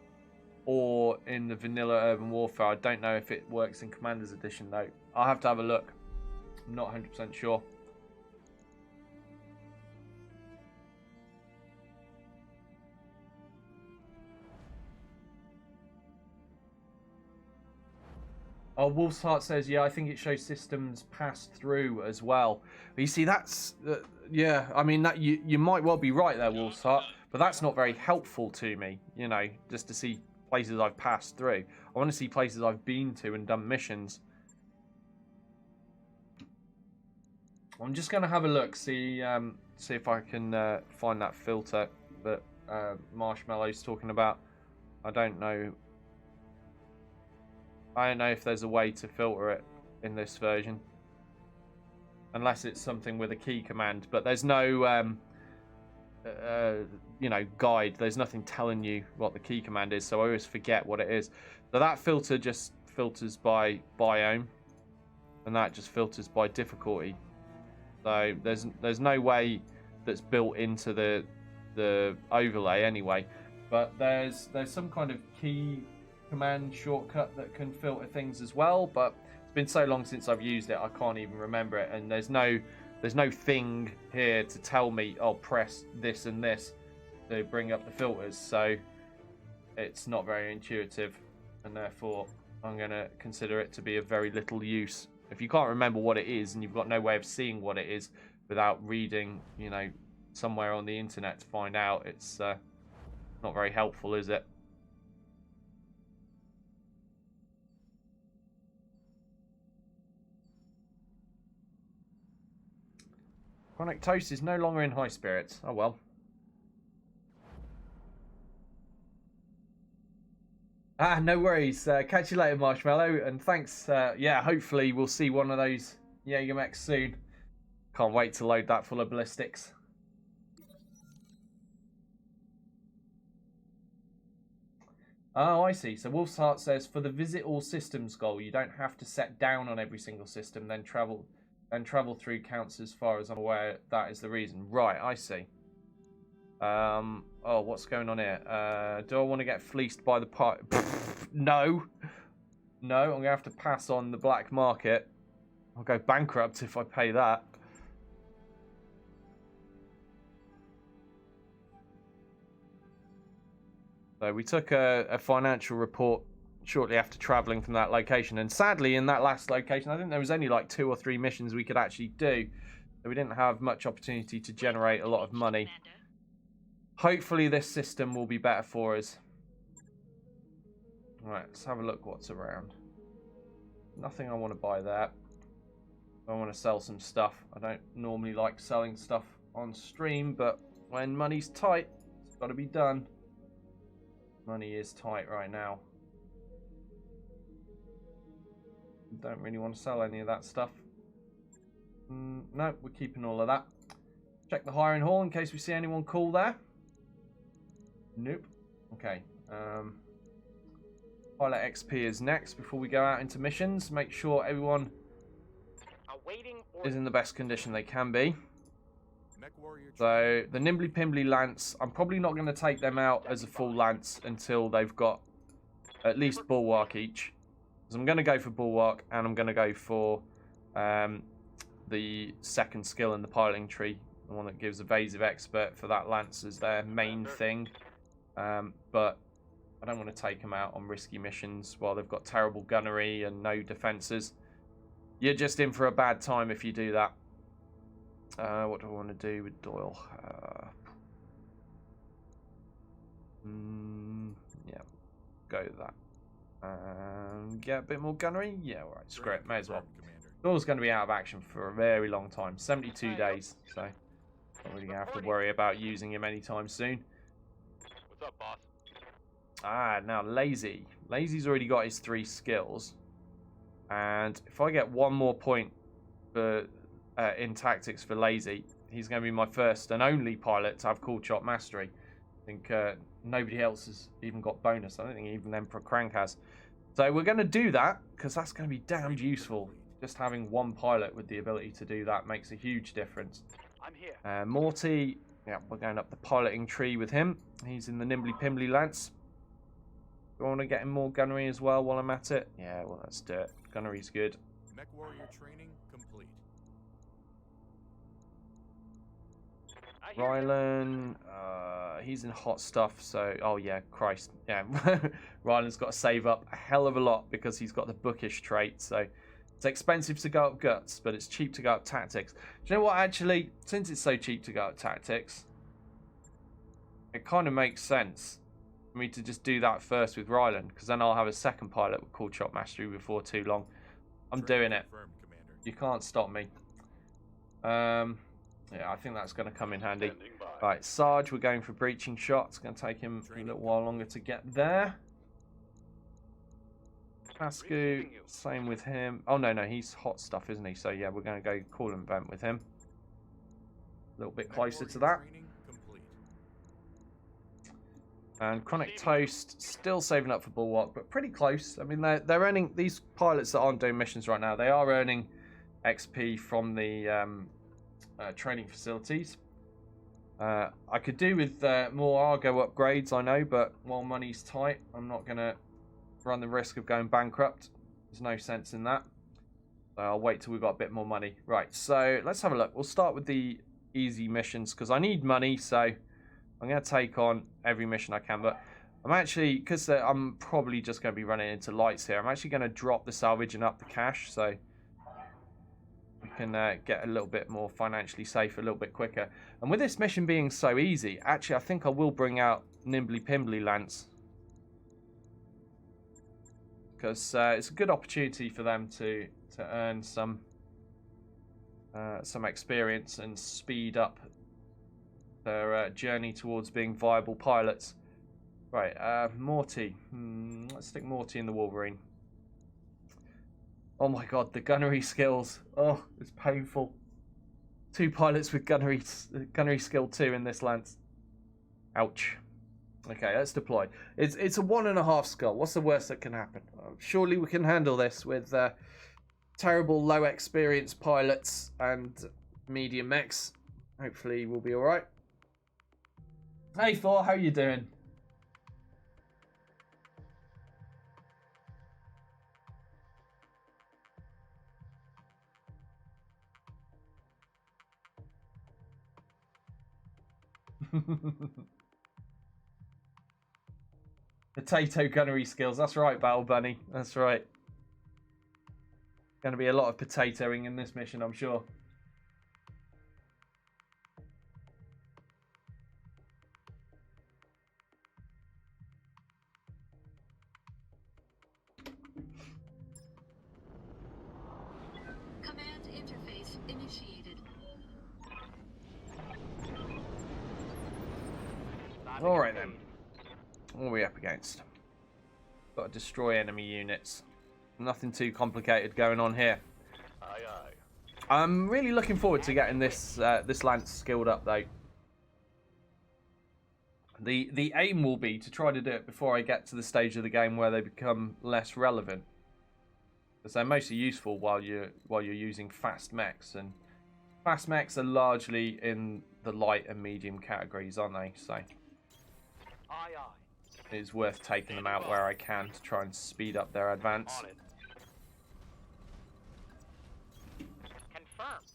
or in the vanilla Urban Warfare. I don't know if it works in Commander's Edition, though. I'll have to have a look. I'm not 100% sure. Oh, Wolf's Heart says, yeah, I think it shows systems passed through as well. But you see, that's, yeah, I mean, that you might well be right there, Wolf's Heart, but that's not very helpful to me, you know, just to see places I've passed through. I want to see places I've been to and done missions. I'm just going to have a look, see if I can find that filter that Marshmallow's talking about. I don't know. I don't know if there's a way to filter it in this version. Unless it's something with a key command. But there's no, you know, guide. There's nothing telling you what the key command is. So I always forget what it is. So that filter just filters by biome. And that just filters by difficulty. So there's no way that's built into the overlay anyway. But there's some kind of key command shortcut that can filter things as well, but it's been so long since I've used it I can't even remember it, and there's no thing here to tell me, oh, press this and this to bring up the filters, so it's not very intuitive, and therefore I'm going to consider it to be of very little use. If you can't remember what it is and you've got no way of seeing what it is without reading, you know, somewhere on the internet to find out, it's not very helpful, is it? Chronic Toast is no longer in high spirits. Oh well. Ah, no worries. Catch you later, Marshmallow. And thanks. Yeah, hopefully we'll see one of those Jaeger mechs soon. Can't wait to load that full of ballistics. Oh, I see. So Wolf's Heart says, for the visit all systems goal, you don't have to set down on every single system, then travel through counts as far as I'm aware. That is the reason. Right, I see. Oh, what's going on here? Do I want to get fleeced by the pirate? No. No, I'm going to have to pass on the black market. I'll go bankrupt if I pay that. So we took a financial report shortly after travelling from that location. And sadly, in that last location, I think there was only like 2 or 3 missions we could actually do. So we didn't have much opportunity to generate a lot of money. Hopefully this system will be better for us. Right, let's have a look what's around. Nothing I want to buy there. I want to sell some stuff. I don't normally like selling stuff on stream, but when money's tight, it's got to be done. Money is tight right now. Don't really want to sell any of that stuff. No, we're keeping all of that. Check the hiring hall in case we see anyone cool there. Nope. Okay. Pilot XP is next before we go out into missions. Make sure everyone is in the best condition they can be. So the Nimbly Pimbly Lance, I'm probably not going to take them out as a full Lance until they've got at least Bulwark each. Because I'm going to go for Bulwark, and I'm going to go for the second skill in the piloting tree, the one that gives Evasive Expert for that Lance as their main thing. But I don't want to take them out on risky missions while they've got terrible gunnery and no defences. You're just in for a bad time if you do that. What do I want to do with Doyle? Yeah, go with that. Get a bit more gunnery? Yeah, alright, screw it, may as well. Doyle's going to be out of action for a very long time, 72 days, so not really going to have to worry about using him anytime soon. What's up, boss? Ah, now Lazy. Lazy's already got his 3 skills, and if I get 1 more point for in tactics for Lazy, he's going to be my first and only pilot to have Cool Shot Mastery. I think nobody else has even got bonus. I don't think even Emperor Crank has. So we're going to do that because that's going to be damned useful. Just having 1 pilot with the ability to do that makes a huge difference. I'm here. Morty, yeah, we're going up the piloting tree with him. He's in the Nimbly Pimbly Lance. Do I want to get him more gunnery as well while I'm at it? Yeah, well, let's do it. Gunnery's good. Mech warrior training complete. Rylan, he's in hot stuff, so, oh yeah, Christ, yeah. Rylan's got to save up a hell of a lot because he's got the bookish trait, so it's expensive to go up guts, but it's cheap to go up tactics. Do you know what, actually, since it's so cheap to go up tactics, it kind of makes sense for me to just do that first with Rylan, because then I'll have a second pilot with Cool Shot Mastery before too long. I'm doing it. You can't stop me. Yeah, I think that's going to come in handy. Standing by. Right, Sarge, we're going for breaching shot. It's going to take him a little while longer to get there. Pascu, same with him. Oh, no, he's hot stuff, isn't he? So, yeah, we're going to go coolant vent with him. A little bit closer to that. Training complete. And Chronic Toast, still saving up for Bulwark, but pretty close. I mean, they're earning, these pilots that aren't doing missions right now, they are earning XP from the training facilities. I could do with more Argo upgrades, I know, but while money's tight, I'm not going to run the risk of going bankrupt. There's no sense in that. So I'll wait till we've got a bit more money. Right, so let's have a look. We'll start with the easy missions because I need money, so I'm going to take on every mission I can. But I'm actually, because I'm probably just going to be running into lights here, I'm actually going to drop the salvage and up the cash, so we can get a little bit more financially safe a little bit quicker. And with this mission being so easy, actually I think I will bring out Nimbly Pimbly Lance, because it's a good opportunity for them to earn some experience and speed up their journey towards being viable pilots. Right, Morty. Let's stick Morty in the Wolverine. Oh my god, the gunnery skills. Oh, it's painful. 2 pilots with gunnery skill 2 in this Lance. Ouch. Okay, let's deploy. It's a 1.5 skull. What's the worst that can happen? Surely we can handle this with terrible low experience pilots and medium mechs. Hopefully we'll be alright. Hey Thor, how you doing? Potato gunnery skills. That's right, Battle Bunny. That's right. Going to be a lot of potatoing in this mission, I'm sure. Command interface initiated. Alright then. What are we up against? Got to destroy enemy units. Nothing too complicated going on here. Aye, aye. I'm really looking forward to getting this this Lance skilled up though. The aim will be to try to do it before I get to the stage of the game where they become less relevant, because they're mostly useful while you're using fast mechs, and fast mechs are largely in the light and medium categories, aren't they? So Aye, aye. it's worth taking them out where I can to try and speed up their advance. On it. Confirmed.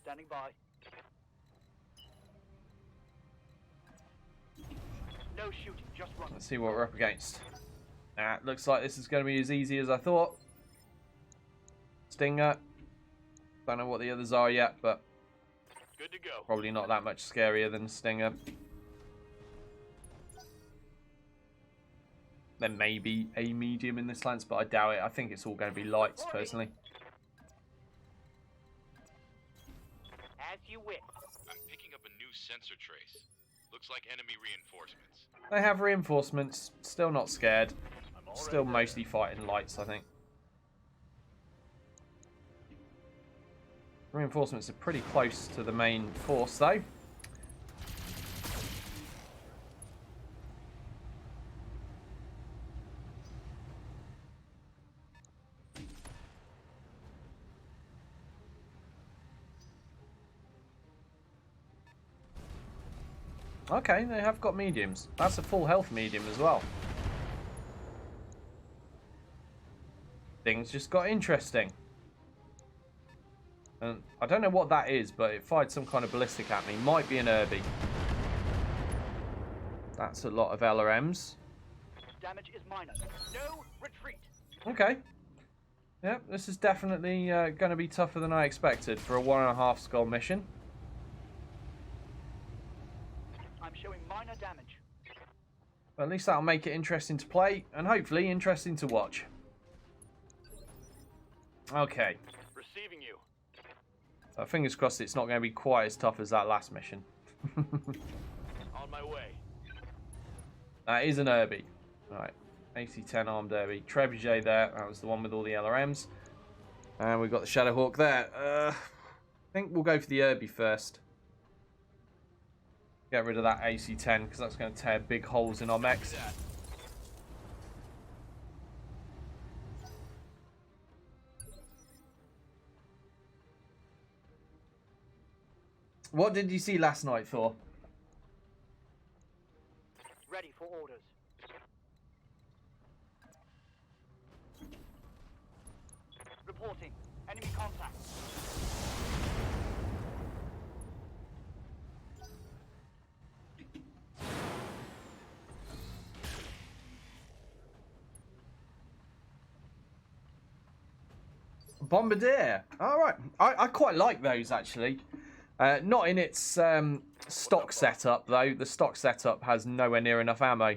Standing by. No shooting, just run. Let's see what we're up against. Looks like this is going to be as easy as I thought. Stinger. Don't know what the others are yet, but Good to go. probably not that much scarier than Stinger. There may be a medium in this Lance, but I doubt it. I think it's all going to be lights, personally. As you wish. I'm picking up a new sensor trace. Looks like enemy reinforcements. They have reinforcements. Still not scared. I'm already Still there. mostly fighting lights, I think. Reinforcements are pretty close to the main force, though. Okay, they have got mediums. That's a full health medium as well. Things just got interesting. And I don't know what that is, but it fired some kind of ballistic at me. Might be an Irby. That's a lot of LRMs. Damage is minor. No retreat. Okay. Yep, this is definitely going to be tougher than I expected for a 1.5 skull mission. I'm showing minor damage. But at least that'll make it interesting to play and hopefully interesting to watch. Okay. Receiving you. So fingers crossed it's not going to be quite as tough as that last mission. On my way. That is an Irby. Alright. AC-10 armed Irby. Trebuchet there. That was the one with all the LRMs. And we've got the Shadowhawk there. I think we'll go for the Irby first. Get rid of that AC-10 because that's going to tear big holes in our mechs. What did you see last night, Thor? Ready for orders. Reporting. Enemy contact. Bombardier. All right. I quite like those, actually. Not in its stock setup, though. The stock setup has nowhere near enough ammo.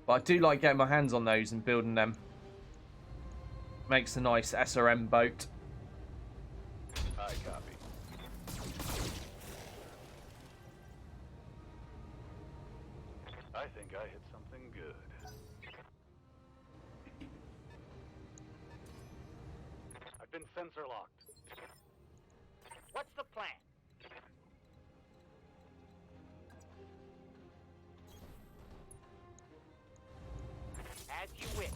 But I do like getting my hands on those and building them. Makes a nice SRM boat. I copy. I think I hit something good. I've been sensor locked. What's the plan? As you wish.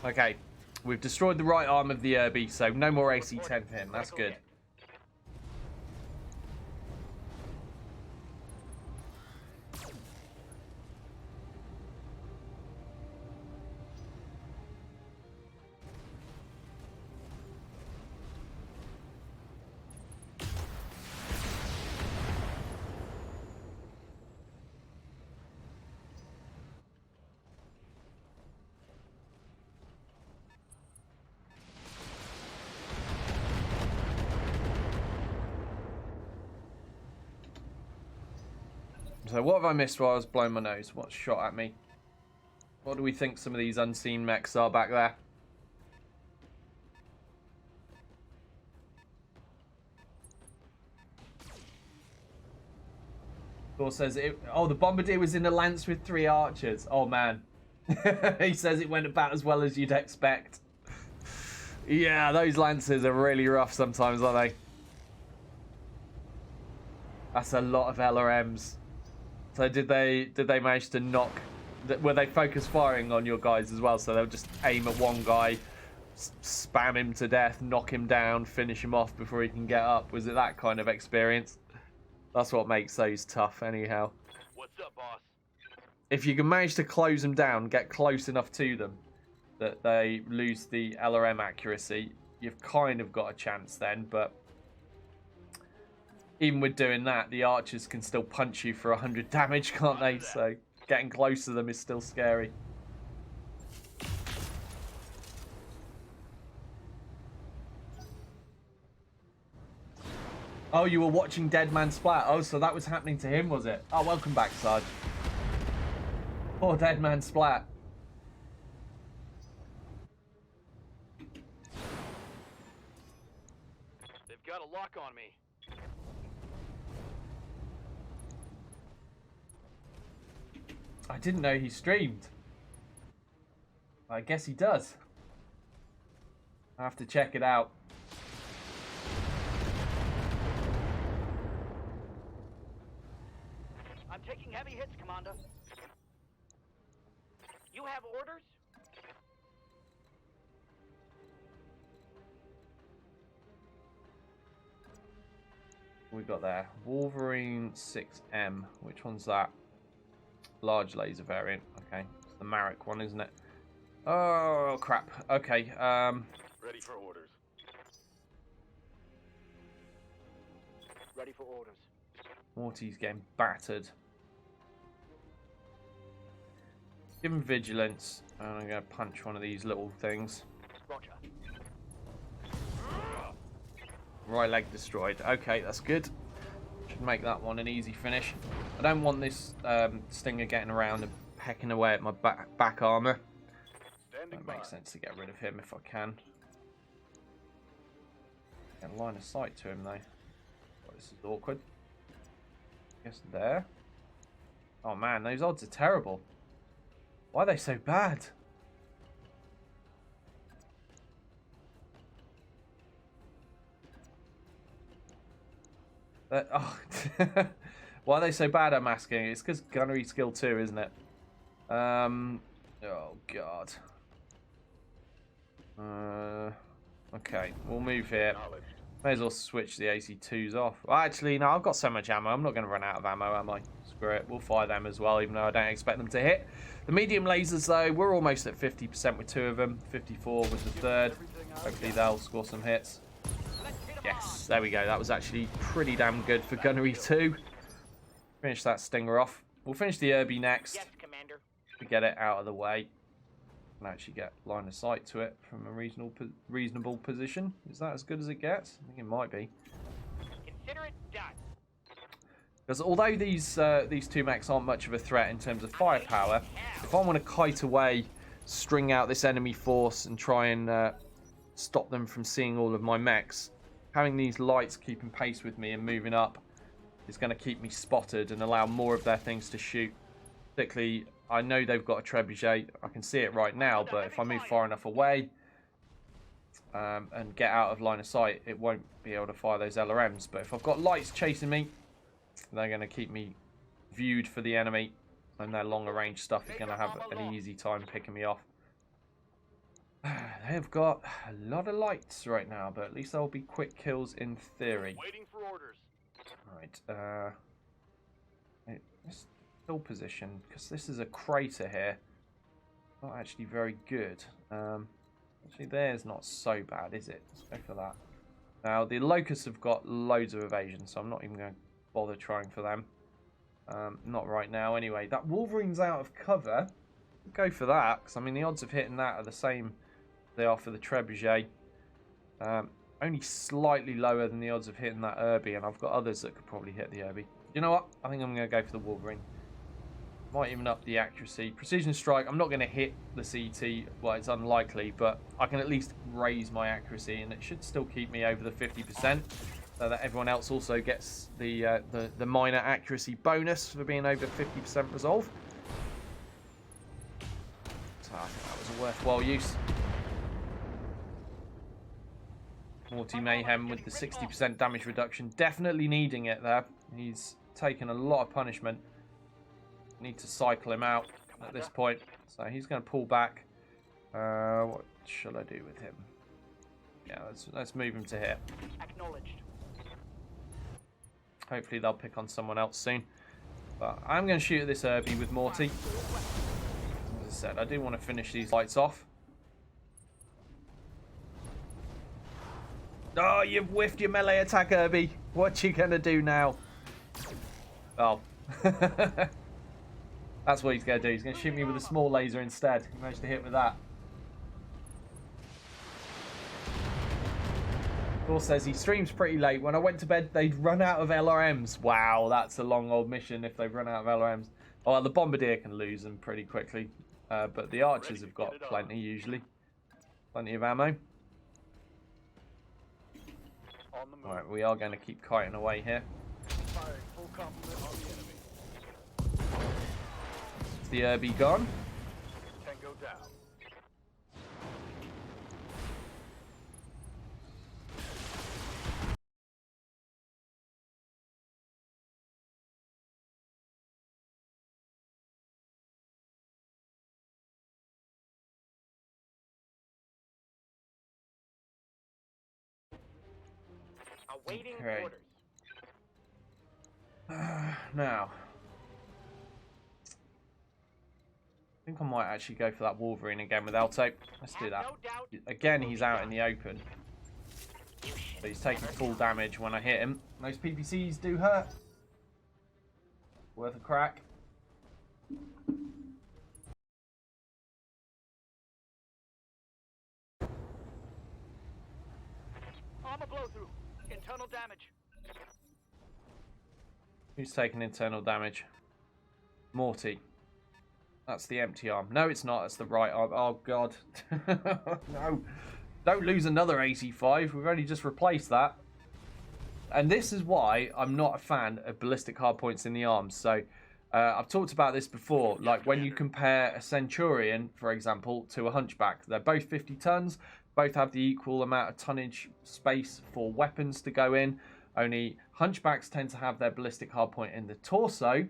Okay. We've destroyed the right arm of the Irby, so no more AC-10 for him. That's good. So what have I missed while I was blowing my nose? What's shot at me? What do we think some of these unseen mechs are back there? Thor says, oh, the Bombardier was in a lance with 3 archers. Oh, man. He says it went about as well as you'd expect. Yeah, those lances are really rough sometimes, aren't they? That's a lot of LRMs. So did they manage to knock? Were they focus firing on your guys as well? So they'll just aim at one guy, spam him to death, knock him down, finish him off before he can get up. Was it that kind of experience? That's what makes those tough, anyhow. What's up, boss? If you can manage to close them down, get close enough to them that they lose the LRM accuracy, you've kind of got a chance then. But even with doing that, the archers can still punch you for 100 damage, can't they? So getting close to them is still scary. Oh, you were watching Dead Man Splat. Oh, so that was happening to him, was it? Oh, welcome back, Sarge. Poor Dead Man Splat. They've got a lock on me. I didn't know he streamed. I guess he does. I have to check it out. I'm taking heavy hits, Commander. You have orders? We got there Wolverine 6M. Which one's that? Large laser variant. Okay, it's the Marek one, isn't it? Oh crap. Okay. Ready for orders. Ready for orders. Morty's getting battered. Give him vigilance. And I'm gonna punch one of these little things. Roger. Right leg destroyed. Okay, that's good. Should make that one an easy finish. I don't want this Stinger getting around and pecking away at my back armor. It makes sense to get rid of him if I can. Get line of sight to him though. Oh, this is awkward. Guess there. Oh man, those odds are terrible. Why are they so bad? Oh. Why are they so bad, I'm asking? It's because gunnery skill 2, isn't it? Oh god. Okay, we'll move here. May as well switch the AC2s off. Well, actually, no, I've got so much ammo. I'm not going to run out of ammo, am I? Screw it. We'll fire them as well, even though I don't expect them to hit. The medium lasers, though, we're almost at 50% with 2 of them. 54 with the 3rd. Hopefully they'll score some hits. Yes, there we go. That was actually pretty damn good for gunnery 2. Finish that Stinger off. We'll finish the Irby next. Yes, Commander. To get it out of the way. And actually get line of sight to it from a reasonable position. Is that as good as it gets? I think it might be. Consider it done. Because although these two mechs aren't much of a threat in terms of firepower, if I want to kite away, string out this enemy force and try and stop them from seeing all of my mechs, having these lights keeping pace with me and moving up is going to keep me spotted and allow more of their things to shoot. Particularly, I know they've got a trebuchet. I can see it right now, but if I move far enough away and get out of line of sight, it won't be able to fire those LRMs. But if I've got lights chasing me, they're going to keep me viewed for the enemy, and their longer range stuff is going to have an easy time picking me off. They've got a lot of lights right now, but at least they'll be quick kills in theory. Waiting for orders. Right, still position, because this is a crater here. Not actually very good. Actually, there's not so bad, is it? Let's go for that. Now, the locusts have got loads of evasion, so I'm not even going to bother trying for them. Not right now, anyway. That Wolverine's out of cover. Go for that, because I mean, the odds of hitting that are the same they are for the trebuchet. Only slightly lower than the odds of hitting that Irby, and I've got others that could probably hit the Irby. You know what? I think I'm going to go for the Wolverine. Might even up the accuracy. Precision strike, I'm not going to hit the CT. Well, it's unlikely, but I can at least raise my accuracy, and it should still keep me over the 50%, so that everyone else also gets the minor accuracy bonus for being over 50% resolve. So I think that was a worthwhile use. Morty Mayhem with the 60% damage reduction. Definitely needing it there. He's taken a lot of punishment. Need to cycle him out at this point. So he's going to pull back. What shall I do with him? Yeah, let's move him to here. Acknowledged. Hopefully they'll pick on someone else soon. But I'm going to shoot at this Irby with Morty. As I said, I do want to finish these lights off. Oh, you've whiffed your melee attack, Irby. What you going to do now? Oh. That's what he's going to do. He's going to shoot me with a small laser instead. He managed to hit with that. Thor says he streams pretty late. When I went to bed, they'd run out of LRMs. Wow, that's a long old mission if they've run out of LRMs. Oh, well, the Bombardier can lose them pretty quickly. But the Archers have got plenty, usually. Plenty of ammo. Alright, we are going to keep kiting away here. Is the Irby gone? Tango down. Awaiting Okay. orders. Now, I think I might actually go for that Wolverine again with Alto. Let's do that. No doubt. Again, he's out in the open. But he's taking full damage when I hit him. Those PPCs do hurt. Worth a crack. Armor blow through. Internal damage. Who's taking internal damage? Morty. That's the empty arm. No, it's not. It's the right arm. Oh, God. No. Don't lose another 85. We've only just replaced that. And this is why I'm not a fan of ballistic hardpoints in the arms. So, I've talked about this before. Like, when you compare a Centurion, for example, to a Hunchback. They're both 50 tons. Both have the equal amount of tonnage space for weapons to go in. Only Hunchbacks tend to have their ballistic hardpoint in the torso.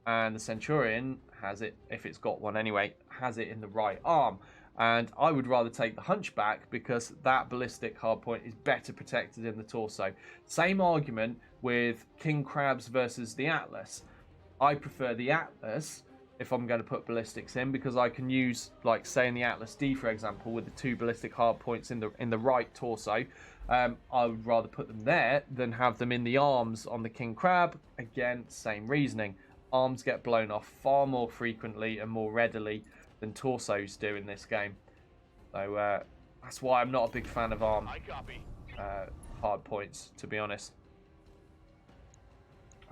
And the Centurion has it, if it's got one anyway, has it in the right arm. And I would rather take the Hunchback because that ballistic hardpoint is better protected in the torso. Same argument with King Crabs versus the Atlas. I prefer the Atlas if I'm going to put ballistics in because I can use, like, say in the Atlas D, for example, with the 2 ballistic hardpoints in the right torso. I would rather put them there than have them in the arms on the King Crab. Again, same reasoning. Arms get blown off far more frequently and more readily than torsos do in this game. So that's why I'm not a big fan of arm hard points, to be honest.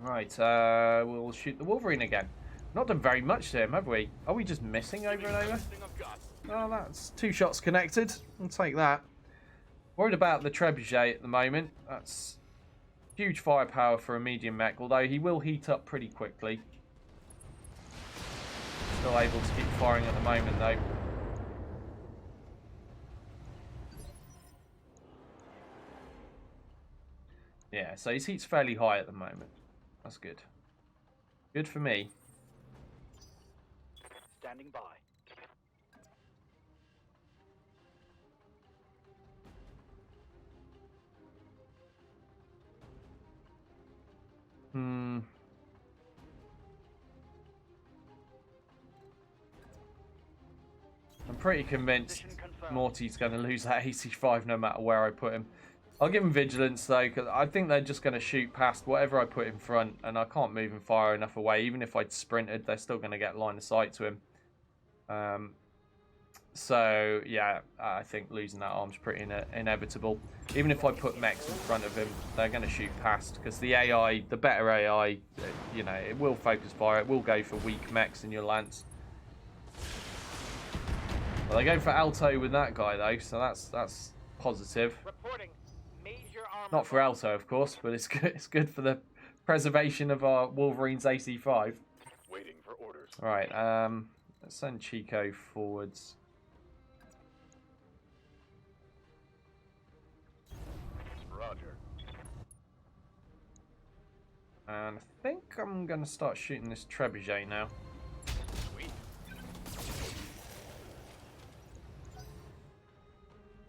Right, we'll shoot the Wolverine again. Not done very much to him, have we? Are we just missing over and over? Oh, that's 2 shots connected. I'll take that. Worried about the Trebuchet at the moment. That's huge firepower for a medium mech, although he will heat up pretty quickly. Still able to keep firing at the moment, though. Yeah, so his heat's fairly high at the moment. That's good. Good for me. Standing by. I'm pretty convinced Morty's going to lose that 85 no matter where I put him. I'll give him vigilance though, because I think they're just going to shoot past whatever I put in front, and I can't move and fire enough away. Even if I'd sprinted, they're still going to get line of sight to him. So yeah, I think losing that arm's pretty inevitable. Even if I put mechs in front of him, they're going to shoot past, because the AI, the better AI, you know, it will focus fire. It will go for weak mechs in your lance. Well, they go for Alto with that guy though, so that's positive. Reporting major armor. Not for Alto, of course, but it's good. It's good for the preservation of our Wolverine's AC5. Waiting for orders. All right, let's send Chico forwards. Roger. And I think I'm gonna start shooting this Trebuchet now. Sweet.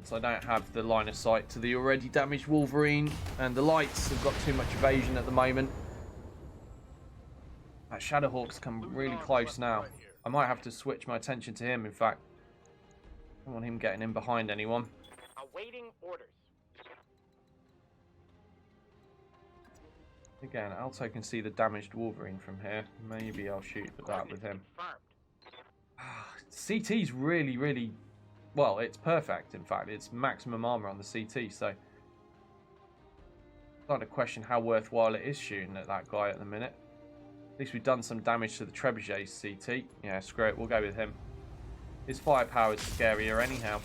So I don't have the line of sight to the already damaged Wolverine, and the lights have got too much evasion at the moment. That Shadowhawk's come really close now. I might have to switch my attention to him, in fact. I don't want him getting in behind anyone. Awaiting orders. Again, Alto can see the damaged Wolverine from here. Maybe I'll shoot at that with him. Confirmed. CT's really, really... Well, it's perfect, in fact. It's maximum armor on the CT, so... I'm starting to question how worthwhile it is shooting at that guy at the minute. At least we've done some damage to the Trebuchet's CT. Yeah, screw it. We'll go with him. His firepower is scarier anyhow.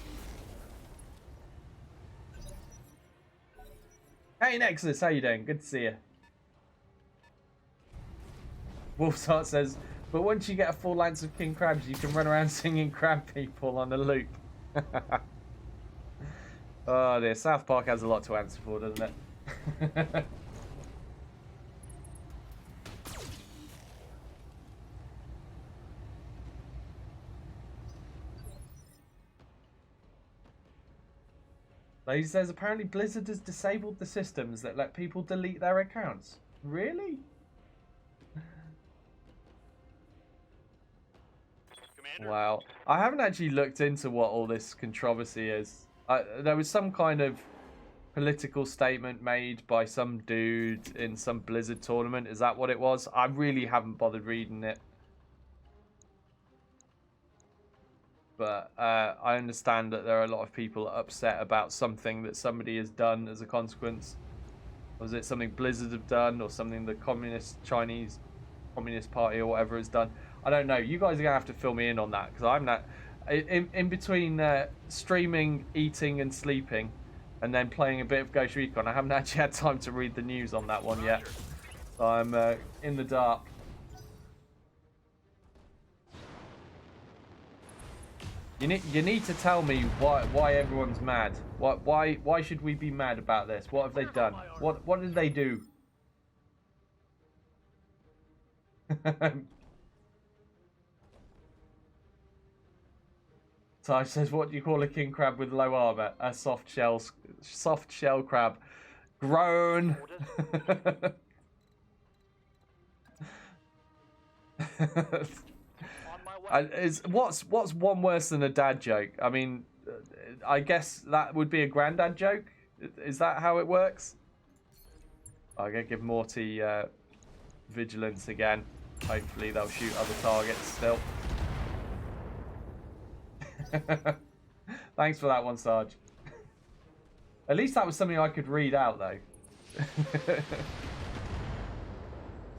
Hey, Nexus. How you doing? Good to see you. Wolfsart says, but once you get a full lance of King Crabs, you can run around singing Crab People on a loop. Oh dear, South Park has a lot to answer for, doesn't it? He says, apparently Blizzard has disabled the systems that let people delete their accounts. Really? Wow. I haven't actually looked into what all this controversy is. There was some kind of political statement made by some dude in some Blizzard tournament. Is that what it was? I really haven't bothered reading it. But I understand that there are a lot of people upset about something that somebody has done as a consequence. Was it something Blizzard have done, or something the Chinese Communist Party or whatever has done? I don't know. You guys are gonna have to fill me in on that, because I'm not in between streaming, eating, and sleeping, and then playing a bit of Ghost Recon. I haven't actually had time to read the news on that one yet. So I'm in the dark. You need to tell me why everyone's mad. Why should we be mad about this? What have they done? What did they do? Ty says, what do you call a king crab with low armor? A soft shell crab. Groan. What's one worse than a dad joke? I mean, I guess that would be a granddad joke. Is that how it works? I'm gonna give Morty vigilance again. Hopefully they'll shoot other targets still. Thanks for that one, Sarge. At least that was something I could read out, though.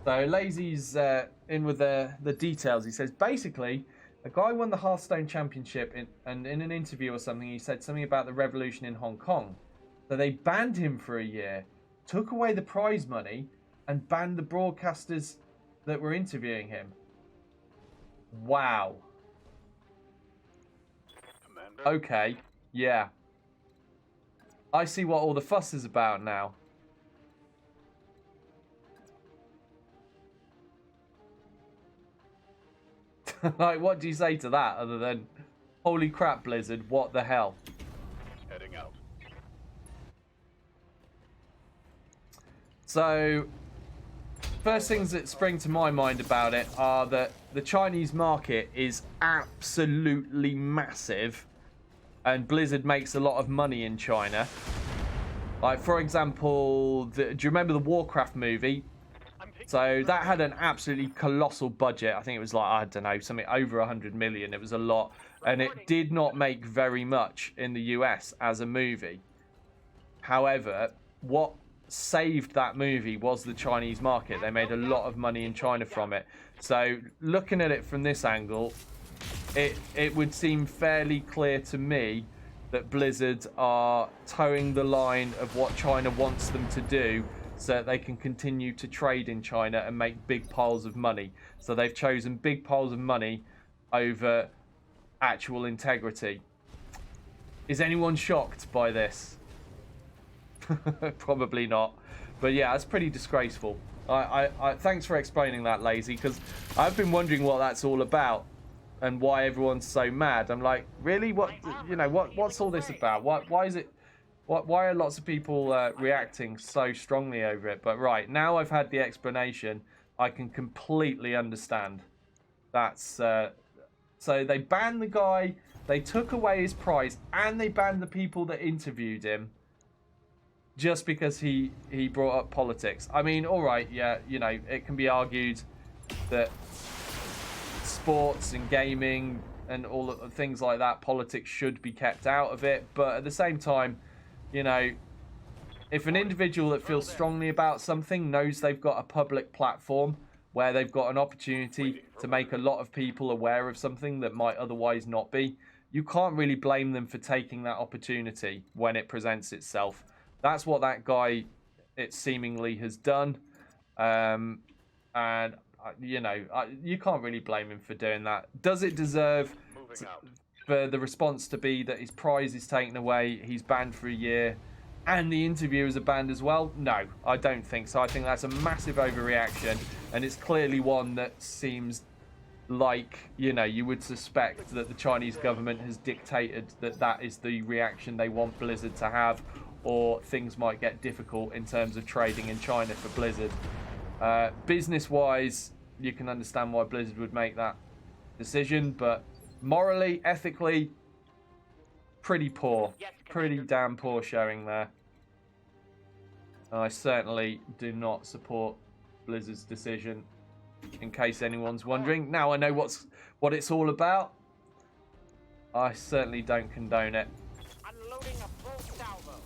So Lazy's in with the details. He says, basically, a guy won the Hearthstone Championship, and in an interview or something, he said something about the revolution in Hong Kong. So they banned him for a year, took away the prize money, and banned the broadcasters that were interviewing him. Wow. Commander? Okay, yeah. I see what all the fuss is about now. Like, what do you say to that other than, holy crap, Blizzard, what the hell? Heading out. So, first things that spring to my mind about it are that the Chinese market is absolutely massive, and Blizzard makes a lot of money in China. Like, for example, do you remember the Warcraft movie? So that had an absolutely colossal budget. I think it was like, I don't know, something over 100 million. It was a lot. And it did not make very much in the US as a movie. However, what saved that movie was the Chinese market. They made a lot of money in China from it. So looking at it from this angle, it would seem fairly clear to me that Blizzard are towing the line of what China wants them to do, so that they can continue to trade in China and make big piles of money. So they've chosen big piles of money over actual integrity. Is anyone shocked by this? Probably not. But yeah, that's pretty disgraceful. I thanks for explaining that, Lazy, because I've been wondering what that's all about and why everyone's so mad. I'm like, really? What's all this about? Why is it? Why are lots of people reacting so strongly over it? But right, now I've had the explanation, I can completely understand. That's so they banned the guy, they took away his prize, and they banned the people that interviewed him just because he brought up politics. I mean, all right, yeah, it can be argued that sports and gaming and all of things like that, politics should be kept out of it, but at the same time, if an individual that feels strongly about something knows they've got a public platform where they've got an opportunity to make a lot of people aware of something that might otherwise not be, you can't really blame them for taking that opportunity when it presents itself. That's what that guy, it seemingly has done. And, you can't really blame him for doing that. Does it deserve for the response to be that his prize is taken away, he's banned for a year, and the interviewers are banned as well? No, I don't think so. I think that's a massive overreaction, and it's clearly one that seems like, you would suspect that the Chinese government has dictated that is the reaction they want Blizzard to have, or things might get difficult in terms of trading in China for Blizzard. Business-wise, you can understand why Blizzard would make that decision, but morally, ethically, pretty poor. Pretty damn poor showing there. I certainly do not support Blizzard's decision, in case anyone's wondering. Now I know what it's all about. I certainly don't condone it. Unloading a full salvo.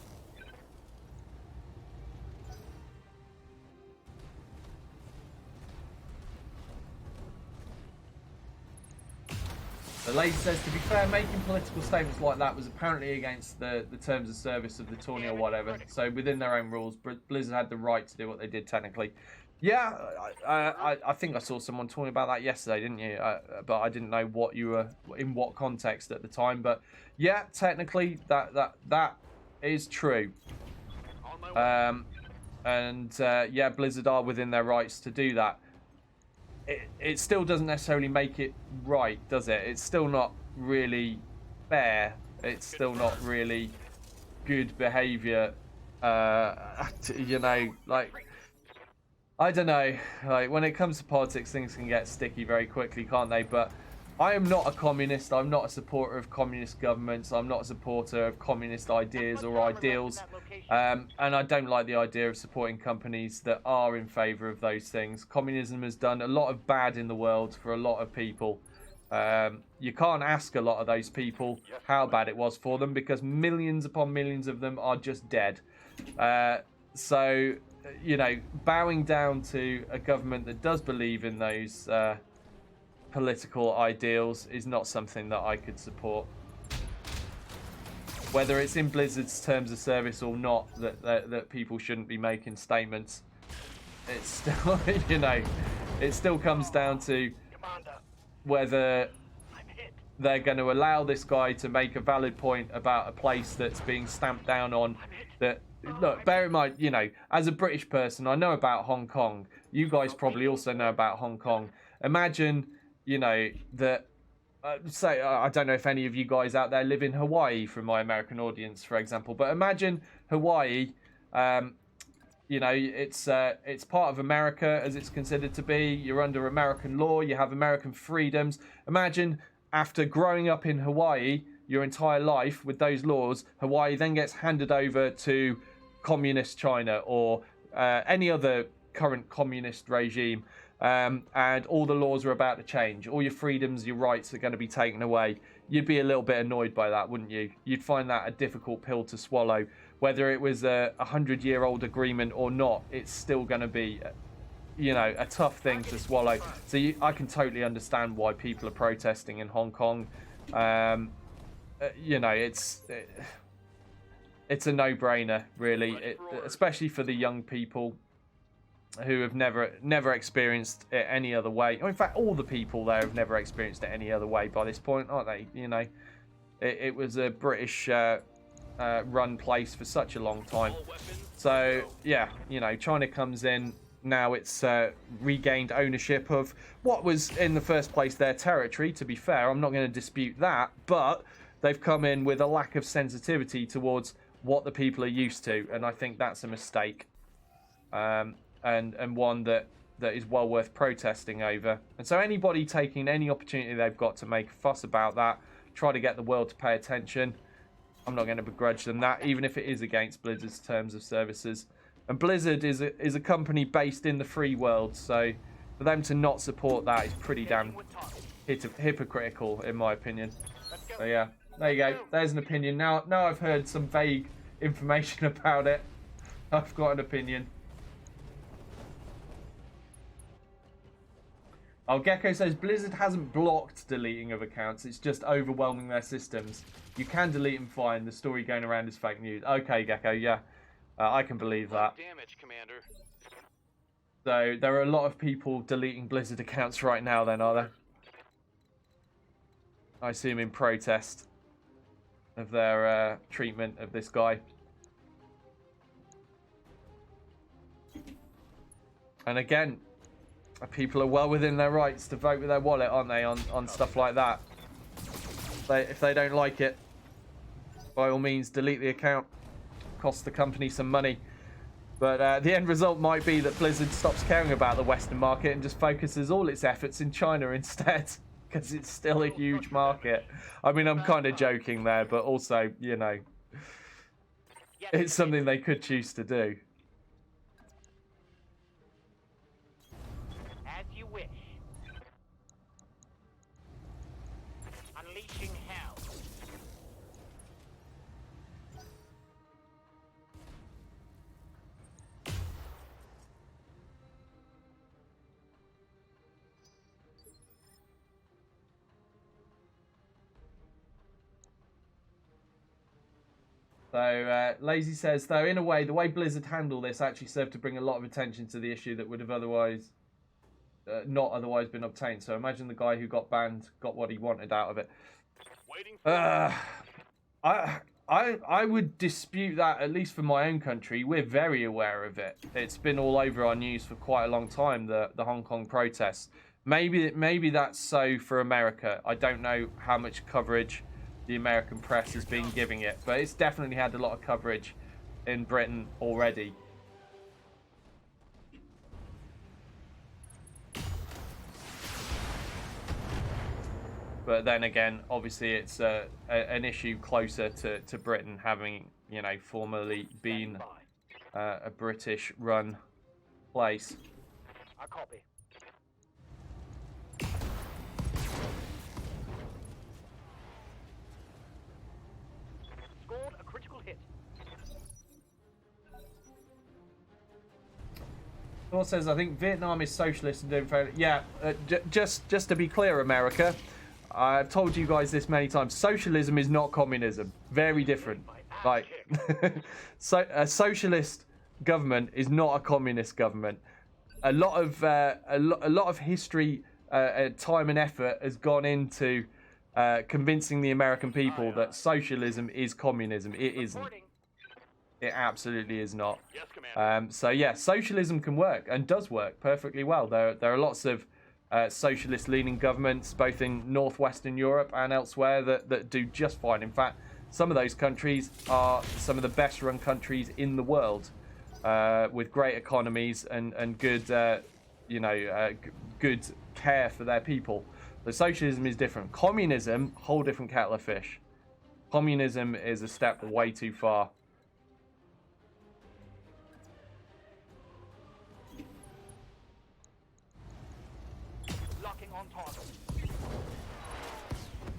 The lady says, to be fair, making political statements like that was apparently against the terms of service of the tourney or whatever. So within their own rules, Blizzard had the right to do what they did technically. Yeah, I think I saw someone talking about that yesterday, didn't you? But I didn't know what you were in what context at the time. But yeah, technically that is true. Yeah, Blizzard are within their rights to do that. It still doesn't necessarily make it right, does it? It's still not really fair. It's still not really good behavior. You know, like, I don't know. Like, when it comes to politics, things can get sticky very quickly, can't they? But I am not a communist. I'm not a supporter of communist governments. I'm not a supporter of communist ideas or ideals. And I don't like the idea of supporting companies that are in favour of those things. Communism has done a lot of bad in the world for a lot of people. You can't ask a lot of those people how bad it was for them because millions upon millions of them are just dead. So, you know, bowing down to a government that does believe in those political ideals is not something that I could support. Whether it's in Blizzard's terms of service or not, that people shouldn't be making statements, it's still, you know, it still comes down to whether they're going to allow this guy to make a valid point about a place that's being stamped down on. That, look, bear in mind, you know, as a British person, I know about Hong Kong. You guys probably also know about Hong Kong. Imagine, you know, that, say, I don't know if any of you guys out there live in Hawaii, from my American audience, for example, but imagine Hawaii, you know, it's part of America as it's considered to be. You're under American law. You have American freedoms. Imagine after growing up in Hawaii your entire life with those laws, Hawaii then gets handed over to communist China or any other current communist regime, and all the laws are about to change. All your freedoms, your rights are going to be taken away. You'd be a little bit annoyed by that, wouldn't you? You'd find that a difficult pill to swallow. Whether it was a 100-year-old agreement or not, it's still going to be, you know, a tough thing to swallow. So I can totally understand why people are protesting in Hong Kong. You know, it's a no-brainer, really, especially for the young people who have never experienced it any other way. In fact, all the people there have never experienced it any other way by this point, aren't they? You know, it was a British run place for such a long time. So yeah, you know, China comes in. Now it's regained ownership of what was in the first place their territory. To be fair, I'm not going to dispute that, but they've come in with a lack of sensitivity towards what the people are used to, and I think that's a mistake, and one that is well worth protesting over. And so anybody taking any opportunity they've got to make a fuss about that, try to get the world to pay attention, I'm not going to begrudge them that, even if it is against Blizzard's terms of services. And Blizzard is a company based in the free world, so for them to not support that is pretty damn hypocritical, in my opinion. So yeah, there you go. There's an opinion. Now I've heard some vague information about it, I've got an opinion. Oh, Gecko says Blizzard hasn't blocked deleting of accounts, it's just overwhelming their systems. You can delete them fine, the story going around is fake news. Okay, Gecko, yeah. I can believe that. Damage, Commander. So there are a lot of people deleting Blizzard accounts right now then, are there? I assume in protest of their treatment of this guy. And again, people are well within their rights to vote with their wallet, aren't they, on stuff like that. If they don't like it, by all means, delete the account. Cost the company some money. But the end result might be that Blizzard stops caring about the Western market and just focuses all its efforts in China instead, because it's still a huge market. I mean, I'm kind of joking there, but also, you know, it's something they could choose to do. As you wish. Unleashing hell. So Lazy says, though, in a way, the way Blizzard handled this actually served to bring a lot of attention to the issue that would have otherwise not otherwise been obtained. So imagine the guy who got banned got what he wanted out of it. Waiting for I would dispute that, at least for my own country. We're very aware of it. It's been all over our news for quite a long time, the Hong Kong protests. Maybe that's so for America. I don't know how much coverage the American press has been giving it, but it's definitely had a lot of coverage in Britain already. But then again, obviously it's an issue closer to Britain, having, you know, formerly been a British-run place. I copy. Scored a critical hit. Thor says, I think Vietnam is socialist and doing fairly... Yeah, just to be clear, America, I've told you guys this many times. Socialism is not communism. Very different. Like, so a socialist government is not a communist government. A lot of history, time and effort has gone into convincing the American people that socialism is communism. It isn't. It absolutely is not. Yes, Commander. So yeah, socialism can work and does work perfectly well. There are lots of socialist-leaning governments, both in northwestern Europe and elsewhere, that do just fine. In fact, some of those countries are some of the best-run countries in the world, with great economies and good, good care for their people. So socialism is different. Communism, whole different kettle of fish. Communism is a step way too far.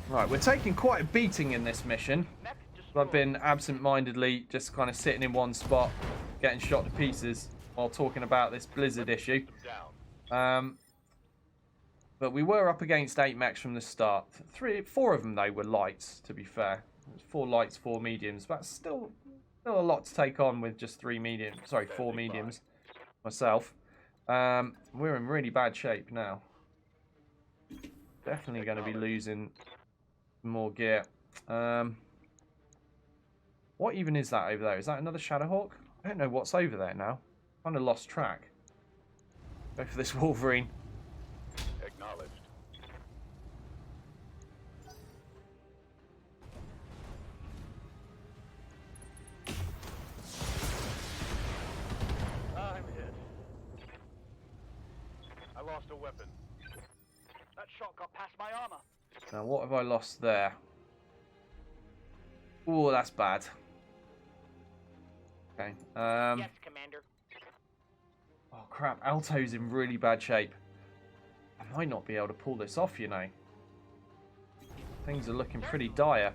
Right, we're taking quite a beating in this mission. I've been absent-mindedly just kind of sitting in one spot, getting shot to pieces while talking about this Blizzard issue. But we were up against 8 mechs from the start. 4 of them, though, were lights, to be fair. 4 lights, 4 mediums. But still a lot to take on with just 4 mediums myself. We're in really bad shape now. Definitely going to be losing more gear. What even is that over there? Is that another Shadowhawk? I don't know what's over there now. Kind of lost track. Go for this Wolverine. Acknowledged. I'm hit. I lost a weapon. That shot got past my armor. Now, what have I lost there? Oh, that's bad. Okay. Yes, Commander. Oh, crap. Alto's in really bad shape. I might not be able to pull this off, you know. Things are looking pretty dire.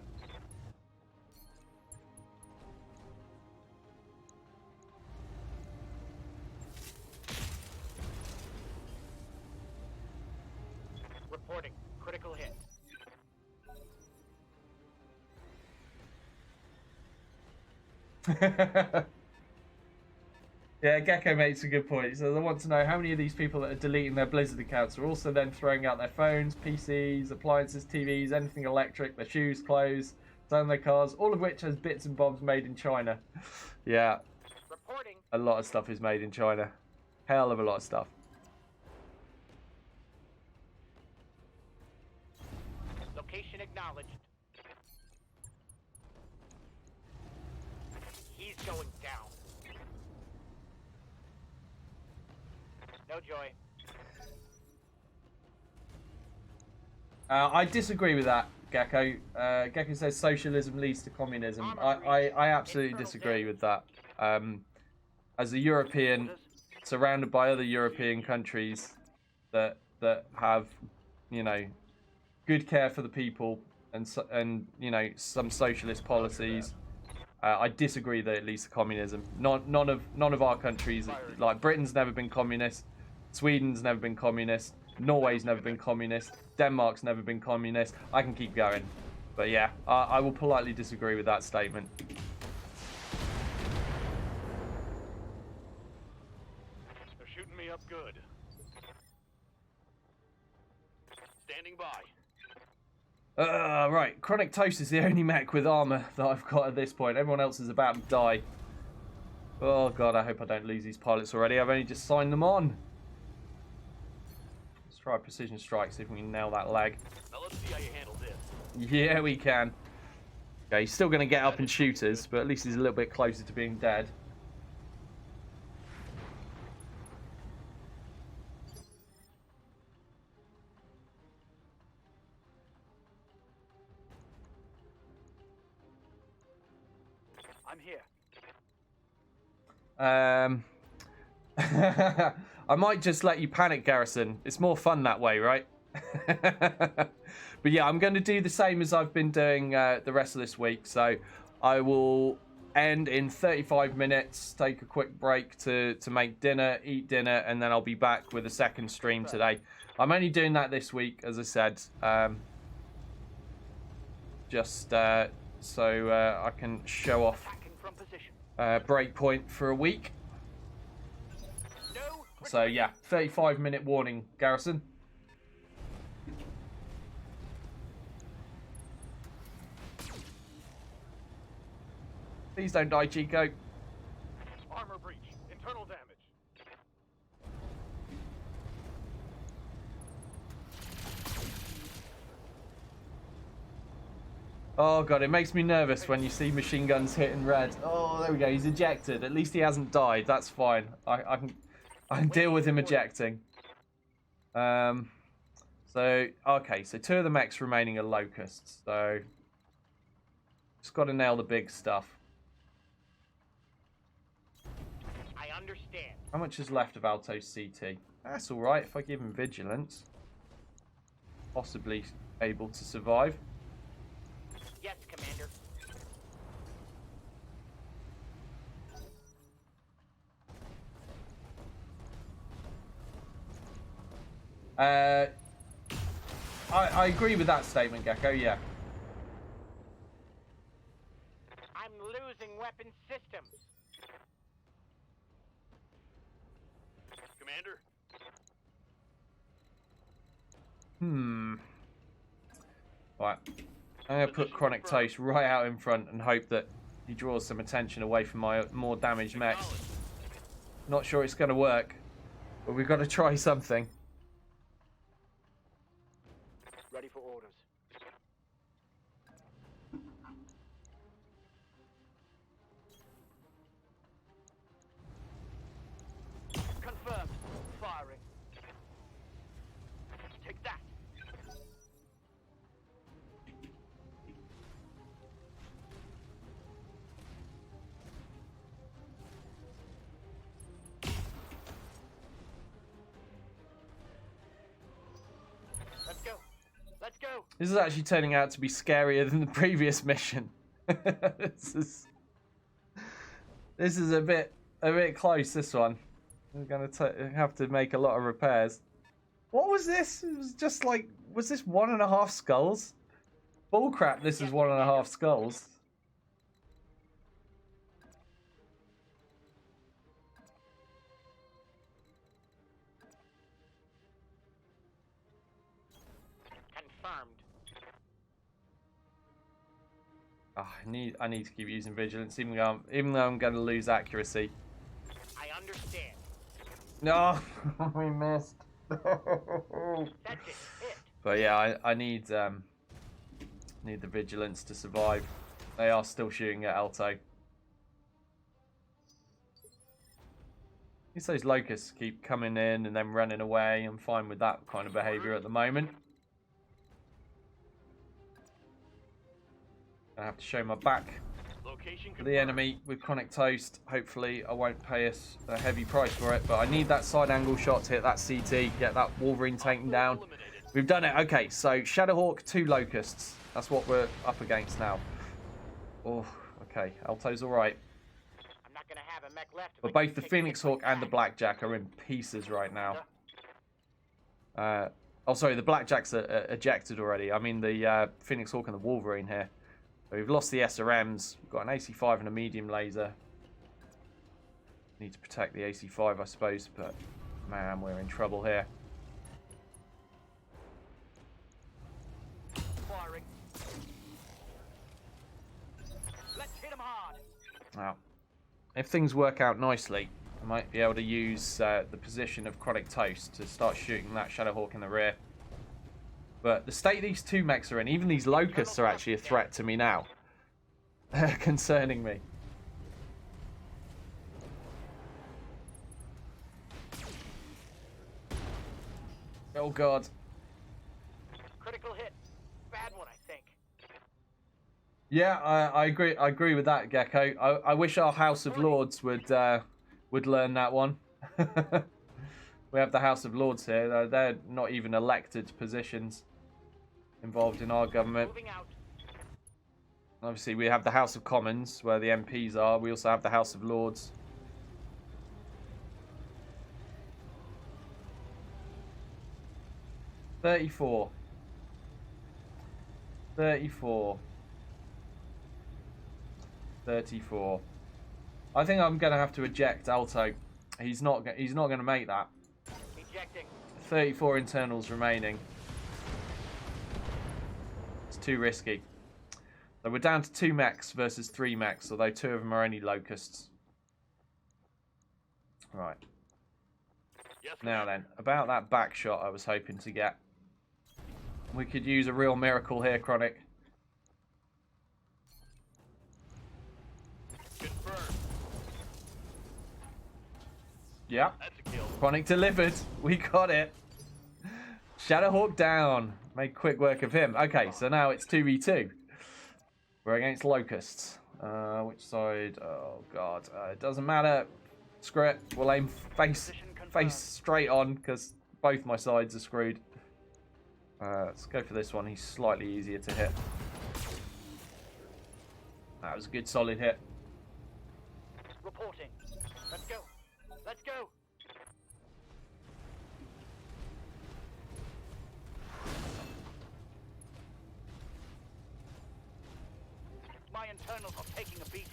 Reporting. Critical hit. Yeah, Gecko makes a good point. So they want to know how many of these people that are deleting their Blizzard accounts are also then throwing out their phones, PCs, appliances, TVs, anything electric, their shoes, clothes, selling their cars, all of which has bits and bobs made in China. Yeah, Reporting. a lot of stuff is made in China. Hell of a lot of stuff. Location acknowledged. He's going down. No joy. I disagree with that, Gecko. Gecko says socialism leads to communism. I absolutely disagree with that. As a European, surrounded by other European countries that have, you know, good care for the people and you know, some socialist policies, I disagree that it leads to communism. None of our countries, like Britain's never been communist, Sweden's never been communist, Norway's never been communist, Denmark's never been communist. I can keep going, but yeah, I will politely disagree with that statement. Right, Chronic Toast is the only mech with armor that I've got at this point. Everyone else is about to die. Oh god, I hope I don't lose these pilots already. I've only just signed them on. Let's try a precision strike, see if we can nail that leg. Now let's see how you handle this. Yeah, we can. Okay, he's still going to get up and shoot us, but at least he's a little bit closer to being dead. I'm here. I might just let you panic, Garrison. It's more fun that way, right? But yeah, I'm going to do the same as I've been doing the rest of this week. So I will end in 35 minutes, take a quick break to make dinner, eat dinner, and then I'll be back with a second stream today. I'm only doing that this week, as I said, just so I can show off Breakpoint for a week. So yeah, 35-minute warning, Garrison. Please don't die, Chico. Armor breach. Internal damage. Oh god, it makes me nervous when you see machine guns hitting red. Oh, there we go. He's ejected. At least he hasn't died. That's fine. I can deal with him ejecting. So okay, so 2 of the mechs remaining are locusts. So just got to nail the big stuff. I understand. How much is left of Alto's CT? That's all right if I give him vigilance. Possibly able to survive. Yes, Commander. I agree with that statement, Gecko, yeah. I'm losing weapon systems. Commander. Right. I'm going to put Chronic Toast right out in front and hope that he draws some attention away from my more damaged mechs. Not sure it's going to work, but we've got to try something. Ready for orders. Confirmed. Firing. Take that. Let's go. Let's go. This is actually turning out to be scarier than the previous mission. This is a bit close, this one. We're going to have to make a lot of repairs. What was this? It was just like, was this 1.5 skulls? Bullcrap, this is 1.5 skulls. Confirmed. Oh, I need to keep using vigilance, even though I'm going to lose accuracy. I understand. No, we missed. That's it. Hit. But yeah, I need the vigilance to survive. They are still shooting at Alto. At least those locusts keep coming in and then running away. I'm fine with that kind of behaviour at the moment. I have to show my back to the enemy with Chronic Toast. Hopefully I won't pay us a heavy price for it, but I need that side angle shot to hit that CT, get that Wolverine taken down. We've done it. Okay, so Shadowhawk, 2 locusts. That's what we're up against now. Oh, okay. Alto's all right. I'm not gonna have a mech left. But both the Phoenix Hawk and the Blackjack are in pieces right now. Oh, sorry, the Blackjack's ejected already. I mean the Phoenix Hawk and the Wolverine here. So we've lost the SRMs. We've got an AC5 and a medium laser. Need to protect the AC5, I suppose, but man, we're in trouble here. Firing. Now, if things work out nicely, I might be able to use the position of Chronic Toast to start shooting that Shadowhawk in the rear. But the state these two mechs are in, even these locusts are actually a threat to me now. They're concerning me. Oh god. Critical hit. Bad one, I think. Yeah, I agree. I agree with that, Gecko. I wish our House of Lords would learn that one. We have the House of Lords here. They're not even elected positions involved in our government. Moving out. Obviously, we have the House of Commons, where the MPs are. We also have the House of Lords. $34. $34. $34. I think I'm gonna have to eject Alto. He's not gonna make that. Ejecting. 34 internals remaining. It's too risky. So we're down to 2 mechs versus 3 mechs, although 2 of them are only locusts. Right. Yes, Now then, about that back shot I was hoping to get. We could use a real miracle here, Chronic. confirmed. Yeah. That's a kill. Chronic delivered. We got it. Shadowhawk down. Made quick work of him. Okay, so now it's 2v2. We're against locusts. Which side? Oh god. It doesn't matter. Screw it. We'll aim face straight on because both my sides are screwed. Let's go for this one. He's slightly easier to hit. That was a good solid hit. Reporting. Let's go. Let's go. My internals are taking a beating.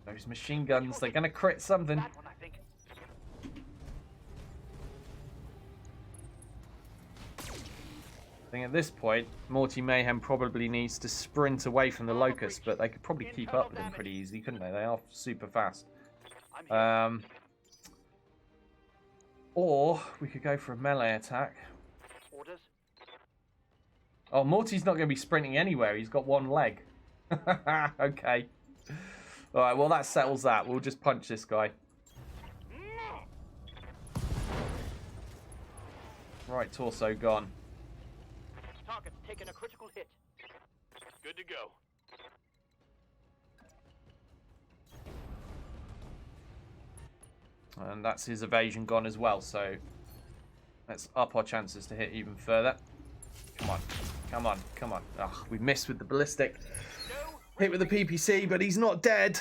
Those machine guns, they're going to crit something. That one, I think. I think at this point, Morty Mayhem probably needs to sprint away from the Locust, but they could probably keep up with him pretty easily, couldn't they? They are super fast. I'm here. Or we could go for a melee attack. Orders. Oh, Morty's not going to be sprinting anywhere. He's got one leg. Okay. All right, well, that settles that. We'll just punch this guy. Right, torso gone. Target's taken a critical hit. Good to go. And that's his evasion gone as well, so let's up our chances to hit even further. Come on. Come on. Come on. Ugh, we missed with the ballistic. Hit with the PPC, but he's not dead.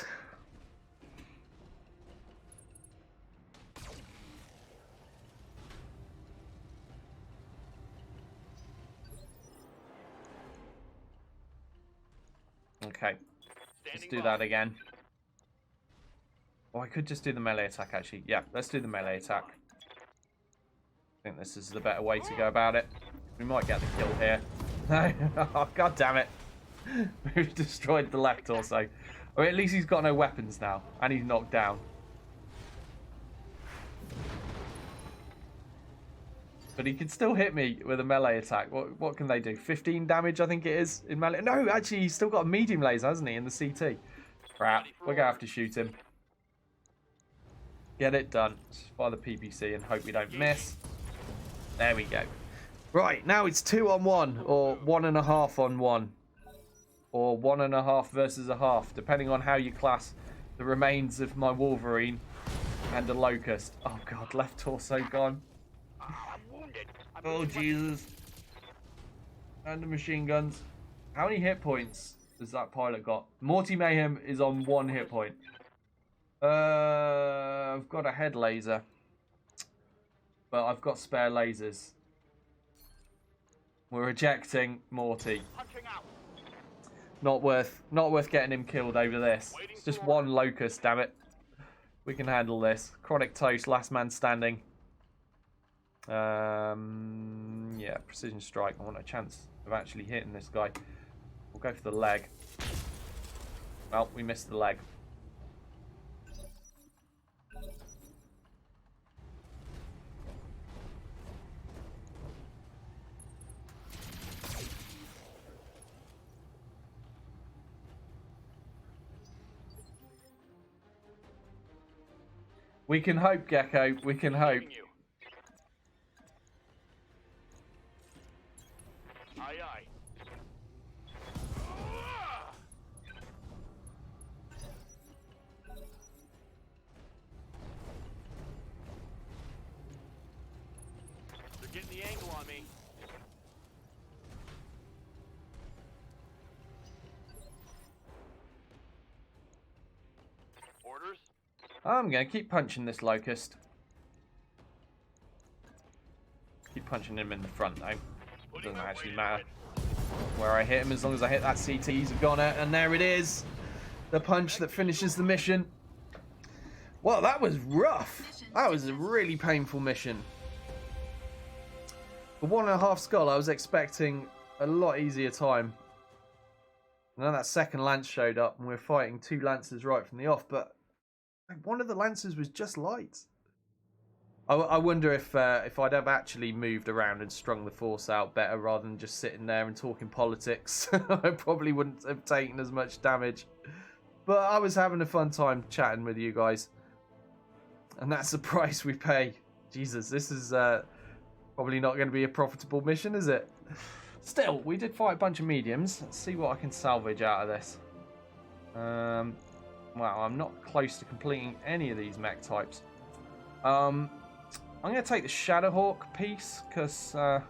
Okay. Let's do that again. Oh, I could just do the melee attack, actually. Yeah, let's do the melee attack. I think this is the better way to go about it. We might get the kill here. No. Oh, god damn it. We've destroyed the left torso. Or at least he's got no weapons now. And he's knocked down. But he can still hit me with a melee attack. What can they do? 15 damage, I think it is, in melee. No, actually, he's still got a medium laser, hasn't he, in the CT? Crap. We're going to have to shoot him. Get it done. Fire the PPC and hope we don't miss. There we go. Right, now it's 2-on-1, or 1.5-on-1. Or 1.5 versus a half, depending on how you class the remains of my Wolverine and a Locust. Oh god, left torso gone. I'm wounded. Oh Jesus. And the machine guns. How many hit points has that pilot got? Morty Mayhem is on 1 hit point. I've got a head laser. But I've got spare lasers. We're ejecting Morty. Punching out. Not worth getting him killed over this. It's just 1 Locust, damn it. We can handle this. Chronic Toast, last man standing. Yeah, precision strike. I want a chance of actually hitting this guy. We'll go for the leg. Well, we missed the leg. We can hope, Gecko. We can hope. You. Aye, aye. They're getting the angle on me. Orders? I'm going to keep punching this locust. Keep punching him in the front, though. Doesn't actually matter where I hit him, as long as I hit that CT. He's a goner, and there it is. The punch that finishes the mission. Well, that was rough. That was a really painful mission. For 1.5 skull, I was expecting a lot easier time. And then that second lance showed up, and we were fighting 2 lancers right from the off, but one of the lancers was just light. I wonder if I'd have actually moved around and strung the force out better rather than just sitting there and talking politics. I probably wouldn't have taken as much damage. But I was having a fun time chatting with you guys. And that's the price we pay. Jesus, this is probably not going to be a profitable mission, is it? Still, we did fight a bunch of mediums. Let's see what I can salvage out of this. Wow, I'm not close to completing any of these mech types. I'm going to take the Shadowhawk piece because I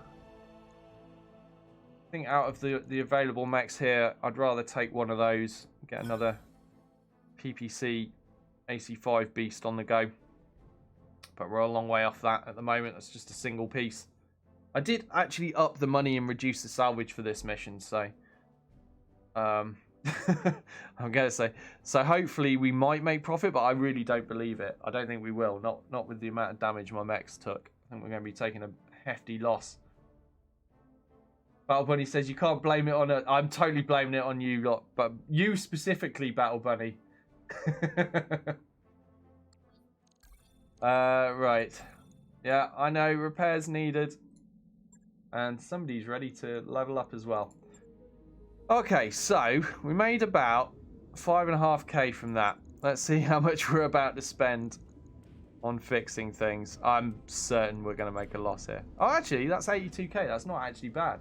think out of the available mechs here, I'd rather take one of those, get another PPC AC5 beast on the go. But we're a long way off that at the moment. That's just a single piece. I did actually up the money and reduce the salvage for this mission, so I'm gonna say, so hopefully we might make profit, but I really don't believe it. I don't think we will, not with the amount of damage my mechs took. I think we're going to be taking a hefty loss. Battle Bunny says you can't blame it on a... I'm totally blaming it on you lot, but you specifically, Battle Bunny. Right. Yeah, I know, repairs needed. And somebody's ready to level up as well. Okay, so we made about 5.5k from that. Let's see how much we're about to spend on fixing things. I'm certain we're going to make a loss here. Oh, actually, that's 82k. That's not actually bad.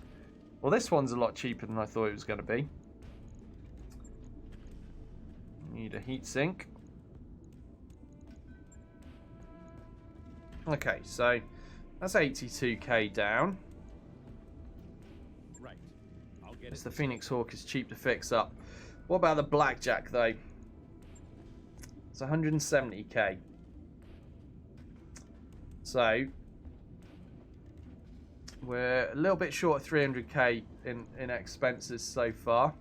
Well, this one's a lot cheaper than I thought it was going to be. Need a heat sink. Okay, so that's 82k down. Right. I'll get It's it. the Phoenix Hawk is cheap to fix up. What about the Blackjack though? It's 170k. So we're a little bit short of 300k in expenses so far.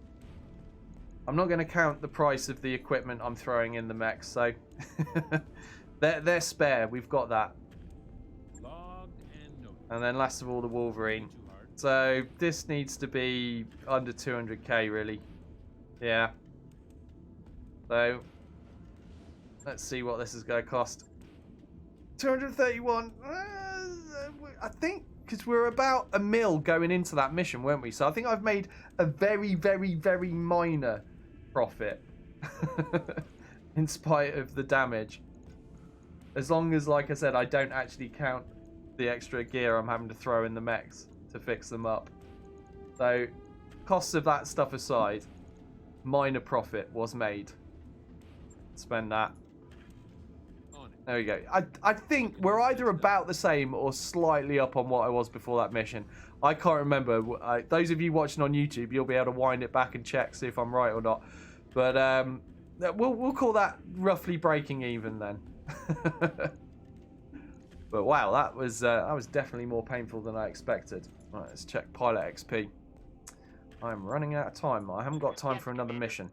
I'm not going to count the price of the equipment I'm throwing in the mechs, so they're spare. We've got that. Logged and noted. And then last of all, the Wolverine. Too hard. So this needs to be under 200k, really. Yeah. So let's see what this is going to cost. 231. I think because we're about a mil going into that mission, weren't we? So I think I've made a very, very, very minor profit in spite of the damage. As long as, like I said, I don't actually count the extra gear I'm having to throw in the mechs to fix them up. So, costs of that stuff aside, minor profit was made. Spend that. On it. There we go. I think we're either about the same or slightly up on what I was before that mission. I can't remember. Those of you watching on YouTube, you'll be able to wind it back and check, see if I'm right or not. But we'll call that roughly breaking even then. But wow, that was definitely more painful than I expected. Right, let's check pilot XP. I'm running out of time. I haven't got time for another mission.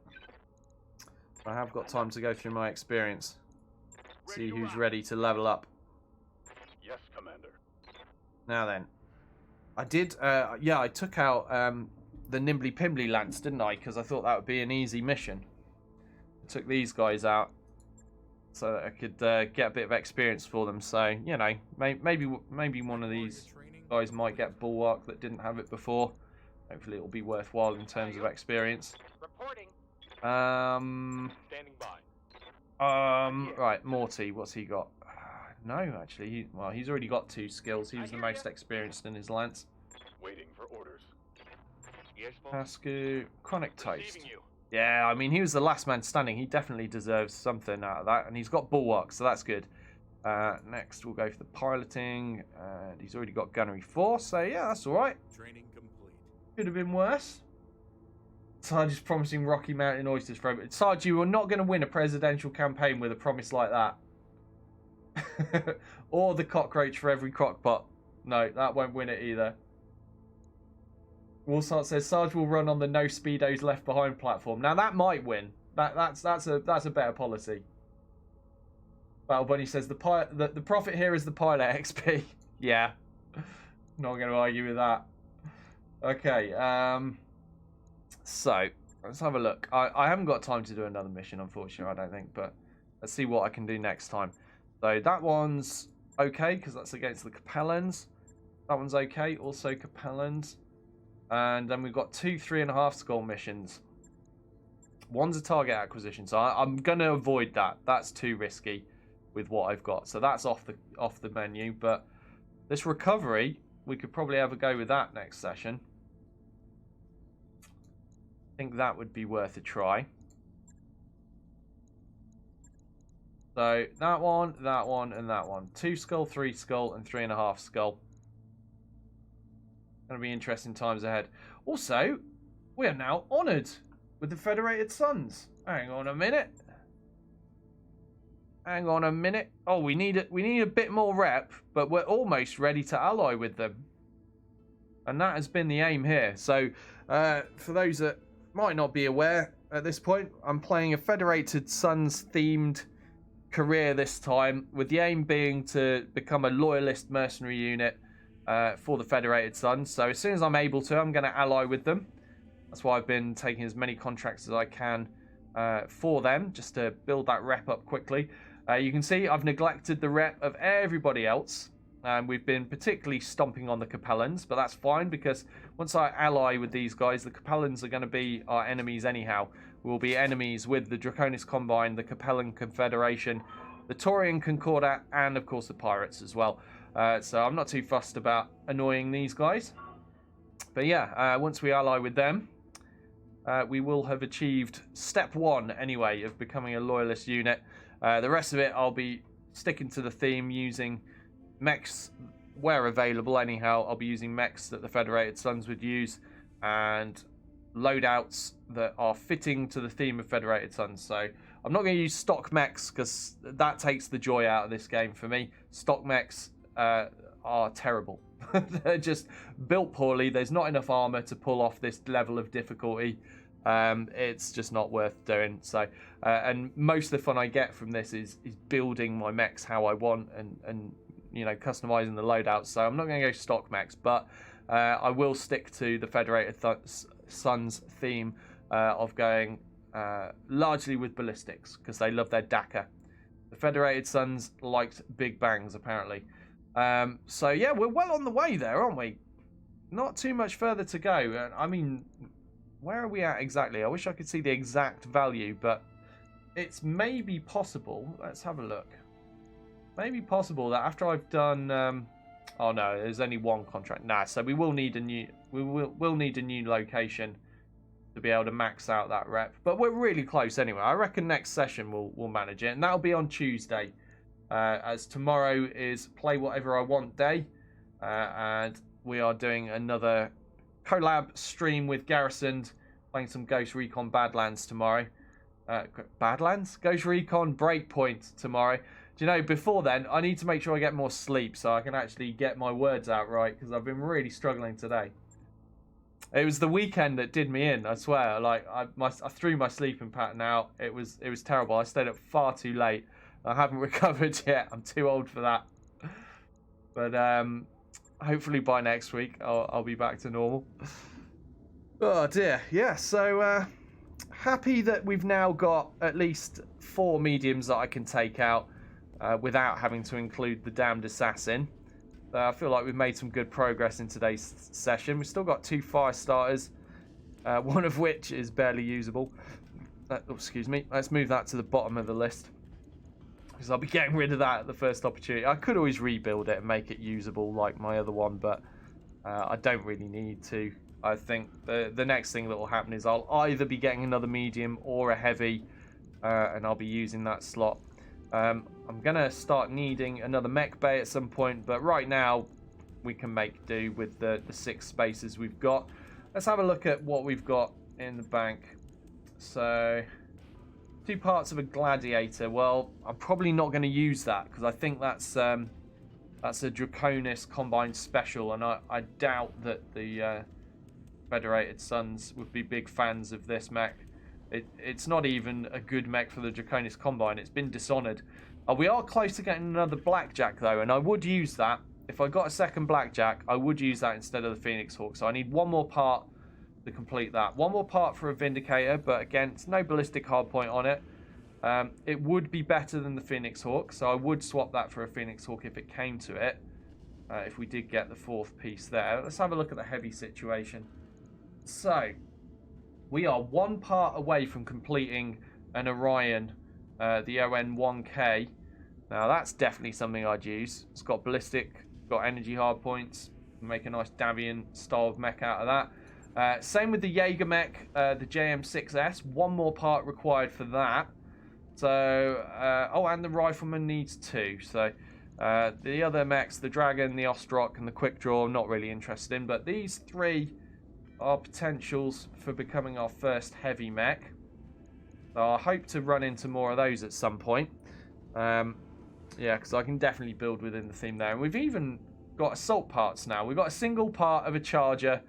I have got time to go through my experience. See who's ready to level up. Yes, Commander. Now then, I did. Yeah, I took out the Nimbly Pimbly Lance, didn't I? Because I thought that would be an easy mission. took these guys out so that I could get a bit of experience for them. So, you know, maybe one of these guys might get Bulwark that didn't have it before. Hopefully it'll be worthwhile in terms of experience. Reporting. Standing by. Right, Morty, what's he got? No, actually, he's already got 2 skills. He's the most experienced in his lance. Waiting for orders. Yes, boss. Pascu, Chronic Toast. Receiving you. Yeah, I mean, he was the last man standing. He definitely deserves something out of that, and he's got Bulwark, so that's good. Next, we'll go for the piloting, and he's already got Gunnery 4, so yeah, that's all right. Training complete. Could have been worse. Sarge is promising Rocky Mountain oysters for everybody. Sarge, you are not going to win a presidential campaign with a promise like that. Or the cockroach for every crockpot. No, that won't win it either. Walsart says Sarge will run on the no speedos left behind platform. Now that might win. That's a better policy. Battle Bunny says the profit here is the pilot XP. Yeah, not going to argue with that. Okay, so let's have a look. I haven't got time to do another mission, unfortunately. I don't think, but let's see what I can do next time. So that one's okay because that's against the Capellans. That one's okay, also Capellans. And then we've got 2 3.5 skull missions. One's a target acquisition, so I'm gonna avoid that. That's too risky with what I've got. So that's off the menu. But this recovery, we could probably have a go with that next session. I think that would be worth a try. So that one, and that one. 2 skull, 3 skull, and 3.5 skull. Going to be interesting times ahead. Also, we are now honoured with the Federated Sons. Hang on a minute. Hang on a minute. Oh, we need a bit more rep, but we're almost ready to ally with them. And that has been the aim here. So, for those that might not be aware at this point, I'm playing a Federated Sons themed career this time, with the aim being to become a loyalist mercenary unit for the Federated Sons. So as soon as I'm able to, I'm going to ally with them. That's why I've been taking as many contracts as I can for them, just to build that rep up quickly. You can see I've neglected the rep of everybody else. We've been particularly stomping on the Capellans, but that's fine because once I ally with these guys, the Capellans are going to be our enemies anyhow. We'll be enemies with the Draconis Combine, the Capellan Confederation, the Taurian Concordat, and of course the Pirates as well. So I'm not too fussed about annoying these guys. But yeah, once we ally with them, we will have achieved step 1 anyway of becoming a loyalist unit. The rest of it, I'll be sticking to the theme, using mechs where available anyhow. I'll be using mechs that the Federated Sons would use, and loadouts that are fitting to the theme of Federated Sons. So I'm not going to use stock mechs because that takes the joy out of this game for me. Stock mechs are terrible. They're just built poorly. There's not enough armor to pull off this level of difficulty. It's just not worth doing. So and most of the fun I get from this is building my mechs how I want, and you know, customizing the loadouts. So I'm not going to go stock mechs, but I will stick to the Federated Sons theme of going largely with ballistics because they love their DACA. The Federated Sons liked big bangs apparently. So yeah, we're well on the way there, aren't we? Not too much further to go. I mean, where are we at exactly? I wish I could see the exact value, but it's maybe possible. Let's have a look. Maybe possible that after I've done oh no, there's only one contract. Nah, so we will need a new we'll need a new location to be able to max out that rep. But we're really close anyway. I reckon next session we'll manage it, and that'll be on Tuesday. As tomorrow is Play Whatever I Want Day, and we are doing another collab stream with Garrisoned, playing some Ghost Recon Badlands tomorrow. Badlands? Ghost Recon Breakpoint tomorrow. Do you know, before then, I need to make sure I get more sleep so I can actually get my words out right, because I've been really struggling today. It was the weekend that did me in, I swear. Like, I threw my sleeping pattern out. It was terrible. I stayed up far too late. I haven't recovered yet. I'm too old for that. But hopefully by next week, I'll be back to normal. Oh dear. Yeah, so happy that we've now got at least 4 mediums that I can take out without having to include the damned assassin. I feel like we've made some good progress in today's session. We've still got 2 fire starters, one of which is barely usable. Excuse me. Let's move that to the bottom of the list, because I'll be getting rid of that at the first opportunity. I could always rebuild it and make it usable like my other one, but I don't really need to. I think the next thing that will happen is I'll either be getting another medium or a heavy, and I'll be using that slot. I'm going to start needing another mech bay at some point, but right now we can make do with the 6 spaces we've got. Let's have a look at what we've got in the bank. So, 2 parts of a gladiator. Well, I'm probably not going to use that because I think that's a Draconis combined special, and I doubt that the Federated Sons would be big fans of this mech. It's not even a good mech for the Draconis Combine. It's been dishonored. We are close to getting another Blackjack, though, and I would use that. If I got a second Blackjack, I would use that instead of the Phoenix Hawk. So I need 1 more part to complete that. 1 more part for a Vindicator, but again, it's no ballistic hardpoint on it. It would be better than the Phoenix Hawk, so I would swap that for a Phoenix Hawk if it came to it. If we did get the 4th piece there. Let's have a look at the heavy situation. So, we are 1 part away from completing an Orion, the ON1K. Now, that's definitely something I'd use. It's got ballistic, got energy hardpoints. Make a nice Davian style of mech out of that. Same with the Jaeger mech, the JM6S. 1 more part required for that. So, oh, and the Rifleman needs 2. So, the other mechs, the Dragon, the Ostrock, and the Quick Draw, I'm not really interested in. But these 3 are potentials for becoming our first heavy mech. So I hope to run into more of those at some point. Yeah, because I can definitely build within the theme there. And we've even got assault parts now. We've got a single part of a Charger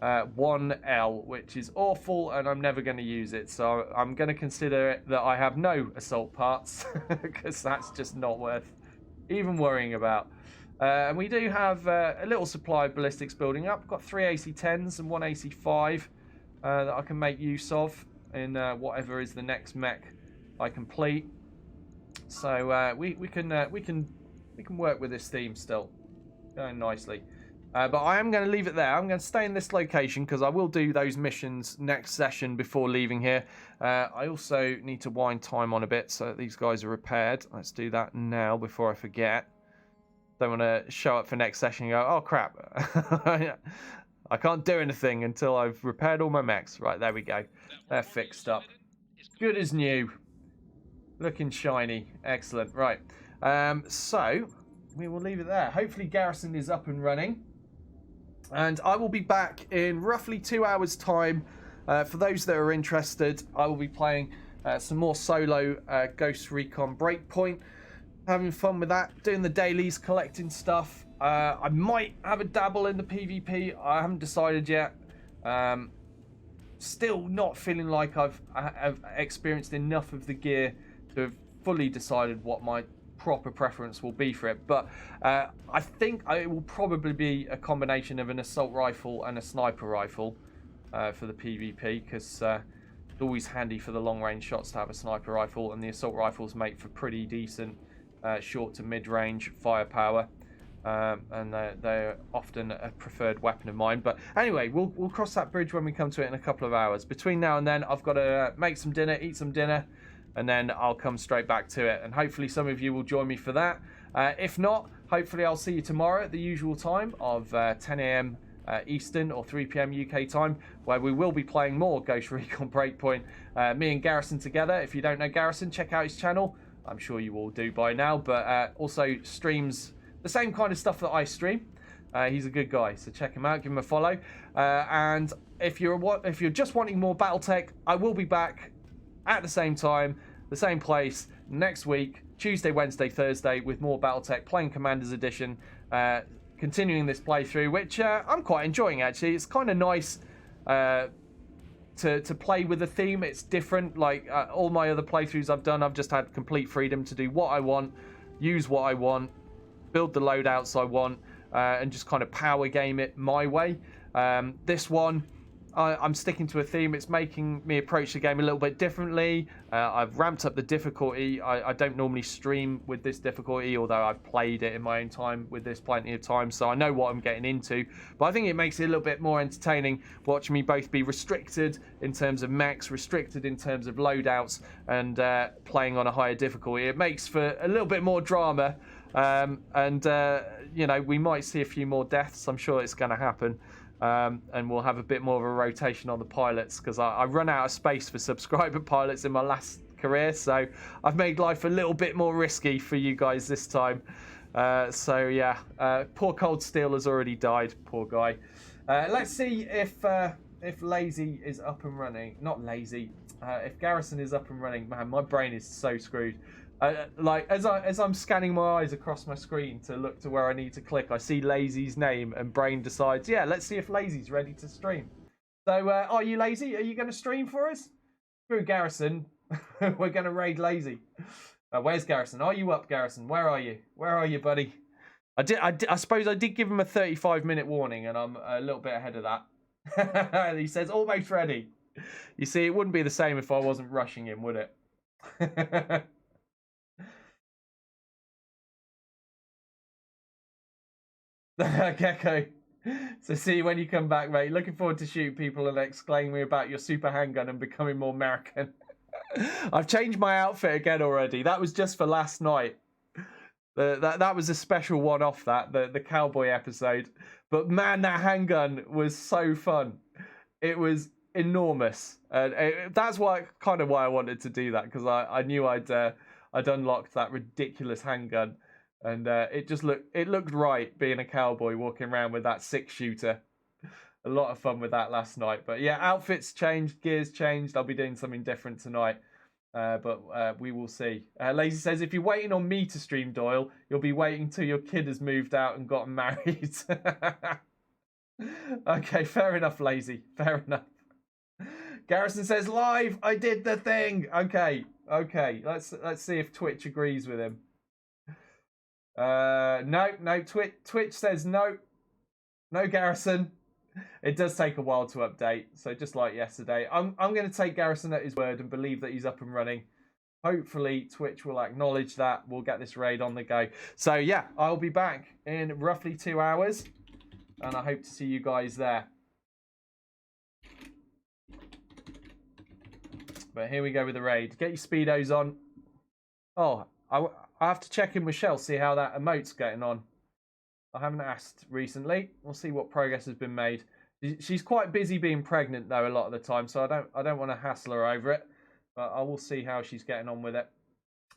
1L, which is awful, and I'm never going to use it. So I'm going to consider it that I have no assault parts, because that's just not worth even worrying about. And we do have a little supply of ballistics building up. We've got 3 AC-10s and 1 AC-5 that I can make use of in whatever is the next mech I complete. So we can work with this theme still, going nicely. But I am going to leave it there. I'm going to stay in this location because I will do those missions next session before leaving here. I also need to wind time on a bit so that these guys are repaired. Let's do that now before I forget. Don't want to show up for next session and go, oh crap, I can't do anything until I've repaired all my mechs. Right, there we go. They're fixed up. Good as new. Looking shiny. Excellent. Right. So, we will leave it there. Hopefully Garrison is up and running. And I will be back in roughly 2 hours' time. For those that are interested, I will be playing some more solo Ghost Recon Breakpoint. Having fun with that, doing the dailies, collecting stuff. I might have a dabble in the PvP. I haven't decided yet. Still not feeling like I've experienced enough of the gear to have fully decided what my proper preference will be for it. But I think it will probably be a combination of an assault rifle and a sniper rifle for the PvP, because it's always handy for the long range shots to have a sniper rifle, and the assault rifles make for pretty decent short to mid-range firepower, and they're often a preferred weapon of mine. But anyway, we'll cross that bridge when we come to it in a couple of hours. Between now and then, I've got to make some dinner, eat some dinner, and then I'll come straight back to it. And hopefully some of you will join me for that. If not, hopefully I'll see you tomorrow at the usual time of 10 AM Eastern or 3 PM UK time, where we will be playing more Ghost Recon Breakpoint. Me and Garrison together. If you don't know Garrison, check out his channel. I'm sure you all do by now, but also streams the same kind of stuff that I stream. He's a good guy, so check him out, give him a follow. And if you're just wanting more BattleTech, I will be back at the same time, the same place next week, Tuesday, Wednesday, Thursday, with more BattleTech, playing Commanders Edition, continuing this playthrough, which I'm quite enjoying actually. It's kind of nice to play with a theme. It's different. Like all my other playthroughs I've done, I've just had complete freedom to do what I want, use what I want, build the loadouts I want, and just kind of power game it my way. This one, I'm sticking to a theme. It's making me approach the game a little bit differently. I've ramped up the difficulty. I don't normally stream with this difficulty, although I've played it in my own time with this plenty of times, so I know what I'm getting into. But I think it makes it a little bit more entertaining watching me both be restricted in terms of mechs, restricted in terms of loadouts, and playing on a higher difficulty. It makes for a little bit more drama, and you know, we might see a few more deaths. I'm sure it's going to happen. And we'll have a bit more of a rotation on the pilots, because I run out of space for subscriber pilots in my last career, so I've made life a little bit more risky for you guys this time. So yeah, poor Cold Steel has already died, poor guy. Let's see if Lazy is up and running. Not Lazy. If Garrison is up and running, man, my brain is so screwed. Like as I'm scanning my eyes across my screen to look to where I need to click, I see Lazy's name, and brain decides, yeah, let's see if Lazy's ready to stream. So, are you Lazy? Are you going to stream for us? Screw Garrison. We're going to raid Lazy. Where's Garrison? Are you up, Garrison? Where are you? Where are you, buddy? I suppose I did give him a 35-minute warning, and I'm a little bit ahead of that. He says almost ready. You see, it wouldn't be the same if I wasn't rushing him, would it? Gecko. So see you when you come back, mate. Looking forward to shooting people and exclaiming about your super handgun and becoming more American. I've changed my outfit again already. That was just for last night. That was a special one-off, the cowboy episode. But man, that handgun was so fun. It was enormous. That's kind of why I wanted to do that, because I knew I'd unlocked that ridiculous handgun. And it looked right being a cowboy walking around with that 6-shooter. A lot of fun with that last night. But yeah, outfits changed, gears changed. I'll be doing something different tonight. But we will see. Lazy says, if you're waiting on me to stream, Doyle, you'll be waiting till your kid has moved out and gotten married. Okay, fair enough, Lazy. Fair enough. Garrison says, live, I did the thing. Okay. Let's see if Twitch agrees with him. No, Twitch says no, Garrison. It does take a while to update, so just like yesterday, I'm going to take Garrison at his word and believe that he's up and running. Hopefully Twitch will acknowledge that. We'll get this raid on the go. So yeah, I'll be back in roughly 2 hours, and I hope to see you guys there. But here we go with the raid. Get your speedos on. Oh, I have to check in with Shell, see how that emote's getting on. I haven't asked recently. We'll see what progress has been made. She's quite busy being pregnant though a lot of the time, so I don't want to hassle her over it. But I will see how she's getting on with it.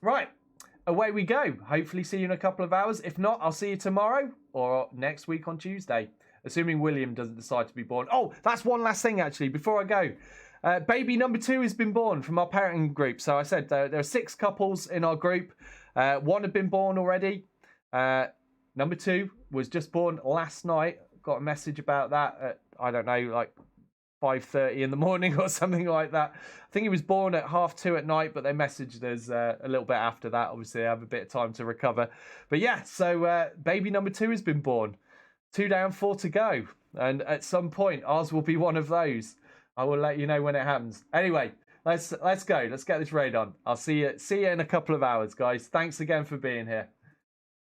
Right, away we go. Hopefully see you in a couple of hours. If not, I'll see you tomorrow or next week on Tuesday, assuming William doesn't decide to be born. Oh, that's one last thing actually before I go. Baby number 2 has been born from our parenting group. So I said there are 6 couples in our group. 1 had been born already. Number 2 was just born last night. Got a message about that at, I don't know, like 5:30 in the morning or something like that. I think he was born at 2:30 at night, but they messaged us a little bit after that. Obviously, they have a bit of time to recover. But yeah, so baby number 2 has been born. 2 down, 4 to go. And at some point, ours will be one of those. I will let you know when it happens. Anyway, let's go. Let's get this raid on. I'll see you in a couple of hours, guys. Thanks again for being here.